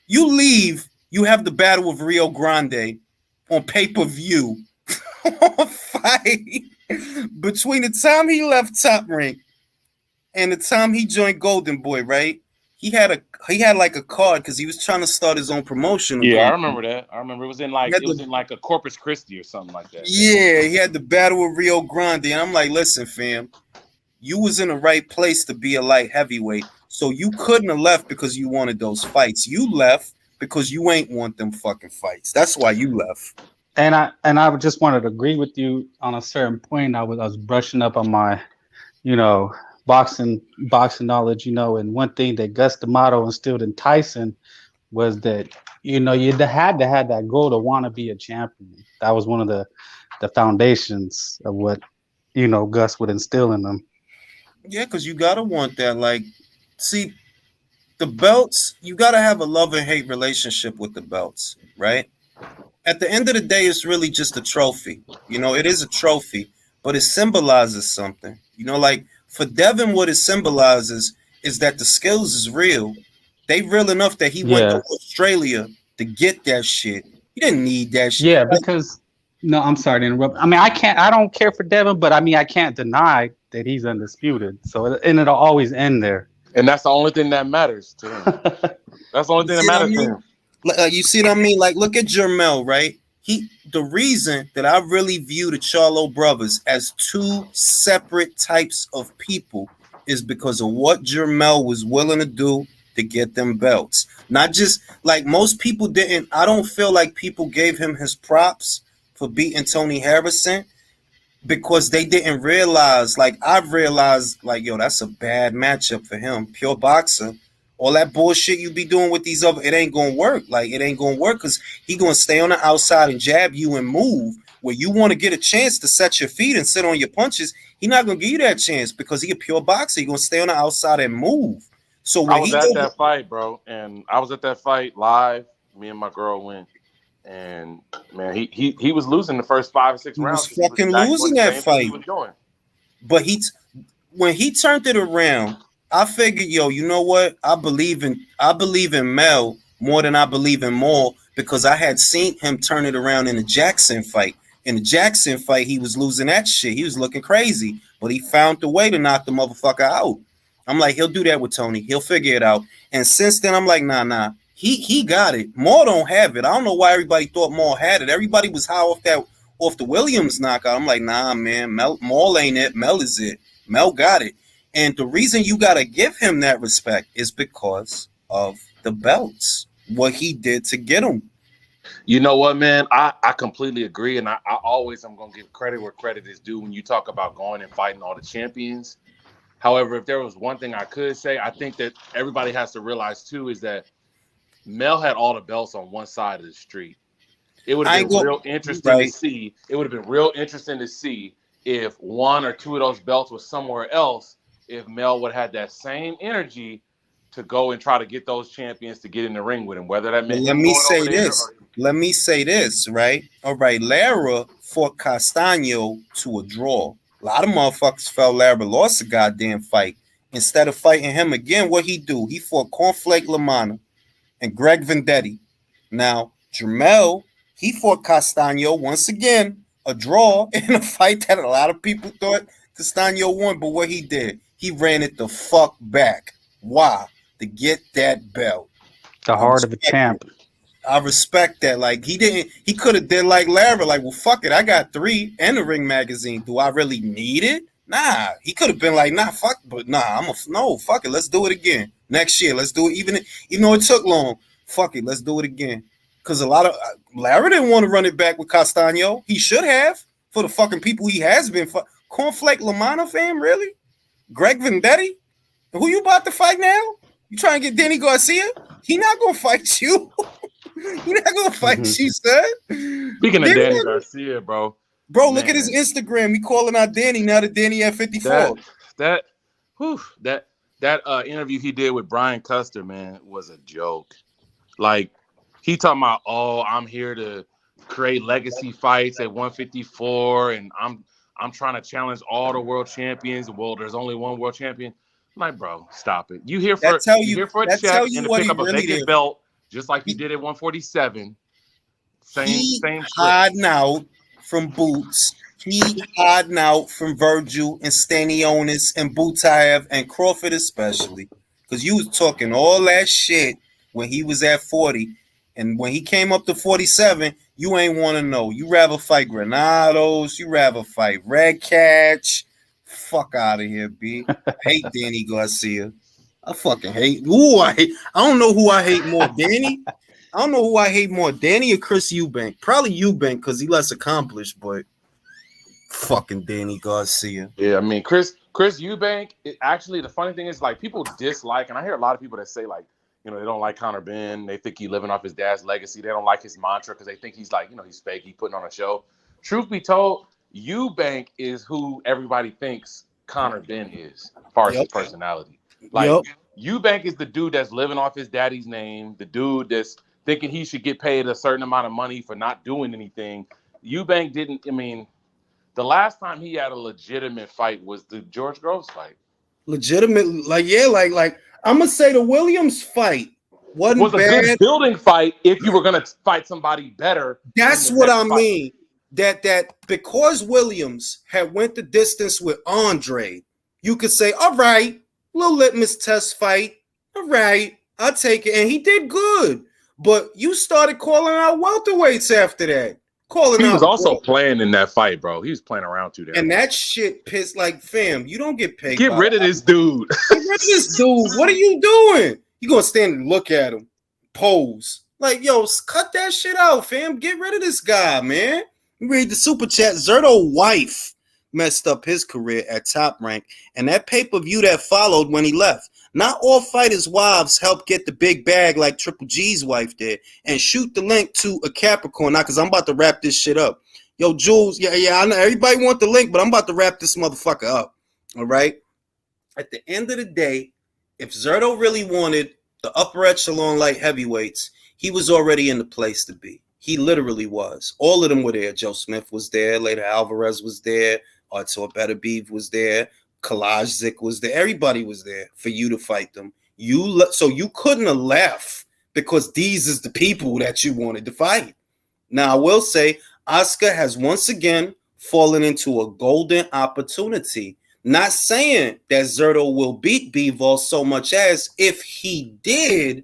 You leave, you have the Battle of Rio Grande on pay-per-view. Fight between the time he left Top Rank and the time he joined Golden Boy, right? He had like a card because he was trying to start his own promotion. Yeah, I remember that. I remember it was in like a Corpus Christi or something like that. Yeah, he had the Battle of Rio Grande, and I'm like, listen, fam, you was in the right place to be a light heavyweight, so you couldn't have left because you wanted those fights. You left because you ain't want them fucking fights. That's why you left. And I just wanted to agree with you on a certain point. I was brushing up on my, you know, boxing knowledge, you know, and one thing that Gus D'Amato instilled in Tyson was that, you know, you had to have that goal to want to be a champion. That was one of the foundations of what, you know, Gus would instill in them. Yeah, because you gotta want that. Like, see, the belts, you gotta have a love and hate relationship with the belts, right? At the end of the day, it's really just a trophy. You know, it is a trophy, but it symbolizes something. You know, like for Devin, what it symbolizes is that the skills is real. They real enough that he went to Australia to get that shit. He didn't need that shit. Yeah, because no, I'm sorry to interrupt. I mean, I don't care for Devin, but I mean, I can't deny that he's undisputed. So, and it'll always end there. And that's the only thing that matters to him. That's the only thing that matters to him. You see what I mean? Like, look at Jermell, right? The reason that I really view the Charlo brothers as two separate types of people is because of what Jermell was willing to do to get them belts. Not just like most people didn't. I don't feel like people gave him his props for beating Tony Harrison because they didn't realize, like I've realized, like, yo, that's a bad matchup for him. Pure boxer. All that bullshit you be doing with these other, it ain't gonna work. Like, it ain't gonna work because he gonna stay on the outside and jab you and move. Where you want to get a chance to set your feet and sit on your punches, he not gonna give you that chance because he a pure boxer. He gonna stay on the outside and move. So when I was at that fight, bro, and I was at that fight live. Me and my girl went, and man, he was losing the first 5 or 6 rounds. He was fucking losing that fight. He was doing. But when he turned it around, I figured, yo, you know what? I believe in Mel more than I believe in Maul because I had seen him turn it around in the Jackson fight. In the Jackson fight, he was losing that shit. He was looking crazy, but he found the way to knock the motherfucker out. I'm like, he'll do that with Tony. He'll figure it out. And since then, I'm like, nah. He got it. Maul don't have it. I don't know why everybody thought Maul had it. Everybody was high off the Williams knockout. I'm like, nah, man. Maul ain't it. Mel is it. Mel got it. And the reason you got to give him that respect is because of the belts, what he did to get him. You know what, man? I completely agree. And I always am going to give credit where credit is due when you talk about going and fighting all the champions. However, if there was one thing I could say, I think that everybody has to realize, too, is that Mel had all the belts on one side of the street. It would have been real interesting to see. It would have been real interesting to see if 1 or 2 of those belts was somewhere else, if Mel would have had that same energy to go and try to get those champions to get in the ring with him, whether that meant Let me say this, right? All right, Lara fought Castaño to a draw. A lot of motherfuckers felt Lara lost a goddamn fight. Instead of fighting him again, what he do? He fought Cornflake Lamana and Greg Vendetti. Now, Jermell, he fought Castaño once again, a draw in a fight that a lot of people thought Castaño won, but what he did, he ran it the fuck back. Why? To get that belt. The heart of the champ. I respect that. Like, he could have did like Lara, like, well, fuck it, I got 3 and the Ring magazine. Do I really need it? Nah. He could have been like, nah, fuck, but nah, no, fuck it, let's do it again. Next year, let's do it, even though it took long. Fuck it, let's do it again. Because a lot of Lara didn't want to run it back with Castaño. He should have, for the fucking people he has been. Cornflake Lamana, fam, really? Greg Vendetti? Who you about to fight now? You trying to get Danny Garcia? He not gonna fight you. He not gonna fight you, son. Speaking of Danny Garcia, bro, look at his Instagram. He calling out Danny now that Danny at 54. That interview he did with Brian Custer, man, was a joke. Like, he talking about, oh, I'm here to create legacy fights at 154, and I'm trying to challenge all the world champions. Well, there's only one world champion. I'm like, bro, stop it. You here for a check and to pick up a vacant belt, just like you did at 147. Same hiding out from Boots. He hiding out from Virgil and Stanionis and Butaev and Crawford especially. Because you was talking all that shit when he was at 40. And when he came up to 47, you ain't want to know. You rather fight Granados. You rather fight Red Catch. Fuck out of here, B. I hate Danny Garcia. I fucking hate. I don't know who I hate more, Danny. I don't know who I hate more, Danny or Chris Eubank. Probably Eubank because he less accomplished, but fucking Danny Garcia. Yeah, I mean, Chris Eubank, actually, the funny thing is, like, people dislike, and I hear a lot of people that say, like, you know, they don't like Conor Benn. They think he's living off his dad's legacy. They don't like his mantra because they think he's like, you know, he's fake. He's putting on a show. Truth be told, Eubank is who everybody thinks Conor Benn is, as far as his personality. Like, Eubank is the dude that's living off his daddy's name, the dude that's thinking he should get paid a certain amount of money for not doing anything. Eubank didn't, I mean, the last time he had a legitimate fight was the George Groves fight. Legitimate, like, I'm going to say the Williams fight was a good building fight if you were going to fight somebody better. That's what I mean. That because Williams had went the distance with Andre, you could say, all right, little litmus test fight. All right, I'll take it. And he did good. But you started calling out welterweights after that. He was also playing in that fight, bro. He was playing around too there. And that shit pissed like, fam, you don't get paid. Get rid of this dude. Get rid of this dude. What are you doing? You gonna stand and look at him, pose. Like, yo, cut that shit out, fam. Get rid of this guy, man. You read the super chat. Zerto wife messed up his career at Top Rank. And that pay-per-view that followed when he left. Not all fighters' wives help get the big bag like Triple G's wife did. And shoot the link to a Capricorn now, because I'm about to wrap this shit up. Yo, Jules, yeah, I know everybody want the link, but I'm about to wrap this motherfucker up. All right? At the end of the day, if Zerto really wanted the upper echelon light heavyweights, he was already in the place to be. He literally was. All of them were there. Joe Smith was there. Later, Alvarez was there. Artur Beterbiev was there. Kalajdzic was there. Everybody was there for you to fight them. So you couldn't have left because these is the people that you wanted to fight. Now, I will say, Oscar has once again fallen into a golden opportunity. Not saying that Zerto will beat Bivol so much as if he did,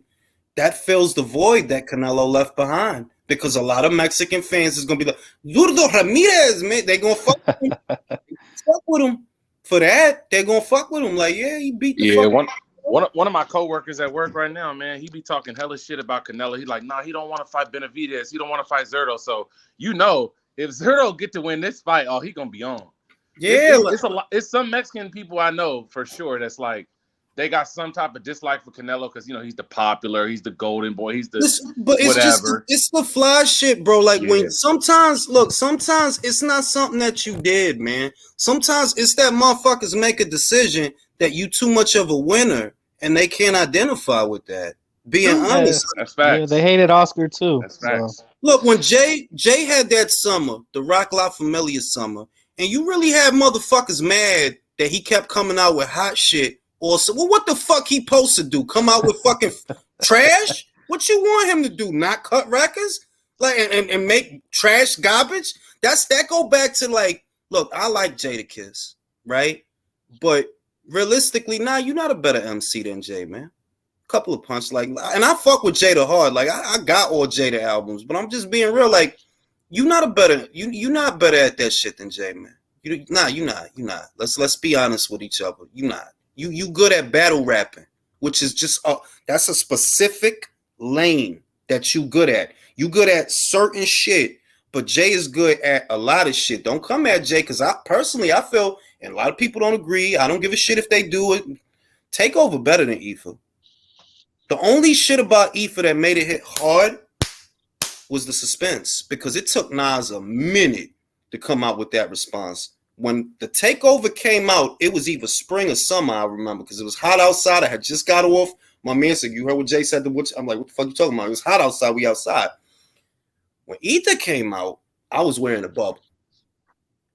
that fills the void that Canelo left behind. Because a lot of Mexican fans is going to be like, Zurdo Ramirez, man. They're going to fuck with him. Fuck with him. For that, they're going to fuck with him. Like, yeah, he beat the fuck. One of my coworkers at work right now, man, he be talking hella shit about Canelo. He like, nah, he don't want to fight Benavidez. He don't want to fight Zerto. So, you know, if Zerto get to win this fight, oh, he going to be on. Yeah. It's some Mexican people I know for sure that's like, they got some type of dislike for Canelo because, you know, he's the popular, he's the golden boy, he's the whatever. It's the fly shit, bro. Like when sometimes it's not something that you did, man. Sometimes it's that motherfuckers make a decision that you too much of a winner and they can't identify with that. Being honest. That's facts. Yeah, they hated Oscar too. That's facts. So. Look, when Jay had that summer, the Rock La Familia summer, and you really had motherfuckers mad that he kept coming out with hot shit. Also, well, what the fuck he supposed to do? Come out with fucking trash? What you want him to do? Not cut records? Like and make trash garbage? That go back to like, look, I like Jadakiss, right? But realistically, you're not a better MC than Jay, man. Couple of punch, like, and I fuck with Jada hard. Like I got all Jada albums, but I'm just being real. Like, you're not better at that shit than Jay, man. You're not. Let's be honest with each other. You're not. You good at battle rapping, which is just that's a specific lane that you good at. You good at certain shit, but Jay is good at a lot of shit. Don't come at Jay, because I feel, and a lot of people don't agree. I don't give a shit if they do it. Takeover better than Ether. The only shit about Ether that made it hit hard was the suspense, because it took Nas a minute to come out with that response. When the Takeover came out, it was either spring or summer, I remember, because it was hot outside. I had just got off. My man said, you heard what Jay said? I'm like, what the fuck you talking about? It was hot outside. We outside. When Ether came out, I was wearing a bubble.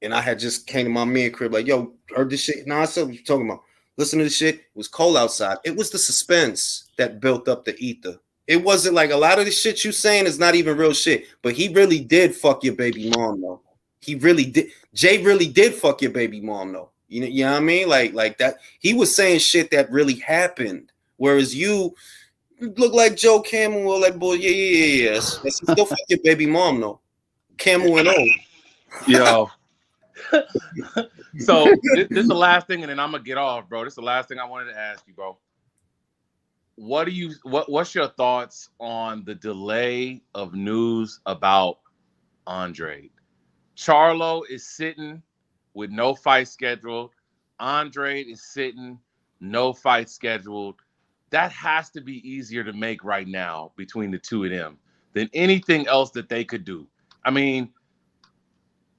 And I had just came to my man crib like, yo, heard this shit? Nah, I said, what you talking about? Listen to this shit. It was cold outside. It was the suspense that built up the Ether. It wasn't like a lot of the shit you saying is not even real shit. But he really did fuck your baby mom, though. He really did. Jay really did fuck your baby mom, though. You know what I mean? Like that. He was saying shit that really happened. Whereas you look like Joe Camel or like, boy, yeah. That's still fuck your baby mom, though. Camel and old. Yo. So this is the last thing, and then I'm gonna get off, bro. This is the last thing I wanted to ask you, bro. What's your thoughts on the delay of news about Andre? Charlo is sitting with no fight scheduled. Andre is sitting, no fight scheduled. That has to be easier to make right now between the two of them than anything else that they could do. I mean,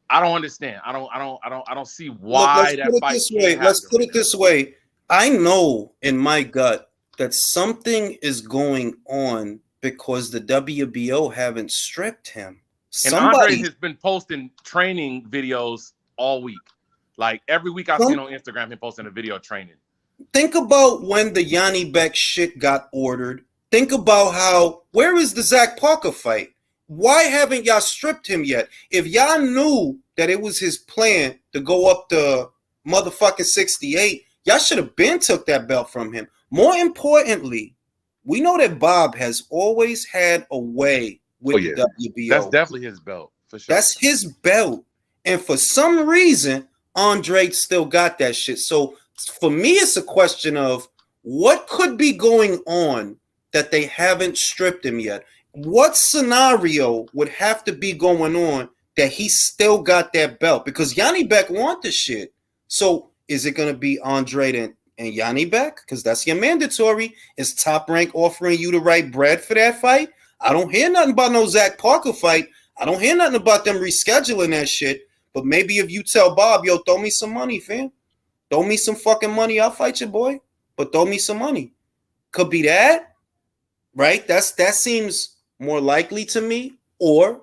I don't understand. I don't see why that fight can't happen. Let's put it this way. I know in my gut that something is going on because the WBO haven't stripped him. And Andre has been posting training videos all week. Like every week I've seen on Instagram him posting a video of training. Think about when the Yanni Beck shit got ordered think about where is the Zach Parker fight? Why haven't y'all stripped him yet? If y'all knew that it was his plan to go up to motherfucking 68, y'all should have been took that belt from him. More importantly, we know that Bob has always had a way with the WBO. That's definitely his belt, for sure. That's his belt. And for some reason, Andre still got that shit. So for me, it's a question of what could be going on that they haven't stripped him yet. What scenario would have to be going on that he still got that belt? Because Yanni Beck want the shit. So is it going to be Andre and Yanni Beck? Because that's your mandatory. Is Top Rank offering you the right bread for that fight? I don't hear nothing about no Zach Parker fight. I don't hear nothing about them rescheduling that shit. But maybe if you tell Bob, yo, throw me some money, fam. Throw me some fucking money. I'll fight you, boy. But throw me some money. Could be that, right? That seems more likely to me. Or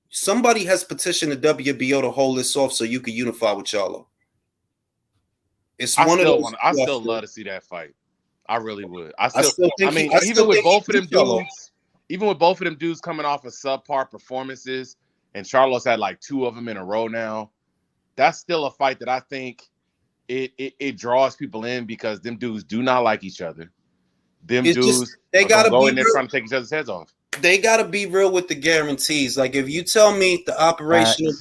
somebody has petitioned the WBO to hold this off so you can unify with Charlo. It's one of those. I still love to see that fight. I really would. Even with both of them dudes coming off of subpar performances, and Charlo's had like 2 of them in a row now, that's still a fight that I think it draws people in because them dudes do not like each other. They gotta go in there trying to take each other's heads off. They gotta be real with the guarantees. Like if you tell me the operational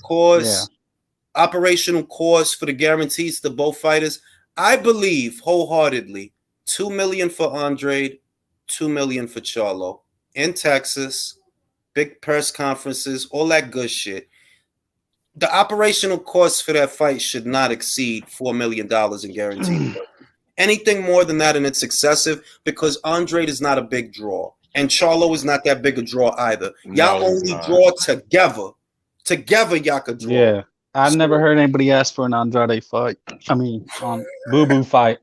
cost for the guarantees to both fighters, I believe wholeheartedly $2 million for Andre, $2 million for Charlo in Texas, big press conferences, all that good shit. The operational cost for that fight should not exceed $4 million in guaranteed. Anything more than that, and it's excessive because Andre is not a big draw, and Charlo is not that big a draw either. Y'all only draw together. Together, y'all could draw. Yeah, I've never heard anybody ask for an Andrade fight. I mean, Boo Boo fight.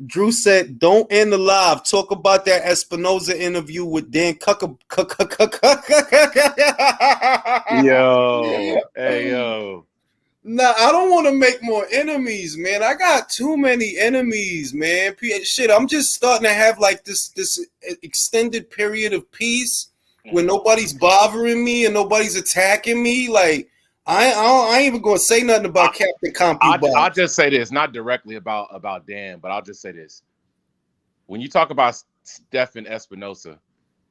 Drew said, "Don't end the live. Talk about that Espinoza interview with Dan Yo, hey yo. Nah, I don't want to make more enemies, man. I got too many enemies, man. Shit, I'm just starting to have like this extended period of peace where nobody's bothering me and nobody's attacking me. Like I ain't even gonna say nothing about Captain Compy. I'll just say this, not directly about Dan, but I'll just say this. When you talk about Stephen Espinosa,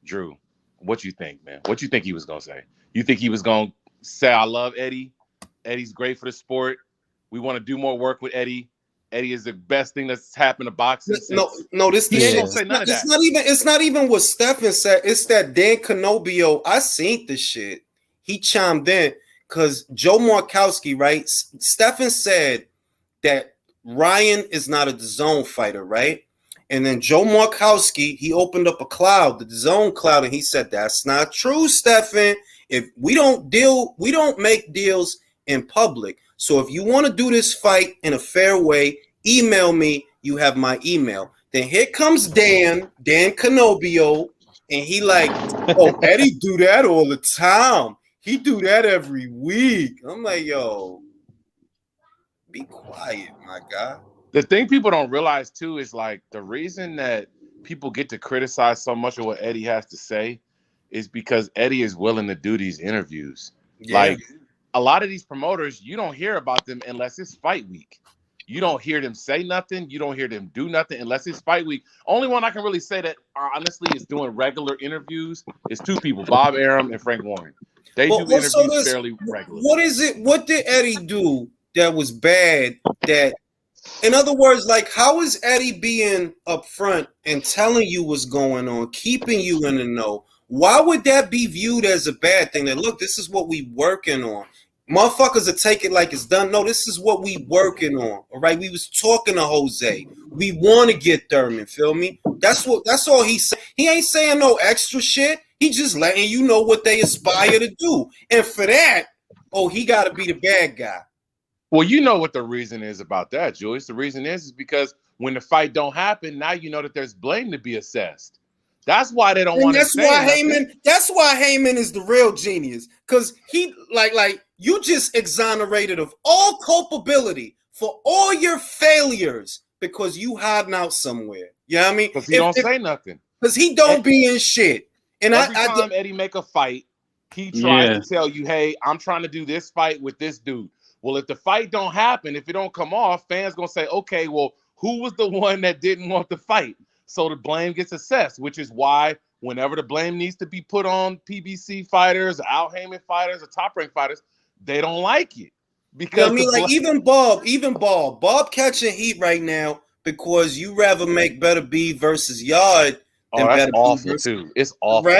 Drew, what you think, man? What you think he was gonna say? You think he was gonna say, "I love Eddie. Eddie's great for the sport. We want to do more work with Eddie. Eddie is the best thing that's happened to boxing." No, this he ain't gonna say none of that. It's not even what Stephen said. It's that Dan Canobio. I seen this shit. He chimed in. Because Joe Markowski, right? Stephen said that Ryan is not a DAZN fighter, right? And then Joe Markowski, he opened up a cloud, the DAZN cloud, and he said, "That's not true, Stephen. If we don't make deals in public. So if you want to do this fight in a fair way, email me. You have my email." Then here comes Dan Canobio, and he like, "Oh, Eddie do that all the time. He do that every week." I'm like, yo, be quiet, my guy. The thing people don't realize, too, is like the reason that people get to criticize so much of what Eddie has to say is because Eddie is willing to do these interviews. Yeah. Like a lot of these promoters, you don't hear about them unless it's fight week. You don't hear them say nothing. You don't hear them do nothing unless it's fight week. Only one I can really say that honestly is doing regular interviews is 2 people, Bob Arum and Frank Warren. They do interviews fairly regularly. What is it? What did Eddie do that was bad? That, in other words, like, how is Eddie being upfront and telling you what's going on, keeping you in the know? Why would that be viewed as a bad thing? That, look, this is what we working on. Motherfuckers will take it like it's done. No, this is what we working on. All right, we was talking to Jose. We want to get Thurman. Feel me? That's all he said. He ain't saying no extra shit. He just letting you know what they aspire to do. And for that, he got to be the bad guy. Well, you know what the reason is about that, Julius. The reason is because when the fight don't happen, now you know that there's blame to be assessed. That's why they don't want to say nothing. That's why Heyman is the real genius. Because he, like you just exonerated of all culpability for all your failures because you hiding out somewhere. You know what I mean? Because he don't say nothing. Because he don't be in shit. And every time Eddie make a fight, he tries to tell you, hey, I'm trying to do this fight with this dude. Well, if the fight don't happen, if it don't come off, fans going to say, okay, well, who was the one that didn't want the fight? So the blame gets assessed, which is why whenever the blame needs to be put on PBC fighters, Al Heyman fighters, or top-ranked fighters, they don't like it. Because I mean, like even Bob catching heat right now because you rather make Better Be versus Yard than that's Better awful Be too. It's awful.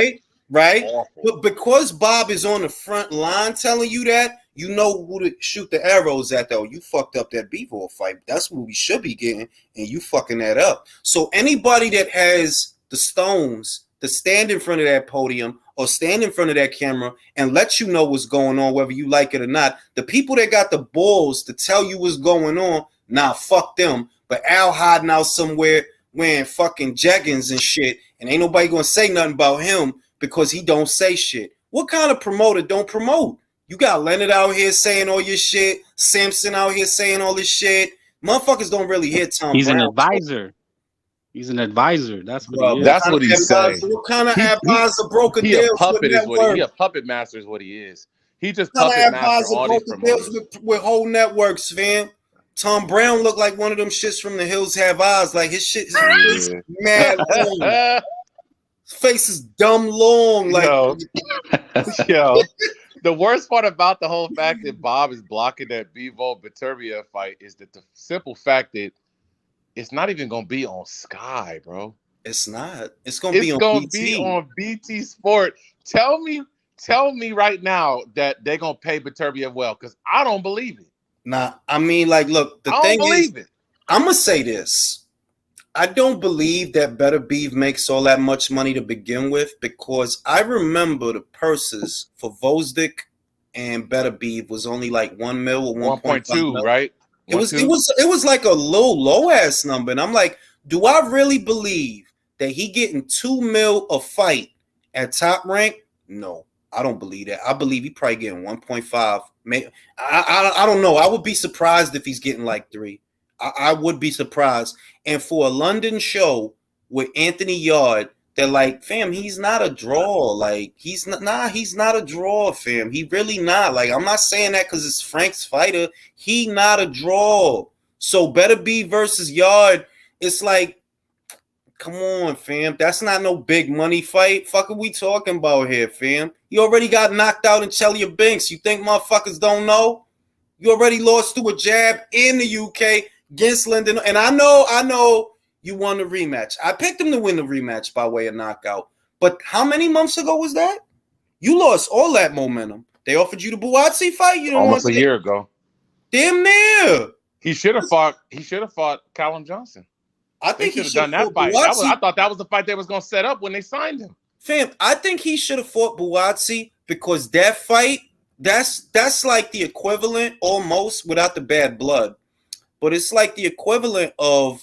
Right? Awful. But because Bob is on the front line telling you that, you know who to shoot the arrows at, though. You fucked up that Bivol fight. That's what we should be getting, and you fucking that up. So anybody that has the stones to stand in front of that podium or stand in front of that camera and let you know what's going on, whether you like it or not, the people that got the balls to tell you what's going on, nah, fuck them. But Al hiding out somewhere wearing fucking jeggings and shit, and ain't nobody gonna say nothing about him because he don't say shit. What kind of promoter don't promote? You got Leonard out here saying all your shit. Samson out here saying all this shit. Motherfuckers don't really hear Tom He's Brown. An advisor. He's an advisor. That's what he is. That's what he's saying. What kind of advisor broke a deal with networks? He a puppet master is what he is. He just puppet master all these promoters. With whole networks, fam. Tom Brown looked like one of them shits from The Hills Have Eyes. Like his shit is mad long. His face is dumb long. Like yo. The worst part about the whole fact that Bob is blocking that Bivol Beterbiev fight is that the simple fact that it's not even gonna be on Sky, bro. It's not. It's gonna be on BT Sport. Tell me right now that they're gonna pay Beterbiev well, because I don't believe it. Nah, I mean, like, look, the thing is, I'm gonna say this. I don't believe that Better Beef makes all that much money to begin with, because I remember the purses for Vosdick and Better Beef was only like 1 mil or 1.2, right? It was like a low ass number, and I'm like, do I really believe that he getting 2 mil a fight at Top Rank? No, I don't believe that. I believe he probably getting 1.5. I don't know. I would be surprised if he's getting like 3. I would be surprised. And for a London show with Anthony Yard, they're like, fam, he's not a draw. Like, he's not a draw, fam. He really not. Like, I'm not saying that because it's Frank's fighter. He not a draw. So Better Be versus Yard, it's like, come on, fam. That's not no big money fight. Fuck are we talking about here, fam? You already got knocked out in Chelia Banks. You think motherfuckers don't know? You already lost to a jab in the UK against Lyndon. And I know you won the rematch. I picked him to win the rematch by way of knockout. But how many months ago was that? You lost all that momentum. They offered you the Buatsi fight. You don't almost a year ago. Damn near. He should have fought Callum Johnson. I think he should have done that fight. I thought that was the fight they was gonna set up when they signed him. Fam, I think he should have fought Buatsi, because that fight, that's like the equivalent almost, without the bad blood, but it's like the equivalent of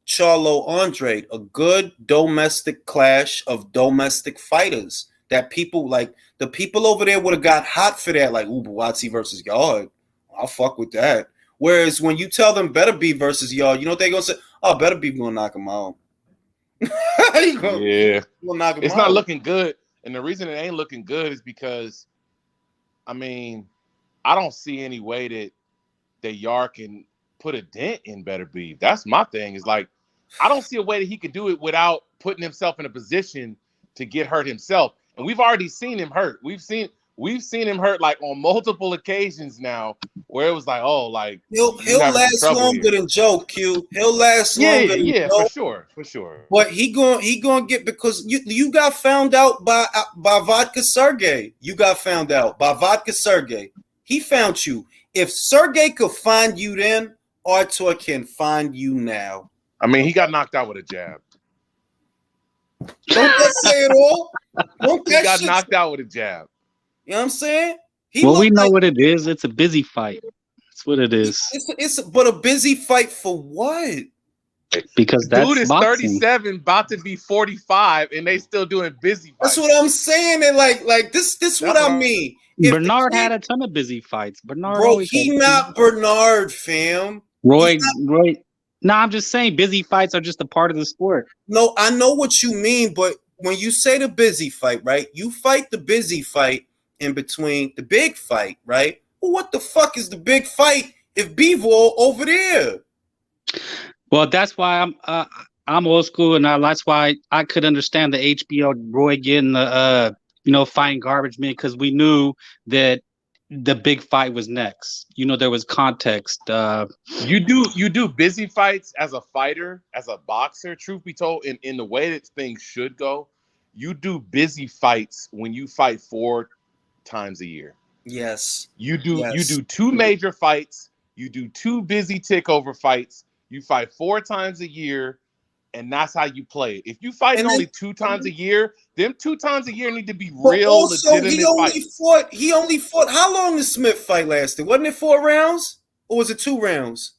Charlo Andre, a good domestic clash of domestic fighters that people like. The people over there would have got hot for that, like, ooh, Buatsi versus Yard. I'll fuck with that. Whereas when you tell them Better Be versus Yard, you know what they gonna say? Oh, Better Be gonna knock him out. It's not looking good. And the reason it ain't looking good is because, I mean, I don't see any way that Yard can put a dent in Better Be. That's my thing. Is like, I don't see a way that he could do it without putting himself in a position to get hurt himself. And we've already seen him hurt. We've seen him hurt like on multiple occasions now, where it was like, oh, like he'll last longer than Joe. Q. He'll last longer. Yeah, for sure. But he gonna get, because you got found out by Vodka Sergey. You got found out by Vodka Sergey. He found you. If Sergey could find you then, Artur can find you now. I mean, he got knocked out with a jab. Don't that say it all? He got knocked out with a jab. You know what I'm saying? We know what it is. It's a busy fight. That's what it is. But a busy fight for what? Because that dude is boxing. 37, about to be 45, and they still doing busy fights. That's what I'm saying. And like this what I mean. Bernard had a ton of busy fights. Bernard, bro, he not Bernard, fam. Roy No, I'm just saying busy fights are just a part of the sport. No, I know what you mean, but when you say the busy fight, right? You fight the busy fight in between the big fight, right? Well, what the fuck is the big fight if Bivol over there? Well, that's why I'm old school, and that's why I could understand the HBO Roy getting the fighting garbage man, because we knew that the big fight was next. There was context. You do busy fights as a fighter, as a boxer. Truth be told, in the way that things should go, you do busy fights when you fight 4 times a year. Yes. You do 2 major fights. You do 2 busy takeover fights. You fight 4 times a year, and that's how you play it. If you fight only 2 times a year, them 2 times a year need to be real, also, legitimate fights. He only fought. How long the Smith fight lasted? Wasn't it 4 rounds, or was it 2 rounds?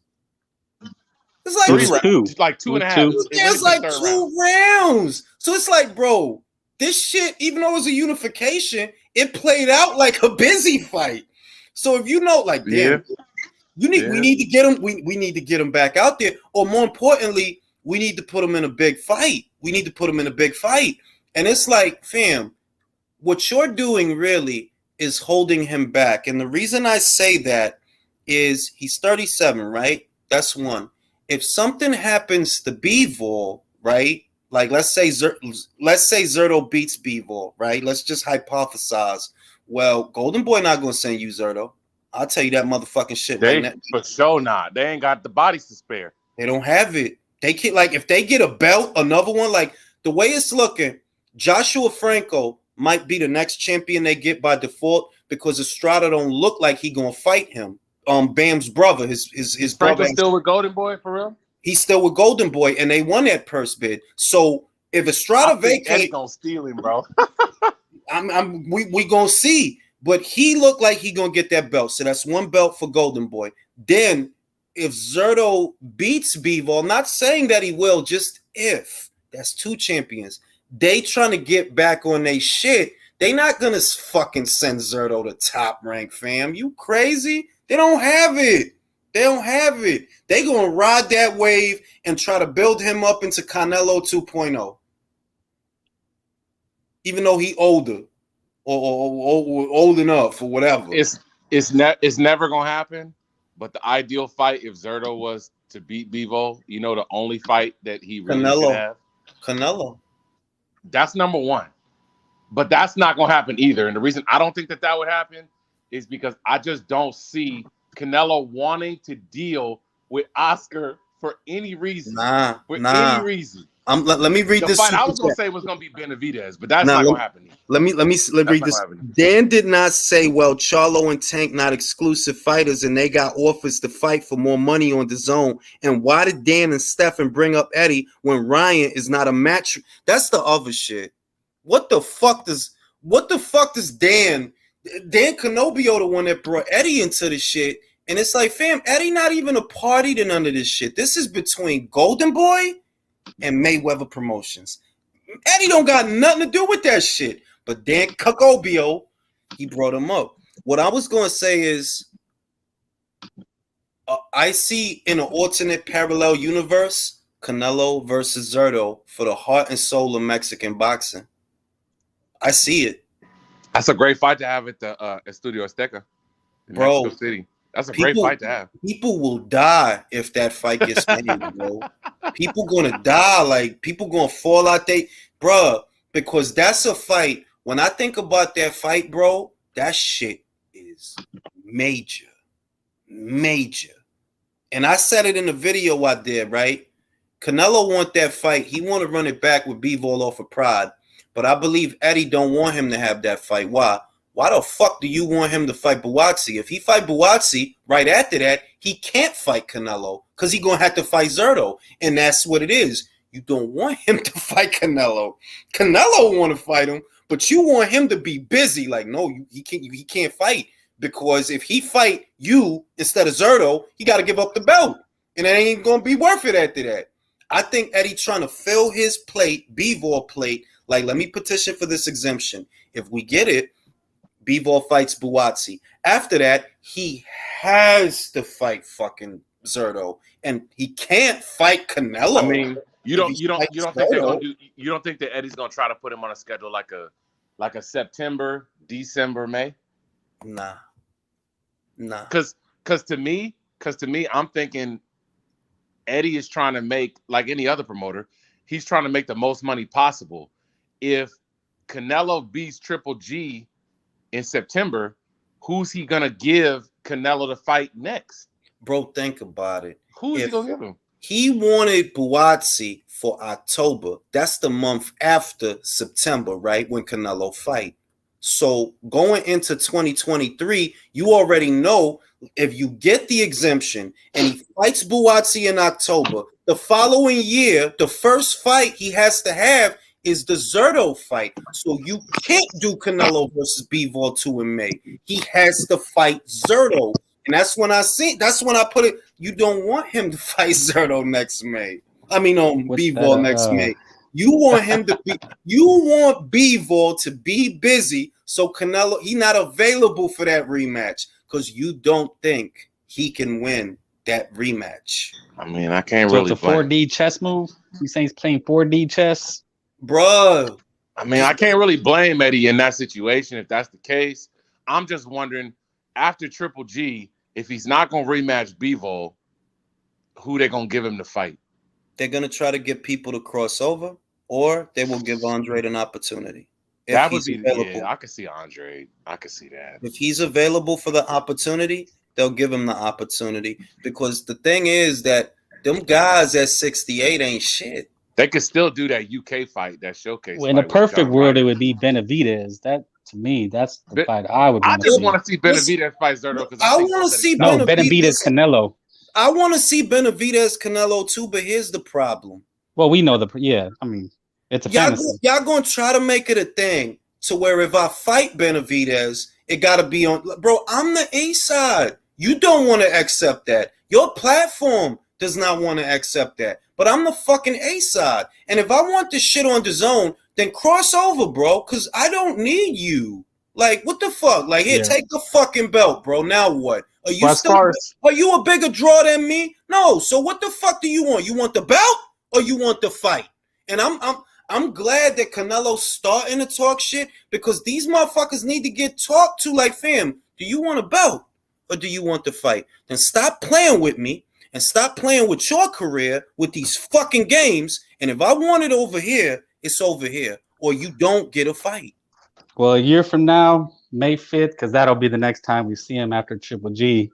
It's like 3 rounds. It's like 2.5. It's like 2 rounds. So it's like, bro, this shit, even though it was a unification, it played out like a busy fight. So if like, damn, we need to get him. We need to get him back out there, or more importantly, we need to put him in a big fight. And it's like, fam, what you're doing really is holding him back. And the reason I say that is he's 37, right? That's one. If something happens to Bivol, right? Like let's say Zurdo beats Bivol, right? Let's just hypothesize. Well, Golden Boy not gonna send you Zurdo. I'll tell you that motherfucking shit. They right now. For sure not. They ain't got the bodies to spare. They don't have it. They can't, like, if they get a belt, another one, like the way it's looking, Joshua Franco might be the next champion they get by default because Estrada don't look like he gonna fight him. Bam's brother, his Franco brother still with Golden Boy for real? He's still with Golden Boy, and they won that purse bid. So if Estrada vacates, gonna steal him, bro. we gonna see, but he looked like he gonna get that belt. So that's 1 belt for Golden Boy. Then if Zurdo beats Bivol, not saying that he will, just if, that's 2 champions. They trying to get back on their shit. They not gonna fucking send Zurdo to top rank, fam. You crazy? They don't have it. They gonna ride that wave and try to build him up into Canelo 2.0. Even though he older or old enough or whatever. It's never gonna happen. But the ideal fight, if Zurdo was to beat Bivol, the only fight that he really could have. Canelo. That's number 1. But that's not gonna happen either. And the reason I don't think that would happen is because I just don't see Canelo wanting to deal with Oscar for any reason. Any reason. Let me read this. Fight I was gonna say was gonna be Benavidez, but that's not gonna happen. Let me read this. Dan did not say, well, Charlo and Tank not exclusive fighters, and they got offers to fight for more money on the zone. And why did Dan and Stephen bring up Eddie when Ryan is not a match? That's the other shit. What the fuck does Dan Canobio, the one that brought Eddie into the shit? And it's like, fam, Eddie not even a party to none of this shit. This is between Golden Boy and Mayweather Promotions. Eddie don't got nothing to do with that shit. But Dan Canobio, he brought him up. What I was going to say is, I see in an alternate parallel universe, Canelo versus Zurdo for the heart and soul of Mexican boxing. I see it. That's a great fight to have at the Studio Azteca in Mexico City. That's a great fight to have. People will die if that fight gets made, bro. People gonna die. Like, people gonna fall out there, bro, because that's a fight. When I think about that fight, bro, that shit is major. And I said it in the video I did, right? Canelo want that fight. He want to run it back with Bivol off of pride. But I believe Eddie don't want him to have that fight. Why? Why the fuck do you want him to fight Buatsi? If he fight Buatsi, right after that, he can't fight Canelo because he's going to have to fight Zurdo. And that's what it is. You don't want him to fight Canelo. Canelo want to fight him, but you want him to be busy. Like, no, he can't fight. Because if he fight you instead of Zurdo, he got to give up the belt. And it ain't going to be worth it after that. I think Eddie trying to fill his plate, Bivol plate, like, let me petition for this exemption. If we get it, Bivol fights Buatsi. After that, he has to fight fucking Zerto, and he can't fight Canelo. I mean, you don't think they're gonna do? You don't think that Eddie's gonna try to put him on a schedule like a September, December, May? Nah. Because to me, I'm thinking Eddie is trying to make, like any other promoter, he's trying to make the most money possible. If Canelo beats Triple G in September, who's he gonna give Canelo to fight next? Bro, think about it. Who's he gonna give him? He wanted Buatsi for October. That's the month after September, right? When Canelo fight. So going into 2023, you already know if you get the exemption and he fights Buatsi in October, the following year, the first fight he has to have is the Zerto fight. So you can't do Canelo versus Bivol 2 in May. He has to fight Zerto. And that's when I put it. You don't want him to fight Zerto next May. I mean, on Bivol next May. You want him to be. You want Bivol to be busy, so Canelo he's not available for that rematch because you don't think he can win that rematch. I mean, I can't really. It's a 4D chess move. You saying he's playing 4D chess, bro? I mean, I can't really blame Eddie in that situation if that's the case. I'm just wondering after Triple G, if he's not going to rematch Bivol, who they going to give him to fight? They're going to try to get people to cross over, or they will give Andre an opportunity. That would be available. Yeah, I could see Andre. I could see that. If he's available for the opportunity, they'll give him the opportunity. Because the thing is that them guys at 68 ain't shit. They could still do that UK fight, that showcase. Well, in a perfect world, it would be Benavidez. That to me, that's the fight I would. I just want to see Benavidez fight Zerto because I want to see Benavidez Canelo. I want to see Benavidez Canelo too, but here's the problem. Well, we know I mean, it's a fantasy. Y'all gonna try to make it a thing to where if I fight Benavidez, it gotta be on. Bro, I'm the A side. You don't want to accept that. Your platform does not want to accept that. But I'm the fucking A side. And if I want this shit on the zone, then cross over, bro, because I don't need you. Like, what the fuck? Like, here, take the fucking belt, bro. Now what? Are you a bigger draw than me? No. So what the fuck do you want? You want the belt or you want the fight? And I'm glad that Canelo's starting to talk shit because these motherfuckers need to get talked to. Like, fam, do you want a belt or do you want the fight? Then stop playing with me and stop playing with your career with these fucking games. And if I want it over here, it's over here, or you don't get a fight. Well, a year from now, May 5th, because that'll be the next time we see him after Triple G.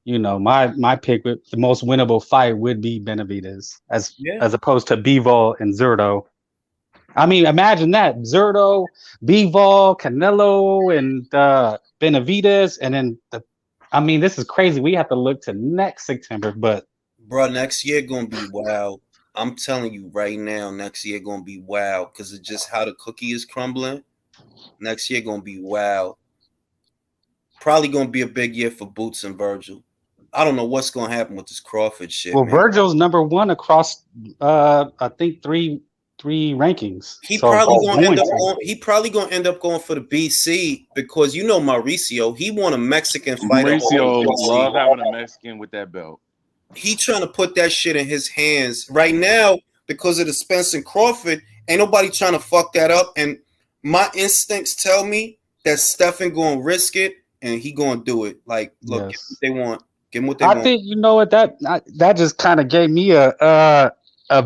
You know, my pick with the most winnable fight would be Benavidez as opposed to Bivol and Zerto. I mean, imagine that. Zerto, Bivol, Canelo, and Benavidez, and then this is crazy. We have to look to next September, but bro, next year gonna be wild. I'm telling you right now, next year gonna be wild because it's just how the cookie is crumbling. Next year gonna be wild. Probably gonna be a big year for Boots and Virgil. I don't know what's gonna happen with this Crawford shit. Well, man. Virgil's number one across I think three rankings. He probably gonna end up going for the BC because you know Mauricio, he won a Mexican fight. Mauricio love having a Mexican with that belt. He trying to put that shit in his hands right now because of the Spence and Crawford. Ain't nobody trying to fuck that up. And my instincts tell me that Stephen gonna risk it and he gonna do it. Like, look, get what they want. Give them what they want. I think you know what that just kind of gave me a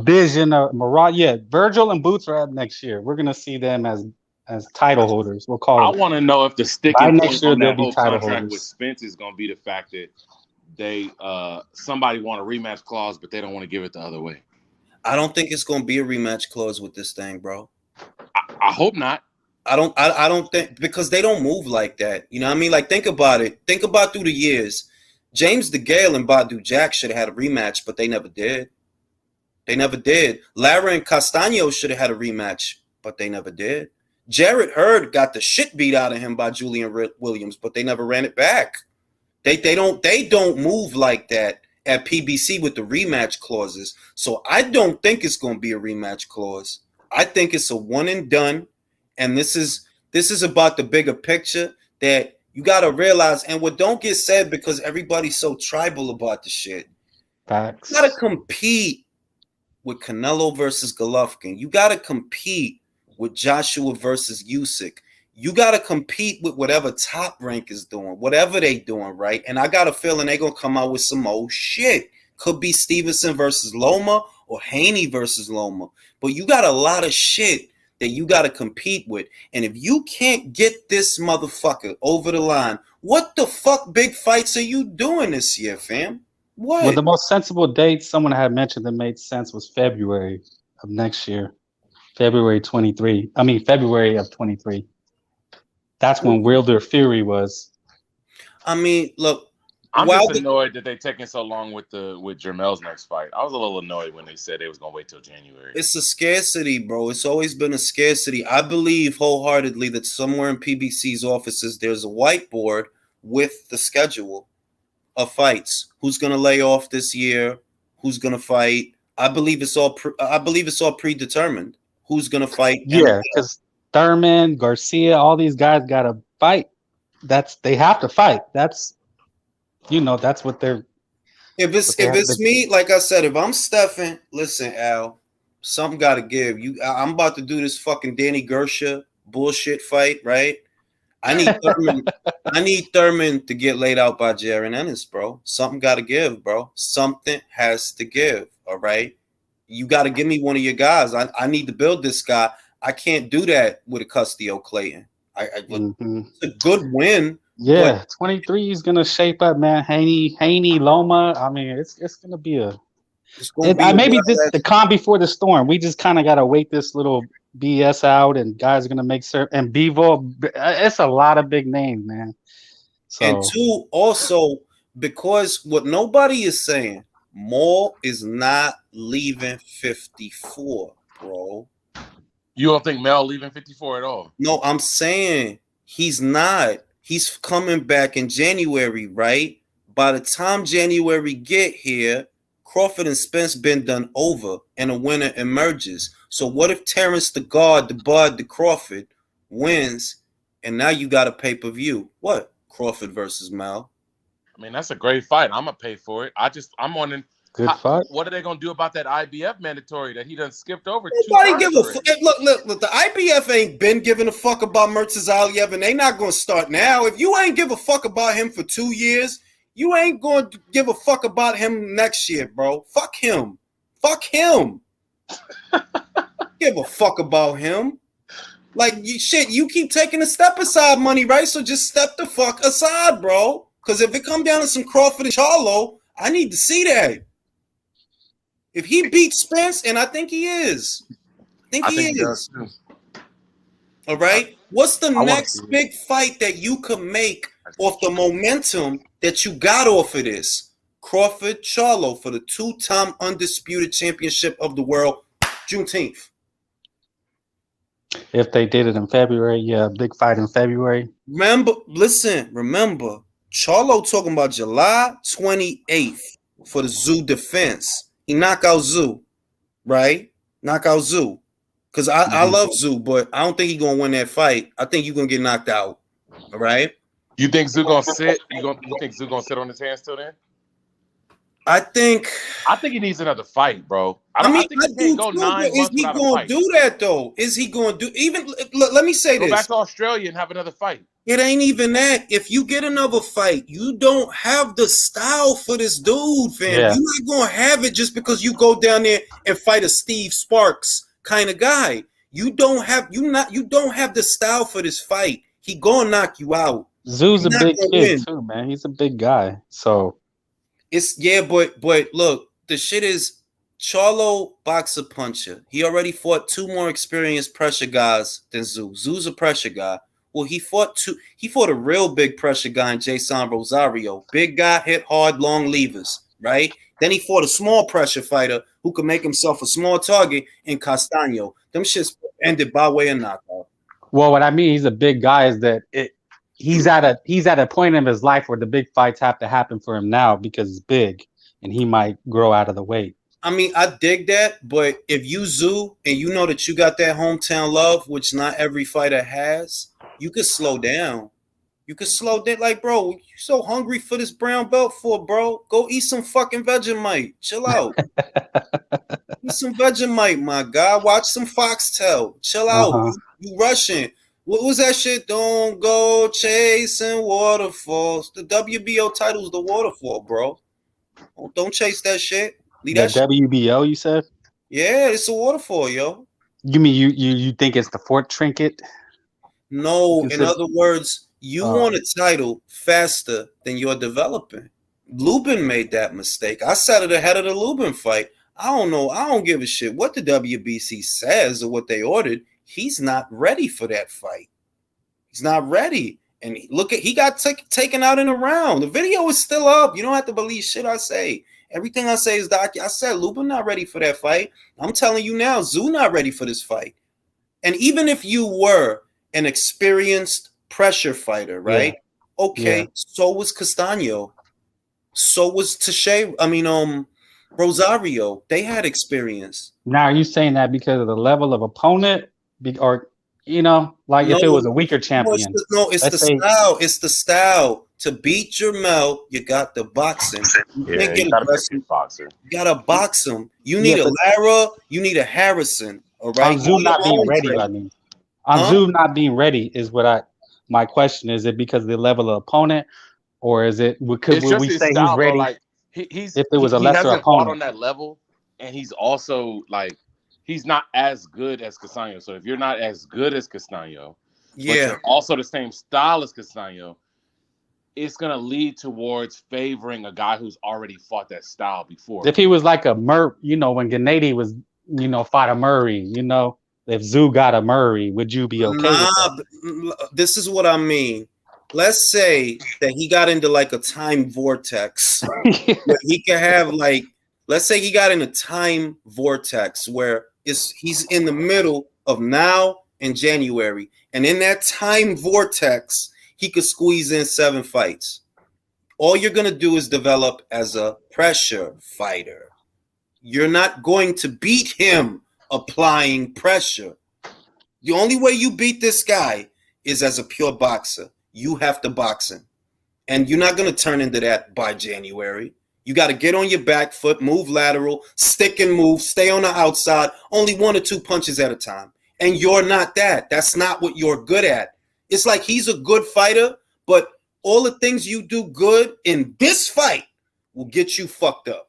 vision of Murat. Yeah, Virgil and Boots are up next year. We're gonna see them as title holders. We'll call it. I want to know if the sticking point on that whole contract with Spence is gonna be the fact that they somebody want a rematch clause, but they don't want to give it the other way. I don't think it's gonna be a rematch clause with this thing, bro. I hope not. I don't think because they don't move like that. You know what I mean? Like think about it. Think about through the years. James DeGale and Badu Jack should have had a rematch, but they never did. They never did. Lara and Castaño should have had a rematch, but they never did. Jarrett Hurd got the shit beat out of him by Julian Williams, but they never ran it back. They don't move like that at PBC with the rematch clauses. So I don't think it's going to be a rematch clause. I think it's a one and done. And this is about the bigger picture that you got to realize. And what don't get said because everybody's so tribal about the shit. Facts. You got to compete with Canelo versus Golovkin. You got to compete with Joshua versus Usyk. You got to compete with whatever Top Rank is doing, whatever they doing, right? And I got a feeling they're going to come out with some old shit. Could be Stevenson versus Loma or Haney versus Loma. But you got a lot of shit that you got to compete with. And if you can't get this motherfucker over the line, what the fuck big fights are you doing this year, fam? What? Well, the most sensible date someone had mentioned that made sense was February of next year. February 23. I mean, February of 23. That's when Wilder Fury was. I mean, look. I'm just annoyed that they're taking so long with Jermel's next fight. I was a little annoyed when they said they was going to wait till January. It's a scarcity, bro. It's always been a scarcity. I believe wholeheartedly that somewhere in PBC's offices, there's a whiteboard with the schedule of fights. Who's going to lay off this year? Who's going to fight? I believe it's all predetermined. Who's going to fight? Yeah, because Thurman, Garcia, all these guys got to fight. They have to fight. That's what they're. If it's me, like I said, if I'm Stephan, listen, Al, something got to give. I'm about to do this fucking Danny Gersha bullshit fight, right? I need Thurman to get laid out by Jaron Ennis, bro. Something got to give, bro. Something has to give. All right, you got to give me one of your guys. I need to build this guy. I can't do that with a Custio Clayton. It's a good win. Yeah, 23 is gonna shape up, man. Haney, Loma. I mean, it's gonna be maybe this the calm before the storm. We just kind of gotta wait this little BS out, and guys are gonna make certain. And Bevo, it's a lot of big names, man. So. And two, also because what nobody is saying, Maul is not leaving 54, bro. You don't think Mel leaving 54 at all? No, I'm saying he's not. He's coming back in January, right? By the time January get here, Crawford and Spence been done over, and a winner emerges. So what if Terrence the Bud, the Crawford wins, and now you got a pay-per-view? What? Crawford versus Mal. I mean, that's a great fight. I'm gonna pay for it. I'm wondering. Good fight. What are they gonna do about that IBF mandatory that he done skipped over? Nobody give a fuck. Look. The IBF ain't been giving a fuck about Murtaza Aliyev, and they not gonna start now. If you ain't give a fuck about him for 2 years, you ain't going to give a fuck about him next year, bro. Fuck him. Give a fuck about him. Like you keep taking a step aside money, right? So just step the fuck aside, bro. Because if it come down to some Crawford and Charlo, I need to see that. If he beats Spence, and I think he is. I think he is. All right. What's the next big fight that you could make off the momentum that you got off of this? Crawford, Charlo for the 2-time undisputed championship of the world, Juneteenth. If they did it in February, yeah, big fight in February. Remember, Charlo talking about July 28th for the Zoo defense. He knock out Zoo, right? Knock out Zoo. Because I love Zoo, but I don't think he's going to win that fight. I think you're going to get knocked out, all right? You think Zoo going to sit? You think Zoo going to sit on his hands till then? I think he needs another fight, bro. I think he can't go 9 months is he going to do that, though? Is he going to do – even let me say this. Go back to Australia and have another fight. It ain't even that. If you get another fight, you don't have the style for this dude, fam. Yeah. You're not going to have it just because you go down there and fight a Steve Sparks kind of guy. You don't have the style for this fight. He going to knock you out. Zoo's a big kid too, man. He's a big guy. So but look, the shit is Charlo boxer puncher. He already fought 2 more experienced pressure guys than Zoo. Zoo's a pressure guy. Well, he fought a real big pressure guy in Jason Rosario. Big guy, hit hard, long levers, right? Then he fought a small pressure fighter who could make himself a small target in Castaño. Them shits ended by way of knockout. Well, what I mean, he's a big guy is that he's at a point in his life where the big fights have to happen for him now because he's big and he might grow out of the weight. I mean, I dig that, but if you Zoo and you know that you got that hometown love, which not every fighter has, you could slow down. You can slow down. Like, bro, you so hungry for this brown belt for, bro? Go eat some fucking Vegemite. Chill out. Eat some Vegemite, my guy. Watch some Foxtel. Chill out. You rushing. What was that shit? Don't go chasing waterfalls. The WBO title's the waterfall, bro. Don't chase that shit. Leave that shit. WBO, you said? Yeah, it's a waterfall, yo. You mean you think it's the fourth trinket? No, in other words, you want a title faster than you're developing. Lubin made that mistake. I sat at the head of the Lubin fight. I don't know. I don't give a shit what the WBC says or what they ordered. He's not ready for that fight. He's not ready. And look at, he got taken out in a round. The video is still up. You don't have to believe shit I say. Everything I say is I said Lubin not ready for that fight. I'm telling you now, Zoo not ready for this fight. And even if you were an experienced pressure fighter, right? Yeah. Okay, yeah. So was Castaño. So was Rosario. They had experience. Now, are you saying that because of the level of opponent, or like if it was a weaker champion? It's the style. It's the style. To beat Jermell, you got the boxing. You can't get aggressive. Boxer. You gotta box him. You need a Lara. You need a Harrison. All right. Zoom not being ready. I mean, Zoom not being ready is what my question is. It because of the level of opponent, or is it would we say style, he's ready? Like, if there was a lesser opponent on that level, and he's also like he's not as good as Castaño. So if you're not as good as Castaño, but you're also the same style as Castaño, it's gonna lead towards favoring a guy who's already fought that style before. If he was like a when Gennady was, fought a Murray, if Zoo got a Murray, would you be okay with that? This is what I mean. Let's say that he got into like a time vortex. Where he could have let's say he got in a time vortex where he's in the middle of now and January. And in that time vortex, he could squeeze in 7 fights. All you're going to do is develop as a pressure fighter. You're not going to beat him applying pressure. The only way you beat this guy is as a pure boxer. You have to box him. And you're not going to turn into that by January. You got to get on your back foot, move lateral, stick and move, stay on the outside, only 1 or 2 punches at a time. And you're not that. That's not what you're good at. It's like he's a good fighter, but all the things you do good in this fight will get you fucked up.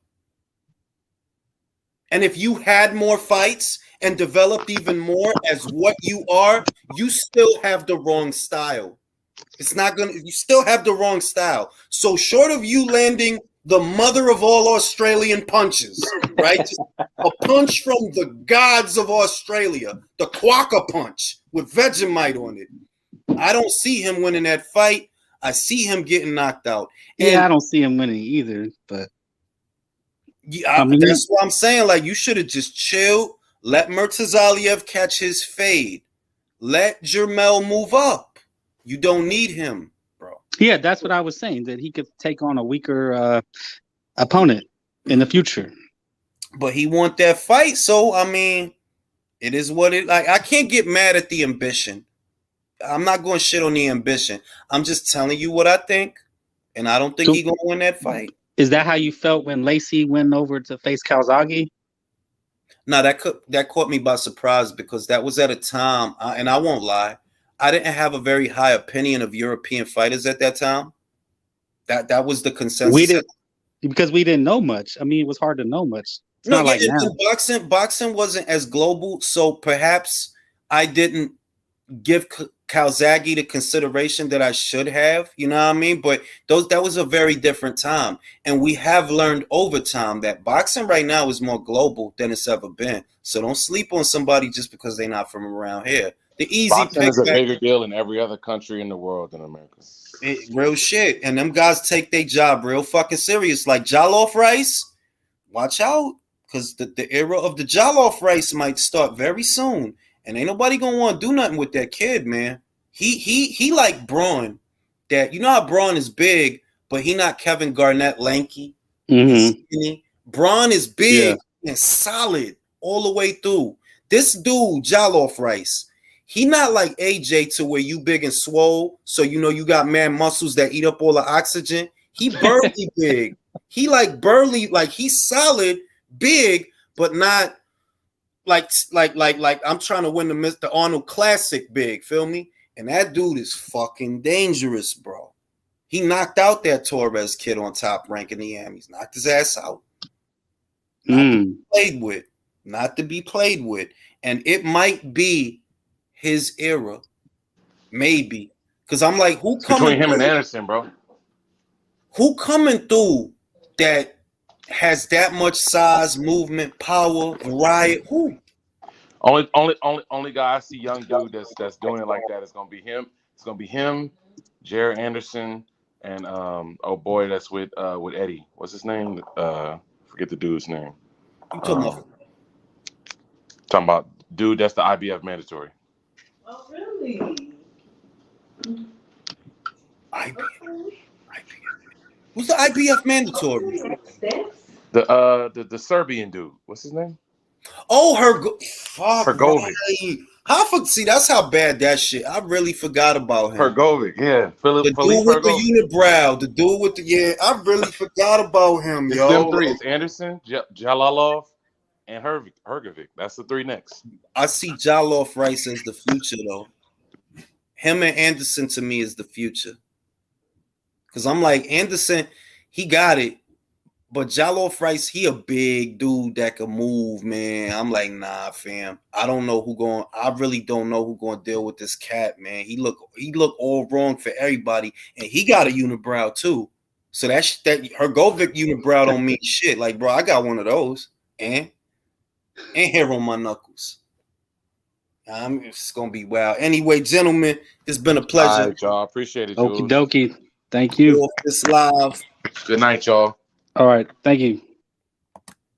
And if you had more fights and developed even more as what you are, you still have the wrong style. You still have the wrong style. So short of you landing the mother of all Australian punches, right? Just a punch from the gods of Australia, the Quokka punch with Vegemite on it. I don't see him winning that fight. I see him getting knocked out. And I don't see him winning either, but that's what I'm saying. Like, you should have just chilled, let Murtazaliev catch his fade. Let Jermell move up. You don't need him, bro. Yeah, that's what I was saying, that he could take on a weaker opponent in the future. But he want that fight, so I mean, it is what it like. I can't get mad at the ambition. I'm not going to shit on the ambition. I'm just telling you what I think, and I don't think he's going to win that fight. Is that how you felt when Lacey went over to face Calzaghe? No, that caught me by surprise because that was at a time, and I won't lie, I didn't have a very high opinion of European fighters at that time. That was the consensus. Because we didn't know much. I mean, it was hard to know much. It's not like now. Boxing wasn't as global, so perhaps I didn't give Calzaghe the consideration that I should have, you know what I mean? But that was a very different time. And we have learned over time that boxing right now is more global than it's ever been. So don't sleep on somebody just because they're not from around here. The easy boxing is a bigger deal in every other country in the world than America. Real shit. And them guys take their job real fucking serious. Like Jollof rice, watch out, because the era of the Jollof rice might start very soon. And ain't nobody gonna want to do nothing with that kid, man. He like Braun. That how Braun is big, but he not Kevin Garnett lanky. Mm-hmm. Braun is big and solid all the way through. This dude, Jollof Rice, He not like AJ to where you big and swole, so you know you got man muscles that eat up all the oxygen. He burly big. He like burly, like he's solid, big, but not like I'm trying to win the Arnold Classic big, feel me? And that dude is fucking dangerous, bro. He knocked out that Torres kid on Top Rank in the Emmys. Knocked his ass out. Not to be played with. Not to be played with. And it might be his era. Maybe. Because I'm like, who coming between him and Anderson, bro? Who coming through that has that much size, movement, power, variety? Who? Only guy I see, young dude that's doing it like that is gonna be him. It's gonna be him, Jared Anderson, and oh boy, that's with Eddie. What's his name? Forget the dude's name. You talking about dude that's the IBF mandatory. Oh really? IBF. Who's the IBF mandatory? The Serbian dude. What's his name? Oh, Hergovic. Right. See, that's how bad that shit. I really forgot about him. Hergovic, yeah. The dude with the unibrow. The dude with the I really forgot about him, it's yo. Them three. It's Anderson, Jalalov, and Hergovic. That's the three next. I see Jaloff Rice as the future, though. Him and Anderson to me is the future. Because I'm like, Anderson, he got it. But Jaloff Rice, he a big dude that can move, man. I'm like, nah, fam. I really don't know who going to deal with this cat, man. He look all wrong for everybody. And he got a unibrow, too. So that Hergovic unibrow don't mean shit. Like, bro, I got one of those. And hair on my knuckles. It's going to be wild. Anyway, gentlemen, it's been a pleasure. All right, y'all. Appreciate it, Okie dokie. Thank you. Off this live. Good night, y'all. All right. Thank you.